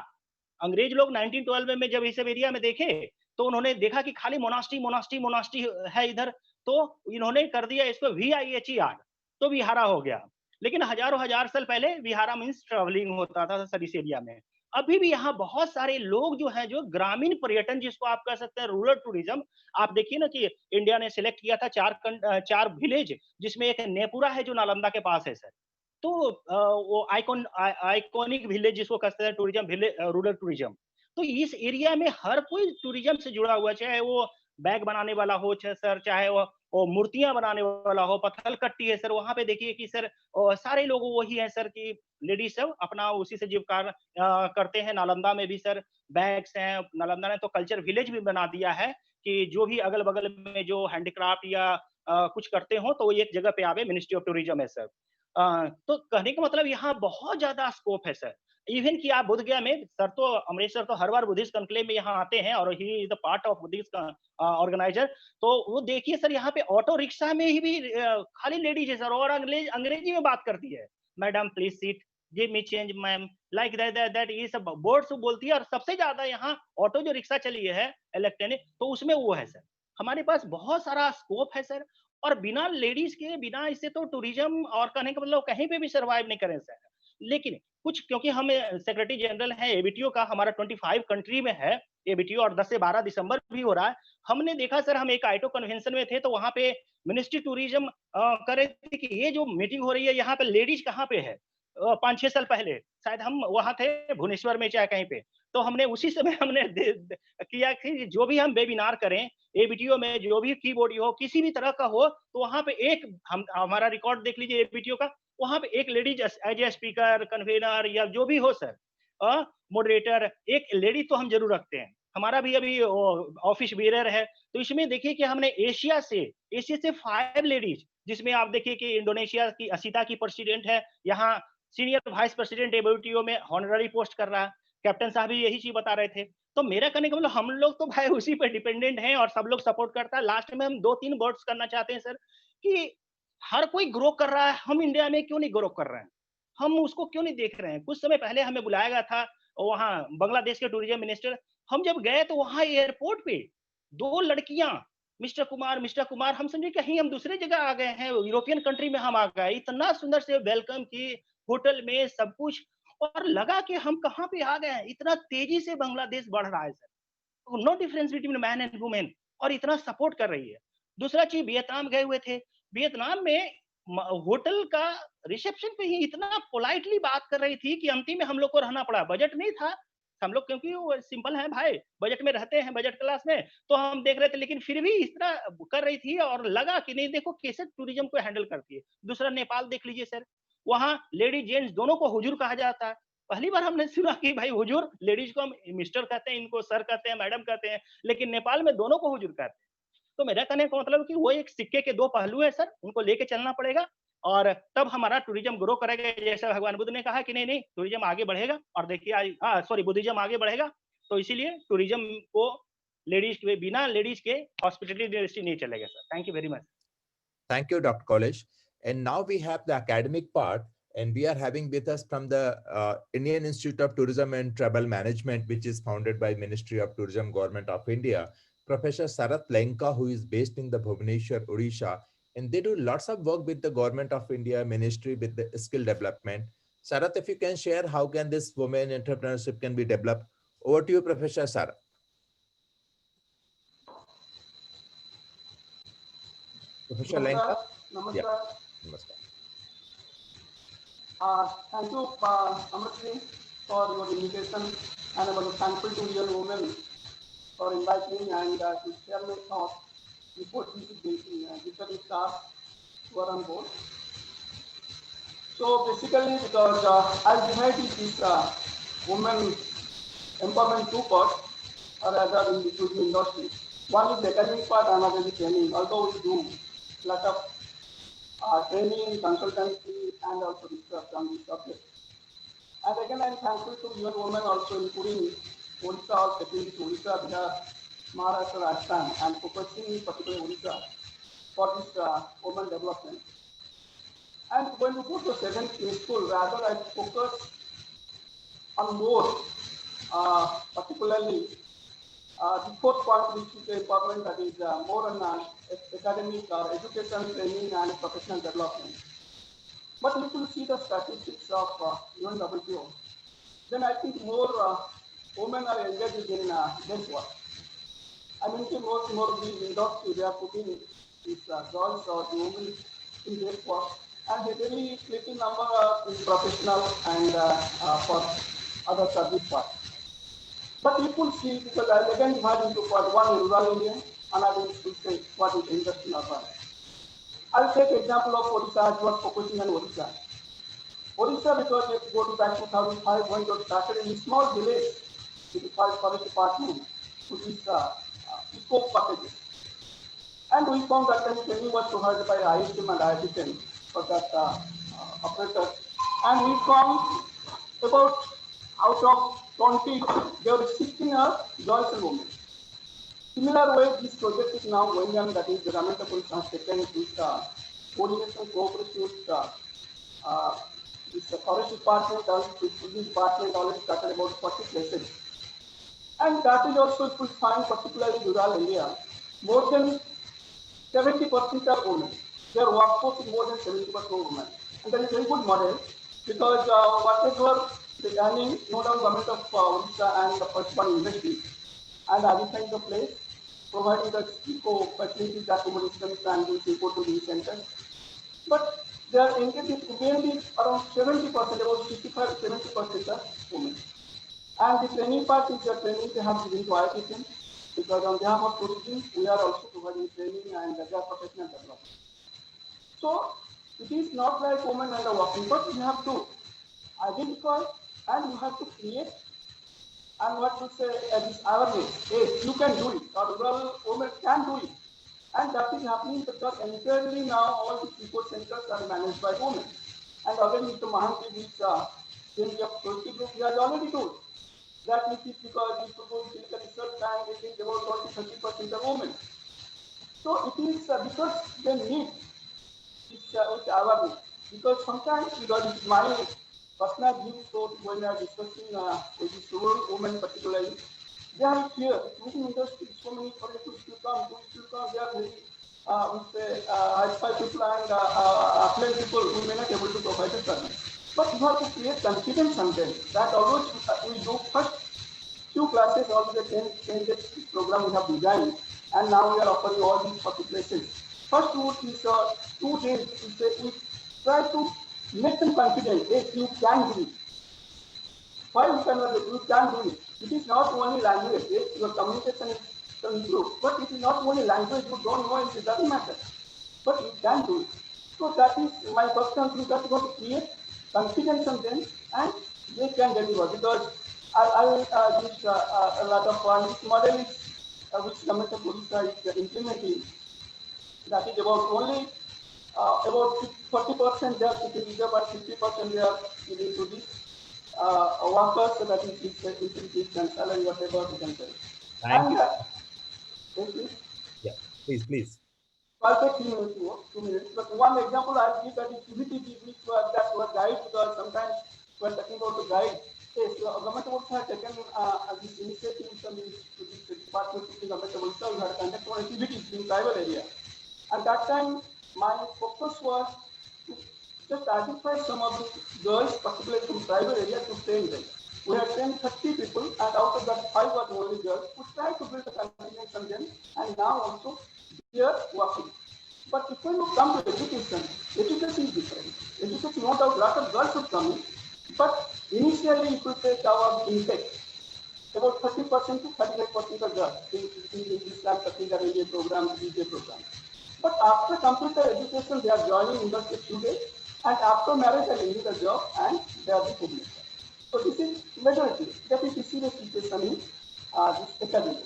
अंग्रेज लोग 1912 में जब इस एरिया में देखे तो उन्होंने देखा कि खाली मोनास्ट्री है इधर, तो इन्होंने कर दिया इसको VIHER, तो विहारा हो गया। लेकिन हजारों हजार साल पहले विहारा मीन्स ट्रैवलिंग होता था सर इस एरिया में। अभी भी यहाँ बहुत सारे लोग जो हैं, जो ग्रामीण पर्यटन जिसको आप कह सकते हैं रूरल टूरिज्म। आप देखिए ना कि इंडिया ने सिलेक्ट किया था 4 विलेज, जिसमें एक नेपुरा है जो नालंदा के पास है सर। तो वो आइकॉनिक विलेज जिसको कहते हैं टूरिज्म विलेज, रूरल टूरिज्म। तो इस एरिया में हर कोई टूरिज्म से जुड़ा हुआ, चाहे वो बैग बनाने वाला हो सर, चाहे वो मूर्तियां बनाने वाला हो, पत्थर कट्टी है सर। वहां पे देखिए कि सर सारे लोग वही है सर कि लेडीज सब अपना उसी से जीविका करते हैं। नालंदा में भी सर बैग्स हैं। नालंदा ने तो कल्चर विलेज भी बना दिया है कि जो भी अगल बगल में जो हैंडीक्राफ्ट या कुछ करते हो तो वो एक जगह पे आवे। मिनिस्ट्री ऑफ टूरिज्म है सर। तो कहने का मतलब यहाँ बहुत ज्यादा स्कोप है सर। इवन कि आप बोध गया में सर, तो अमरीश सर तो हर बार बुद्धिस्ट कॉन्क्लेव में यहाँ आते हैं और he is the part of Buddhist organiser. तो वो देखिए सर, यहाँ पे ऑटो रिक्शा में ही भी खाली लेडीज है सर, और अंग्रेजी में बात करती है। Madam please seat, give me change ma'am, like that ये सब वर्ड्स बोलती है। और सबसे ज्यादा यहाँ ऑटो जो रिक्शा चली है इलेक्ट्रॉनिक, तो उसमें वो है सर। हमारे पास बहुत सारा स्कोप है सर। और बिना लेडीज के, बिना इससे तो टूरिज्म और कहने का मतलब कहीं पे भी सर्वाइव नहीं करें सर। लेकिन कुछ, क्योंकि हम सेक्रेटरी जनरल है ABTO का, हमारा 25 कंट्री में है ABTO, और 10 से 12 दिसंबर भी हो रहा है। हमने देखा सर, हम एक आइटो कन्वेंशन में थे, तो वहां पे मिनिस्ट्री टूरिज्म कर रहे थे कि ये जो मीटिंग हो रही है यहाँ पे लेडीज कहाँ पे है। 5-6 साल पहले शायद हम वहां थे भुवनेश्वर में, चाहे कहीं पे। तो हमने उसी समय हमने किया कि जो भी हम वेबिनार करें ABTO में, जो भी कीबोर्ड हो, किसी भी तरह का हो, तो वहां पे एक हमारा रिकॉर्ड देख लीजिए ABTO का, वहां पे एक ladies as a speaker, convenor या जो भी हो सर, मॉडरेटर, एक लेडी तो हम जरूर रखते हैं। हमारा भी अभी ऑफिस बेरर है। तो इसमें देखिए कि हमने एशिया से 5 लेडीज, जिसमें आप देखिए कि इंडोनेशिया की असीता की प्रेसिडेंट है, यहाँ सीनियर वाइस प्रेसिडेंट ABTO में हॉनररी पोस्ट कर रहा है। कैप्टन साहब भी यही चीज बता रहे थे। तो मेरा कहने का मतलब हम लोग तो भाई उसी पे डिपेंडेंट हैं और सब लोग सपोर्ट करता है। लास्ट में हम 2-3 वर्ड्स करना चाहते हैं सर, कि हर कोई ग्रो कर रहा है, हम इंडिया में क्यों नहीं ग्रो कर रहे हैं? हम उसको क्यों नहीं देख रहे हैं? कुछ समय पहले हमें बुलाया गया था वहाँ बांग्लादेश के टूरिज्म मिनिस्टर। हम जब गए तो वहाँ एयरपोर्ट पे 2 लड़कियां, मिस्टर कुमार, हम समझे कहीं हम दूसरे जगह आ गए हैं, यूरोपियन कंट्री में हम आ गए। इतना सुंदर से वेलकम की, होटल में सब कुछ, और लगा कि हम कहाँ पे आ गए हैं। इतना तेजी से बांग्लादेश बढ़ रहा है sir, no difference between man and women, और इतना सपोर्ट कर रही है। दूसरा चीज, वियतनाम गए हुए थे। वियतनाम में होटल का रिसेप्शन पे ही इतना पोलाइटली बात कर रही थी कि अंतिम में हम लोग को रहना पड़ा। बजट नहीं था, हम लोग क्योंकि वो सिंपल है भाई, बजट में रहते हैं, बजट क्लास में, तो हम देख रहे थे, लेकिन फिर भी इस तरह कर रही थी और लगा कि नहीं, देखो कैसे टूरिज्म को हैंडल करती है। दूसरा नेपाल देख लीजिए सर, वहाँ लेडीज जेंट्स दोनों को हुजूर कहा जाता है। पहली बार हमने सुना कि भाई हुजूर, लेडीज को हम मिस्टर कहते हैं, इनको सर कहते हैं, मैडम कहते हैं, लेकिन नेपाल में दोनों को हुजूर कहते हैं। तो मेरा कहने का मतलब कि वो एक सिक्के के 2 पहलू है सर, उनको लेके चलना पड़ेगा, और तब हमारा टूरिज्म ग्रो करेगा। जैसे भगवान बुद्ध ने कहा कि नहीं टूरिज्म आगे बढ़ेगा, और देखिए बुद्धिज्म आगे बढ़ेगा। तो इसीलिए टूरिज्म को लेडीज के, बिना लेडीज के हॉस्पिटलिटी इंडस्ट्री नहीं चलेगा sir. Thank you very much. Thank you, Dr. College. And now we have the academic part, and we are having with us from the Indian Institute of Tourism and Travel Management, which is founded by Ministry of Tourism, Government of India, Professor Sarat Lenka, who is based in the Bhubaneswar, Odisha, and they do lots of work with the Government of India Ministry with the skill development. Sarat, if you can share how can this women entrepreneurship can be developed? Over to you, Professor Sarat. Professor Lenka. Namaskar. Yeah. Namaskar. Thank you, Amrit, for your invitation, and I was thankful to UN Women for inviting me and to share my thoughts before different staff who are on board. So basically, because I divided this women empowerment 2 parts, or rather in the tourism industry. One is the academic part, another is training. Although we do lot of training, consultancy, and also research on this subject. And again, I'm thankful to UN Women also, including Odisha, also taking Odisha, Bihar, Maharashtra, Rajasthan, and focusing particularly Odisha for this women development. And when you go to seventh school, rather I focus on more, particularly the fourth point, which is important, that is more on academic education, training, and professional development. But if you see the statistics of UNWTO, then I think more women are engaged in this work. I mean, more the industry, they are putting these girls or the women in this work, and a very little number in professional and for other service work. But people see, because I again divide into part one rural India, and I will say what is industrial urban. I'll take example of Odisha. I was focusing on Odisha. Odisha, because it goes back to 2005 when it started in a small village with the forest department, which is eco packages. And we found that the training was provided by ISM and IITM for that operator. And we found about out of 20, there were 16 girls and women. Similar way, this project is now going on, that is the government of Odisha has taken with coordination, cooperation with this forest department, this department already started about 40 places. And that is also, if we find particularly rural area, more than 70% are women. Their workforce is more than 70% women. And that is a very good model, because whatever the earning, no doubt government of Odisha and the first one industry, and identifying the place, providing the eco facilities, accommodations, and this eco to the centers. But they are engaged mainly around 70%, about 65-70% are women. And the training part is the training they have given to IITM, because on behalf of tourism, we are also providing training and their professional development. So it is not like women and the working, but you have to identify and you have to create and what to say this awareness. Yes, you can do it, or rural women can do it. And that is happening because entirely now all the eco centers are managed by women. And again, Mr. Mahanti, which in the Turkey group, he has already told that it is because we propose clinical research and it is about 20-30% of women. So it is because they need this awareness. Because sometimes, because it's my personal view, so when I am discussing with these rural women particularly, they have fear. Tourism industry, so many foreign tourists will come, they are very, we say, high people and affluent people who may not be able to provide a service. But you have to create confidence on them. That always we do first few classes, all the 10 days program we have designed, and now we are offering all these 40 places. First route is 2 days. We try to make them confident. Yes, you can do it. Why you cannot do it? You can do it. It is not only language. Yes, your communication is improved, but it is not only language. You don't know it doesn't matter. But you can do it. So that is my personal view. That is going to create confidence on them, and they can deliver. Because I will give a lot of fun. This model is which government of Odisha is implementing. That is about only about 40% they are sitting there, but 50% they are giving to this workers, so that is this and salary, whatever we can say. Thank you. Yes, Yeah, please. I'll take 2 minutes. But one example I'll give, that is CBTG, which was that were guide, because sometimes we're talking about the guide. Yes, the government also had taken this initiative from this department of the government of Odisha. We had conducted one CBTG in tribal area. At that time, my focus was to just identify some of the girls, particularly from tribal area, to train them. We had trained 30 people, and out of that, 5 were only girls. We tried to build the confidence on them, and now also they are working. But if when you come to education, education is different. Education, no doubt, lot of girls would come in, but initially, if you take our intake, about 30% to 35% of girls in this lab, the radio program, DJ program. But after computer education, they are joining industry today, and after marriage, they are leaving the job and they are the public. So this is majority. That is the serious situation in this academy.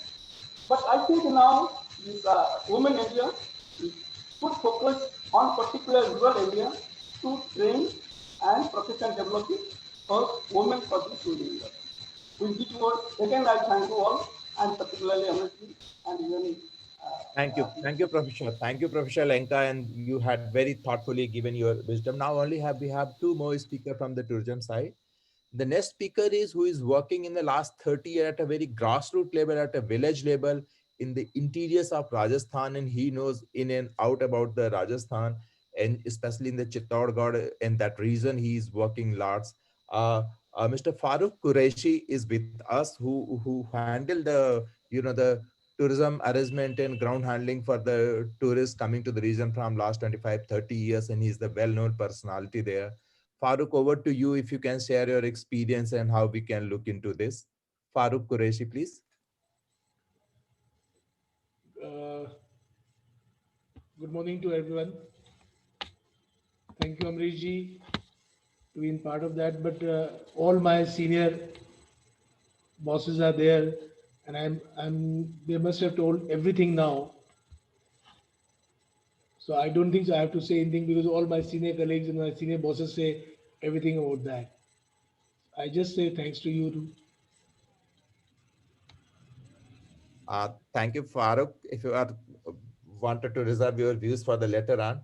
But I think now this women area should focus on particular rural area to train and professional development for women for this area. With these words, again I thank you all, and particularly Amnesty and even. Thank you, Professor. Thank you, Professor Lenka, and you had very thoughtfully given your wisdom. Now only have we have two more speakers from the tourism side. The next speaker is who is working in the last 30 years at a very grassroots level, at a village level in the interiors of Rajasthan, and he knows in and out about the Rajasthan, and especially in the Chittorgarh and that region, he is working lots. Mr. Farooq Qureshi is with us, who handle the the tourism arrangement and ground handling for the tourists coming to the region from last 25, 30 years, and he's the well-known personality there. Farooq, over to you if you can share your experience and how we can look into this. Farooq Qureshi, please. Uh, Good morning to everyone. Thank you, Amrishji, to being part of that. But all my senior bosses are there, and they must have told everything now. So I don't think so I have to say anything because all my senior colleagues and my senior bosses say everything about that. I just say thanks to you. Thank you, Farooq. If you are wanted to reserve your views for the later on.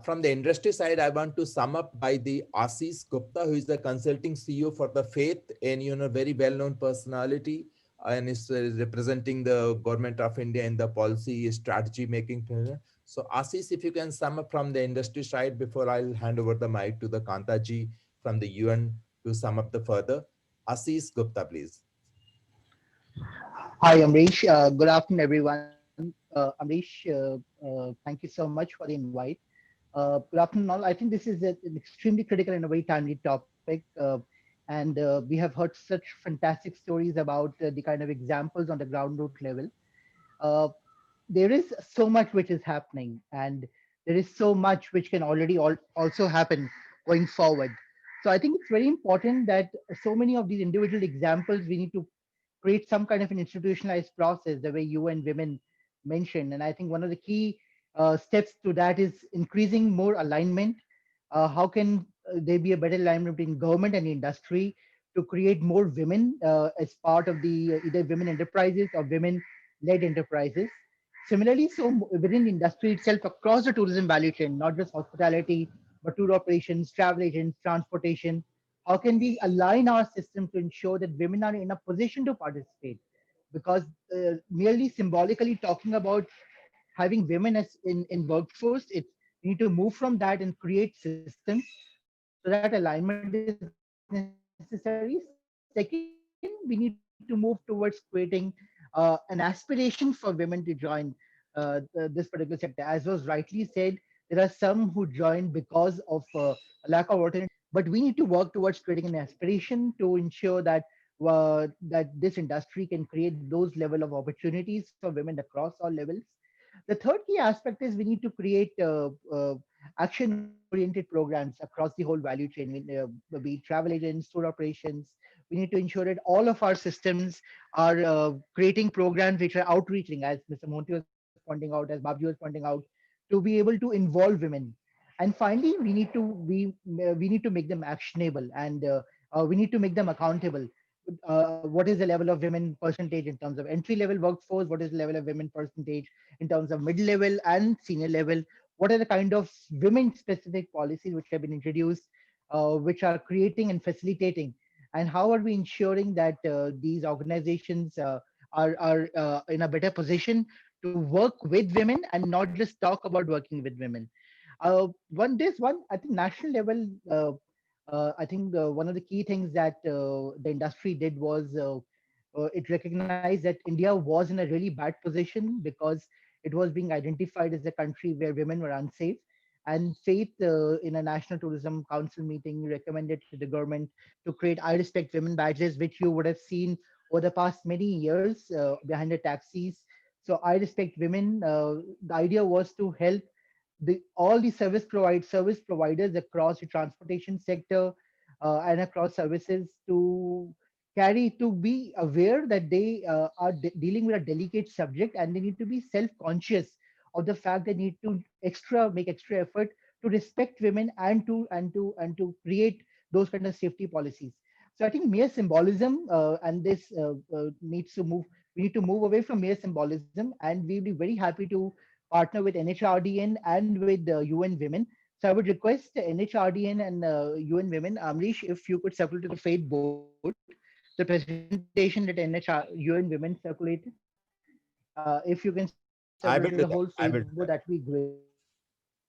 From the industry side, I want to sum up by the Ashish Gupta, who is the consulting CEO for the Faith, and very well-known personality, and is representing the government of India in the policy strategy making. So Ashish, if you can sum up from the industry side before I'll hand over the mic to the Kantaji from the UN to sum up the further. Ashish Gupta, please. Hi, Amrish. Good afternoon, everyone. Amrish, thank you so much for the invite. Good afternoon, all. I think this is an extremely critical and a very timely topic. And we have heard such fantastic stories about the kind of examples on the ground root level. Uh, there is so much which is happening, and there is so much which can already also happen going forward. So I think it's very important that so many of these individual examples we need to create some kind of an institutionalized process, the way you and women mentioned. And I think one of the key steps to that is increasing more alignment. How can there be a better alignment between government and industry to create more women as part of the either women enterprises or women-led enterprises? Similarly, so within the industry itself, across the tourism value chain, not just hospitality, but tour operations, travel agents, transportation, how can we align our system to ensure that women are in a position to participate? Because merely symbolically talking about having women as in workforce, we need to move from that and create systems so that alignment is necessary. Second, we need to move towards creating an aspiration for women to join this particular sector. As was rightly said, there are some who join because of a lack of alternative. But we need to work towards creating an aspiration to ensure that this industry can create those level of opportunities for women across all levels. The third key aspect is we need to create action-oriented programs across the whole value chain, be it travel agents, tour operations. We need to ensure that all of our systems are creating programs which are outreaching, as Mr. Monti was pointing out, as Babji was pointing out, to be able to involve women. And finally, we need to make them actionable, and we need to make them accountable. What is the level of women percentage in terms of entry level workforce? What is the level of women percentage in terms of mid level and senior level? What are the kind of women specific policies which have been introduced, which are creating and facilitating? And how are we ensuring that these organizations are in a better position to work with women and not just talk about working with women? One, I think national level, I think one of the key things that the industry did was it recognized that India was in a really bad position because it was being identified as a country where women were unsafe. And Faith, in a National Tourism Council meeting, recommended to the government to create I Respect Women badges, which you would have seen over the past many years behind the taxis. So I Respect Women, the idea was to help all the service providers across the transportation sector and across services to be aware that they are dealing with a delicate subject, and they need to be self-conscious of the fact they need to make extra effort to respect women and to create those kind of safety policies. So I think mere symbolism and this needs to move. We need to move away from mere symbolism, and we'll be very happy to partner with NHRDN and with UN Women. So I would request NHRDN and UN Women, Amrish, if you could circle to the Fate board, the presentation that UN Women circulated. If you can circle to the whole Fate board, that would be I will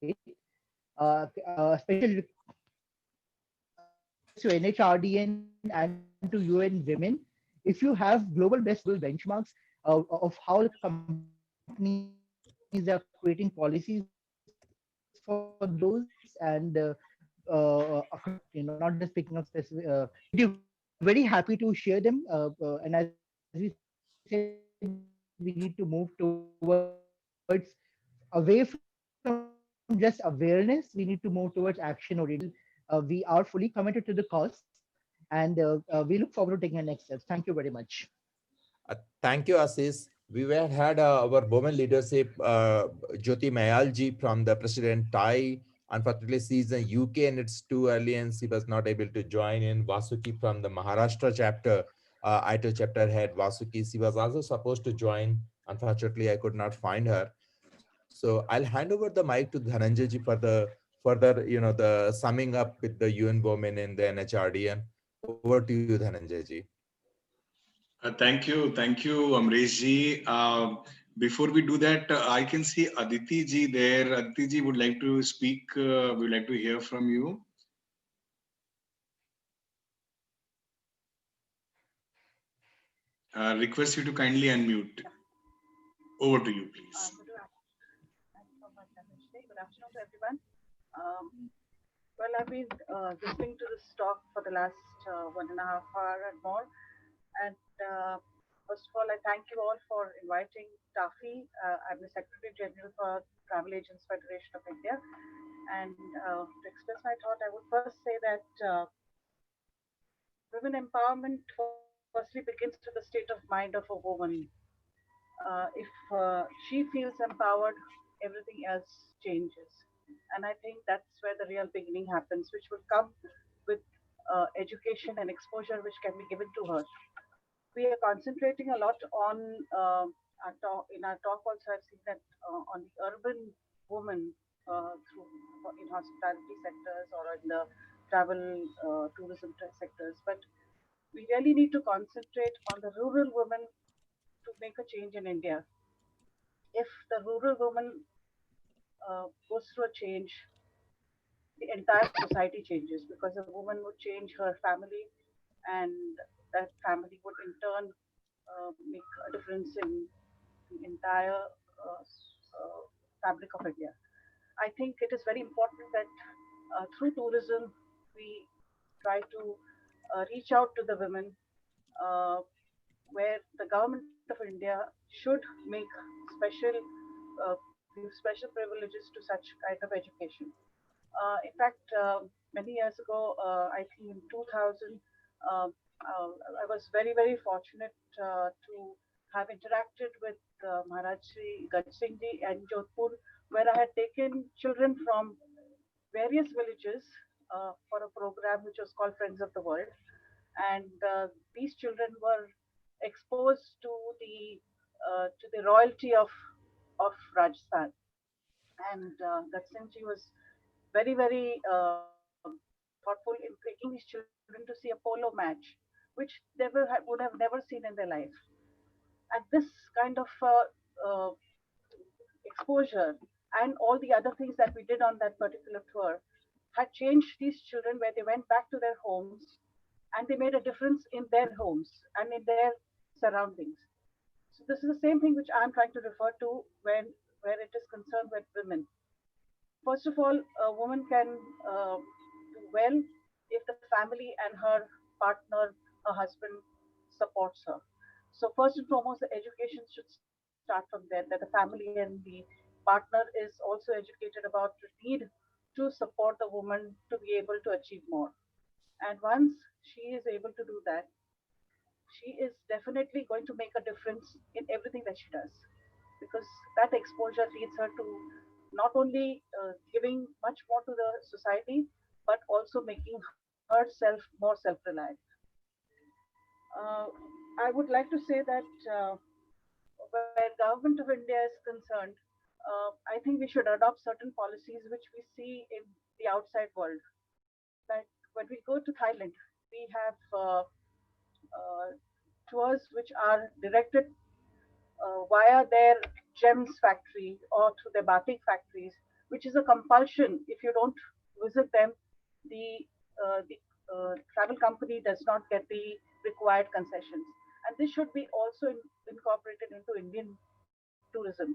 great. do that. I will do that. Special request to NHRDN and to UN Women, if you have global benchmarks of how the companies are creating policies for those, and not just picking up specific, we'd be very happy to share them. And as we said, we need to move towards away from just awareness. We need to move towards action oriented. We are fully committed to the cause, and we look forward to taking our next steps. Thank you very much. Thank you, Assis. We were had our women leadership, Jyoti Mayalji from the President Thai. Unfortunately, she's in UK and it's too early and she was not able to join in. Vasuki from the Maharashtra chapter, ITO chapter head Vasuki. She was also supposed to join. Unfortunately, I could not find her. So I'll hand over the mic to Dhananjay ji for the further, the summing up with the UN Women in the NHRDN. Over to you, Dhananjay ji. Thank you, Amresh ji. Before we do that, I can see Aditi ji there. Aditi ji would like to speak. Would like to hear from you. Request you to kindly unmute. Over to you, please. Thank you so much, Anish. Good afternoon to everyone. Well, I've been listening to this talk for the last 1.5 hours and more. And first of all, I thank you all for inviting Tafi. I'm the Secretary General for Travel Agents Federation of India. And to express my thought, I would first say that women empowerment firstly begins with the state of mind of a woman. If she feels empowered, everything else changes. And I think that's where the real beginning happens, which will come with education and exposure which can be given to her. We are concentrating a lot on our talk. In our talk, also, I've seen that on the urban woman through in hospitality sectors or in the travel tourism sectors, but we really need to concentrate on the rural women to make a change in India. If the rural woman goes through a change, the entire society changes because a woman would change her family, and that family would in turn make a difference in the entire fabric of India. I think it is very important that through tourism we try to reach out to the women, uh, where the government of India should make special give special privileges to such kind of education. In fact, many years ago, I think in 2000, uh, I was very fortunate to have interacted with Maharaj Sri Gaj Singh Ji and Jodhpur, where I had taken children from various villages for a program which was called Friends of the World. And these children were exposed to the royalty of Rajasthan. And Gaj Singh Ji was very thoughtful in taking these children to see a polo match, which they would have never seen in their life. And this kind of exposure and all the other things that we did on that particular tour had changed these children, where they went back to their homes and they made a difference in their homes and in their surroundings. So this is the same thing which I'm trying to refer to where it is concerned with women. First of all, a woman can do well if the family and her partner, her husband, supports her. So first and foremost, the education should start from there, that the family and the partner is also educated about the need to support the woman to be able to achieve more. And once she is able to do that, she is definitely going to make a difference in everything that she does. because that exposure leads her to not only giving much more to the society, but also making herself more self-reliant. Uh, I would like to say that where government of India is concerned, I think we should adopt certain policies which we see in the outside world. Like when we go to Thailand, we have tours which are directed via their gems factory or through their batik factories, which is a compulsion. If you don't visit them, the travel company does not get the required concessions. And this should be also incorporated into Indian tourism,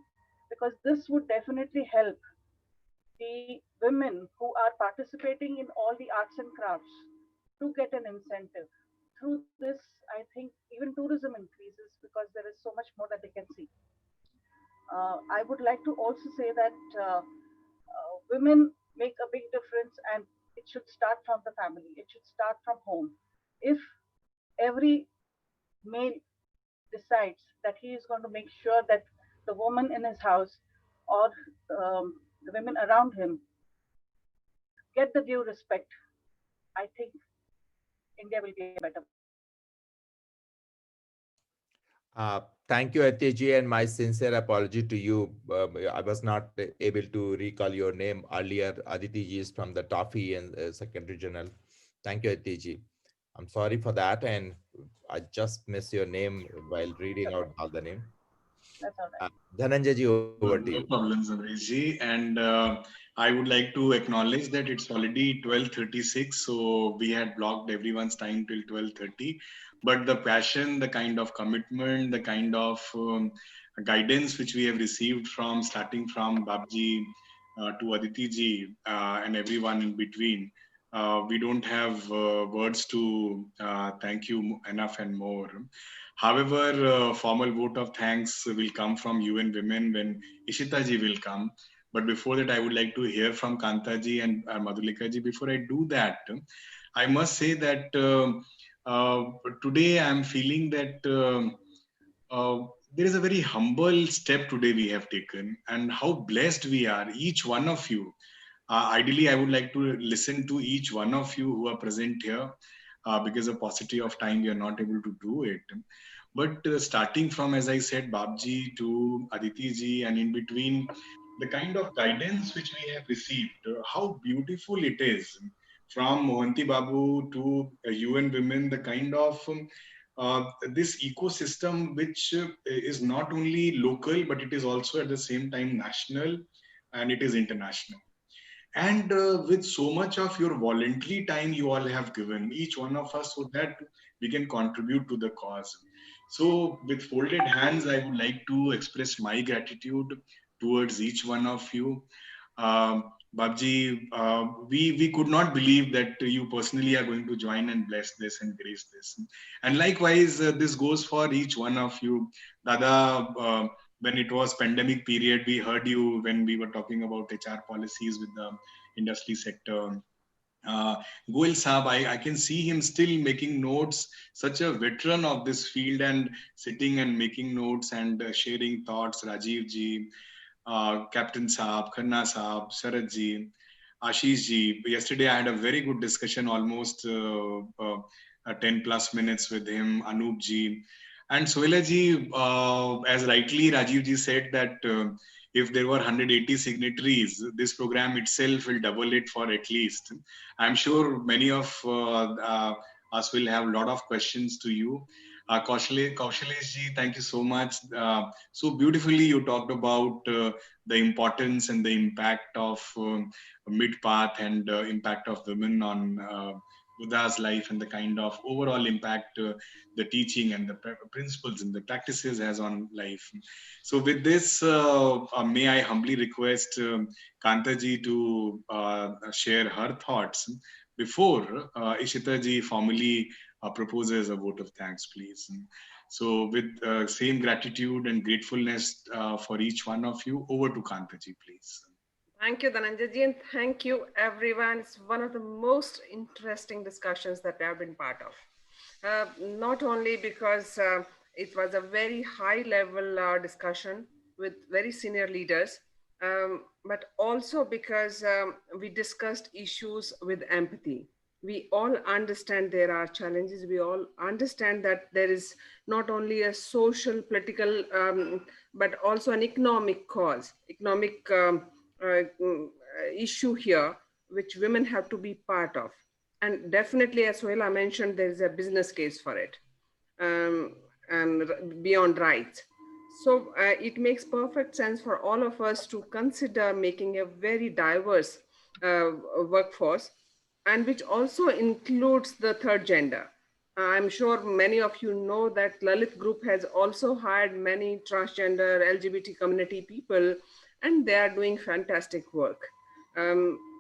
because this would definitely help the women who are participating in all the arts and crafts to get an incentive. Through this, I think even tourism increases because there is so much more that they can see. I would like to also say that women make a big difference, and it should start from the family. It should start from home. If every male decides that he is going to make sure that the woman in his house or the women around him get the due respect, I think India will be a better place. Thank you, Atyaji, and my sincere apology to you. I was not able to recall your name earlier. Aditi is from the Toffee and Secretary General. Thank you, Atyaji. I'm sorry for that, and I just missed your name while reading out all the name. That's all right. Dhananjay ji, over to No you. problems, Amreshji. And I would like to acknowledge that it's already 12:36, so we had blocked everyone's time till 12:30. But the passion, the kind of commitment, the kind of guidance which we have received from starting from Babji to Aditi ji and everyone in between, we don't have words to thank you enough and more. However, formal vote of thanks will come from UN Women when Ishita ji will come. But before that, I would like to hear from Kanta ji and Madhulika ji. Before I do that, I must say that today I am feeling that there is a very humble step today we have taken, and how blessed we are, each one of you. Ideally, I would like to listen to each one of you who are present here. Because of paucity of time, we are not able to do it. But starting from, as I said, Babji to Aditi ji, and in between, the kind of guidance which we have received, how beautiful it is. From Mohanty Babu to UN Women, the kind of this ecosystem which is not only local, but it is also at the same time national, and it is international. And with so much of your voluntary time you all have given, each one of us, so that we can contribute to the cause. So with folded hands, I would like to express my gratitude towards each one of you. Babji, we could not believe that you personally are going to join and bless this and grace this. And likewise, this goes for each one of you. Dada, when it was pandemic period, we heard you when we were talking about HR policies with the industry sector. Goel Saab, I can see him still making notes, such a veteran of this field, and sitting and making notes and sharing thoughts. Rajiv ji, Captain Saab, Khanna Saab, Sharad ji, Ashish ji. Yesterday I had a very good discussion, almost 10 plus minutes with him, Anup ji. And Sohila ji, as rightly Rajiv ji said that if there were 180 signatories, this program itself will double it for at least. I'm sure many of us will have a lot of questions to you. Kaushalesh ji, thank you so much. So beautifully you talked about the importance and the impact of mid-path and impact of women on Buddha's life, and the kind of overall impact the teaching and the principles and the practices has on life. So with this, may I humbly request Kanta ji to share her thoughts before Ishita ji formally proposes a vote of thanks, please. So with same gratitude and gratefulness for each one of you, over to Kanta ji, please. Thank you, Dhananjay, and thank you, everyone. It's one of the most interesting discussions that I've been part of. Not only because it was a very high-level discussion, with very senior leaders, but also because we discussed issues with empathy. We all understand there are challenges. We all understand that there is not only a social, political, but also an economic cause, economic issue here, which women have to be part of. And definitely, as Sohela mentioned, there is a business case for it, and beyond rights. So it makes perfect sense for all of us to consider making a very diverse workforce, and which also includes the third gender. I'm sure many of you know that Lalit Group has also hired many transgender LGBT community people, and they are doing fantastic work.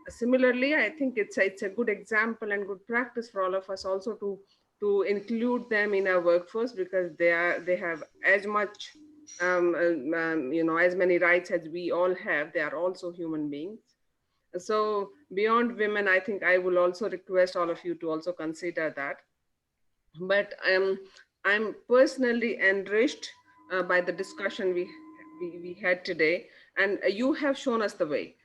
Similarly, I think it's a good example and good practice for all of us also to include them in our workforce, because they have as much as many rights as we all have. They are also human beings. So beyond women, I think I will also request all of you to also consider that. But I'm personally enriched by the discussion we had today, and you have shown us the way.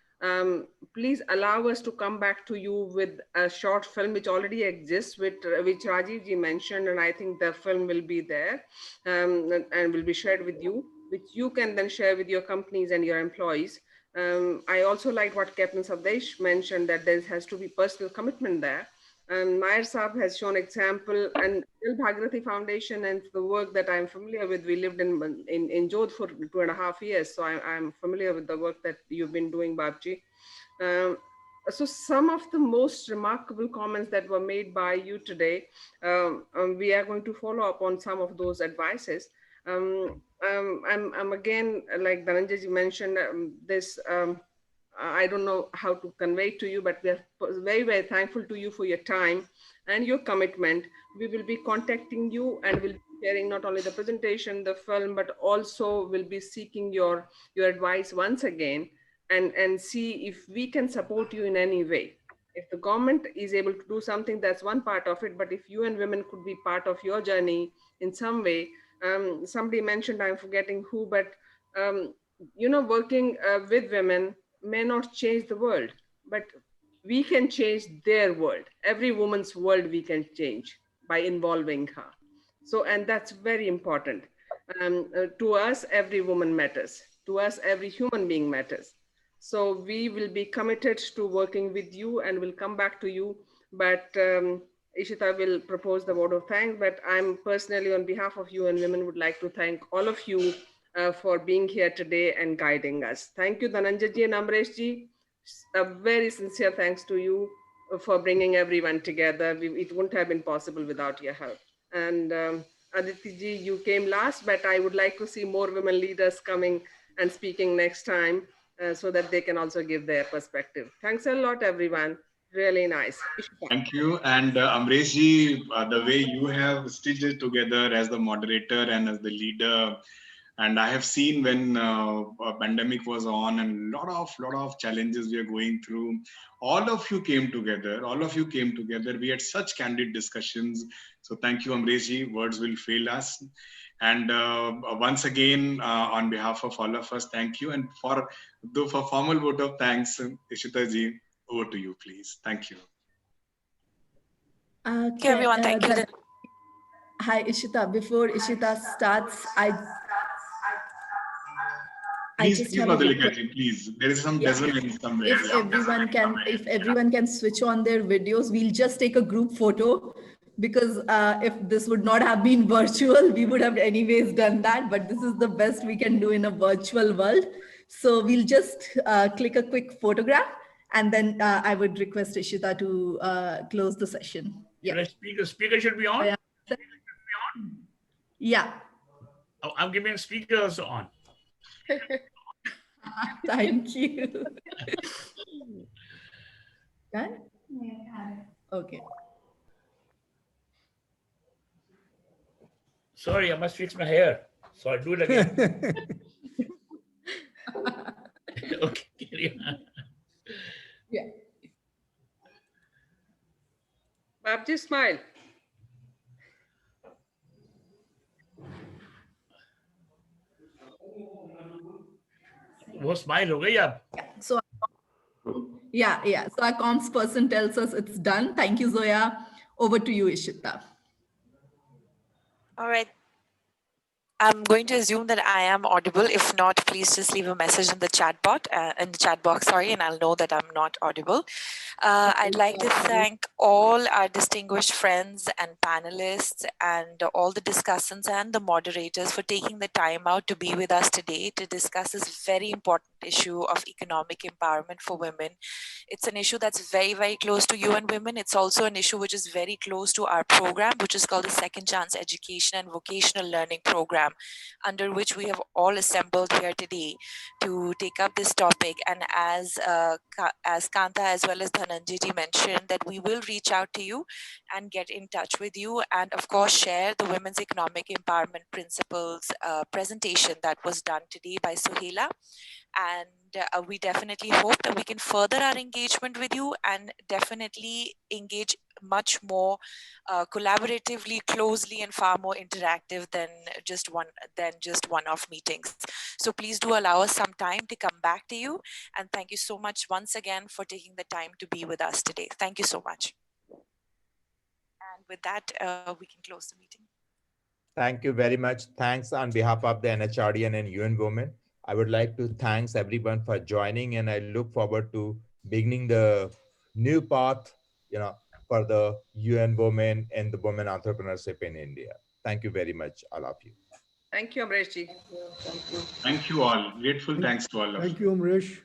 Please allow us to come back to you with a short film which already exists, which Rajiv ji mentioned, and I think the film will be there and will be shared with you, which you can then share with your companies and your employees. I also like what Captain Savdesh mentioned, that there has to be personal commitment there. And Mayer Saab has shown example, and Bhagirathi Foundation and the work that I'm familiar with. We lived in Jodh for 2.5 years, so I'm familiar with the work that you've been doing, Babji. So some of the most remarkable comments that were made by you today, we are going to follow up on some of those advices. I'm again, like Dhananjay mentioned, this. I don't know how to convey to you, but we are very, very thankful to you for your time and your commitment. We will be contacting you and will be sharing not only the presentation, the film, but also will be seeking your advice once again, and see if we can support you in any way. If the government is able to do something, that's one part of it. But if you and women could be part of your journey in some way, somebody mentioned, I'm forgetting who, but working with women may not change the world, but we can change their world. Every woman's world we can change by involving her. So, and that's very important. To us, every woman matters. To us, every human being matters. So we will be committed to working with you and will come back to you. But Ishita will propose the vote of thanks. But I'm personally, on behalf of UN Women, would like to thank all of you for being here today and guiding us. Thank you, Dhananjay ji and Amresh ji. A very sincere thanks to you for bringing everyone together. It wouldn't have been possible without your help. And Aditi ji, you came last, but I would like to see more women leaders coming and speaking next time so that they can also give their perspective. Thanks a lot, everyone. Really nice. Ishita. Thank you. And Amresh ji, the way you have stitched it together as the moderator and as the leader, and I have seen when a pandemic was on and lot of challenges we are going through, all of you came together. We had such candid discussions. So thank you, Amresh ji. Words will fail us. And once again, on behalf of all of us, thank you. And for formal vote of thanks, Ishita ji, over to you, please. Thank you. Thank you, everyone. Thank you. Hi, Ishita. Before Ishita starts, Please, Madhulika ji, please. There is some dissonance somewhere. If everyone can switch on their videos, we'll just take a group photo, because if this would not have been virtual, we would have anyways done that. But this is the best we can do in a virtual world. So we'll just click a quick photograph, and then I would request Ishita to close the session. Yeah. Speaker should be on? Yeah. Oh, I'm giving speakers on. Thank you. Okay. Sorry, I must fix my hair. So I'll do it again. Okay, carry on. Yeah. Babji, smile. वो smile हो गई अब. So yeah. So our comms person tells us it's done. Thank you, Zoya. Over to you, Ishita. All right. I'm going to assume that I am audible. If not, please just leave a message in the chat box, and I'll know that I'm not audible. I'd like to thank all our distinguished friends and panelists and all the discussants and the moderators for taking the time out to be with us today to discuss this very important issue of economic empowerment for women. It's an issue that's very, very close to UN Women. It's also an issue which is very close to our program, which is called the Second Chance Education and Vocational Learning Program, under which we have all assembled here today to take up this topic. And as Kanta as well as Dhananjay mentioned, that we will reach out to you and get in touch with you, and of course share the Women's Economic Empowerment Principles presentation that was done today by Suhaila. And we definitely hope that we can further our engagement with you and definitely engage much more collaboratively, closely, and far more interactive than just one-off meetings. So please do allow us some time to come back to you. And thank you so much once again for taking the time to be with us today. Thank you so much. And with that, we can close the meeting. Thank you very much. Thanks on behalf of the NHRDN and UN Women. I would like to thank everyone for joining, and I look forward to beginning the new path, for the UN Women and the women entrepreneurship in India. Thank you very much, all of you. Thank you, Amreshji. Thank you all. Grateful thanks to all of you. Thank you, Amresh.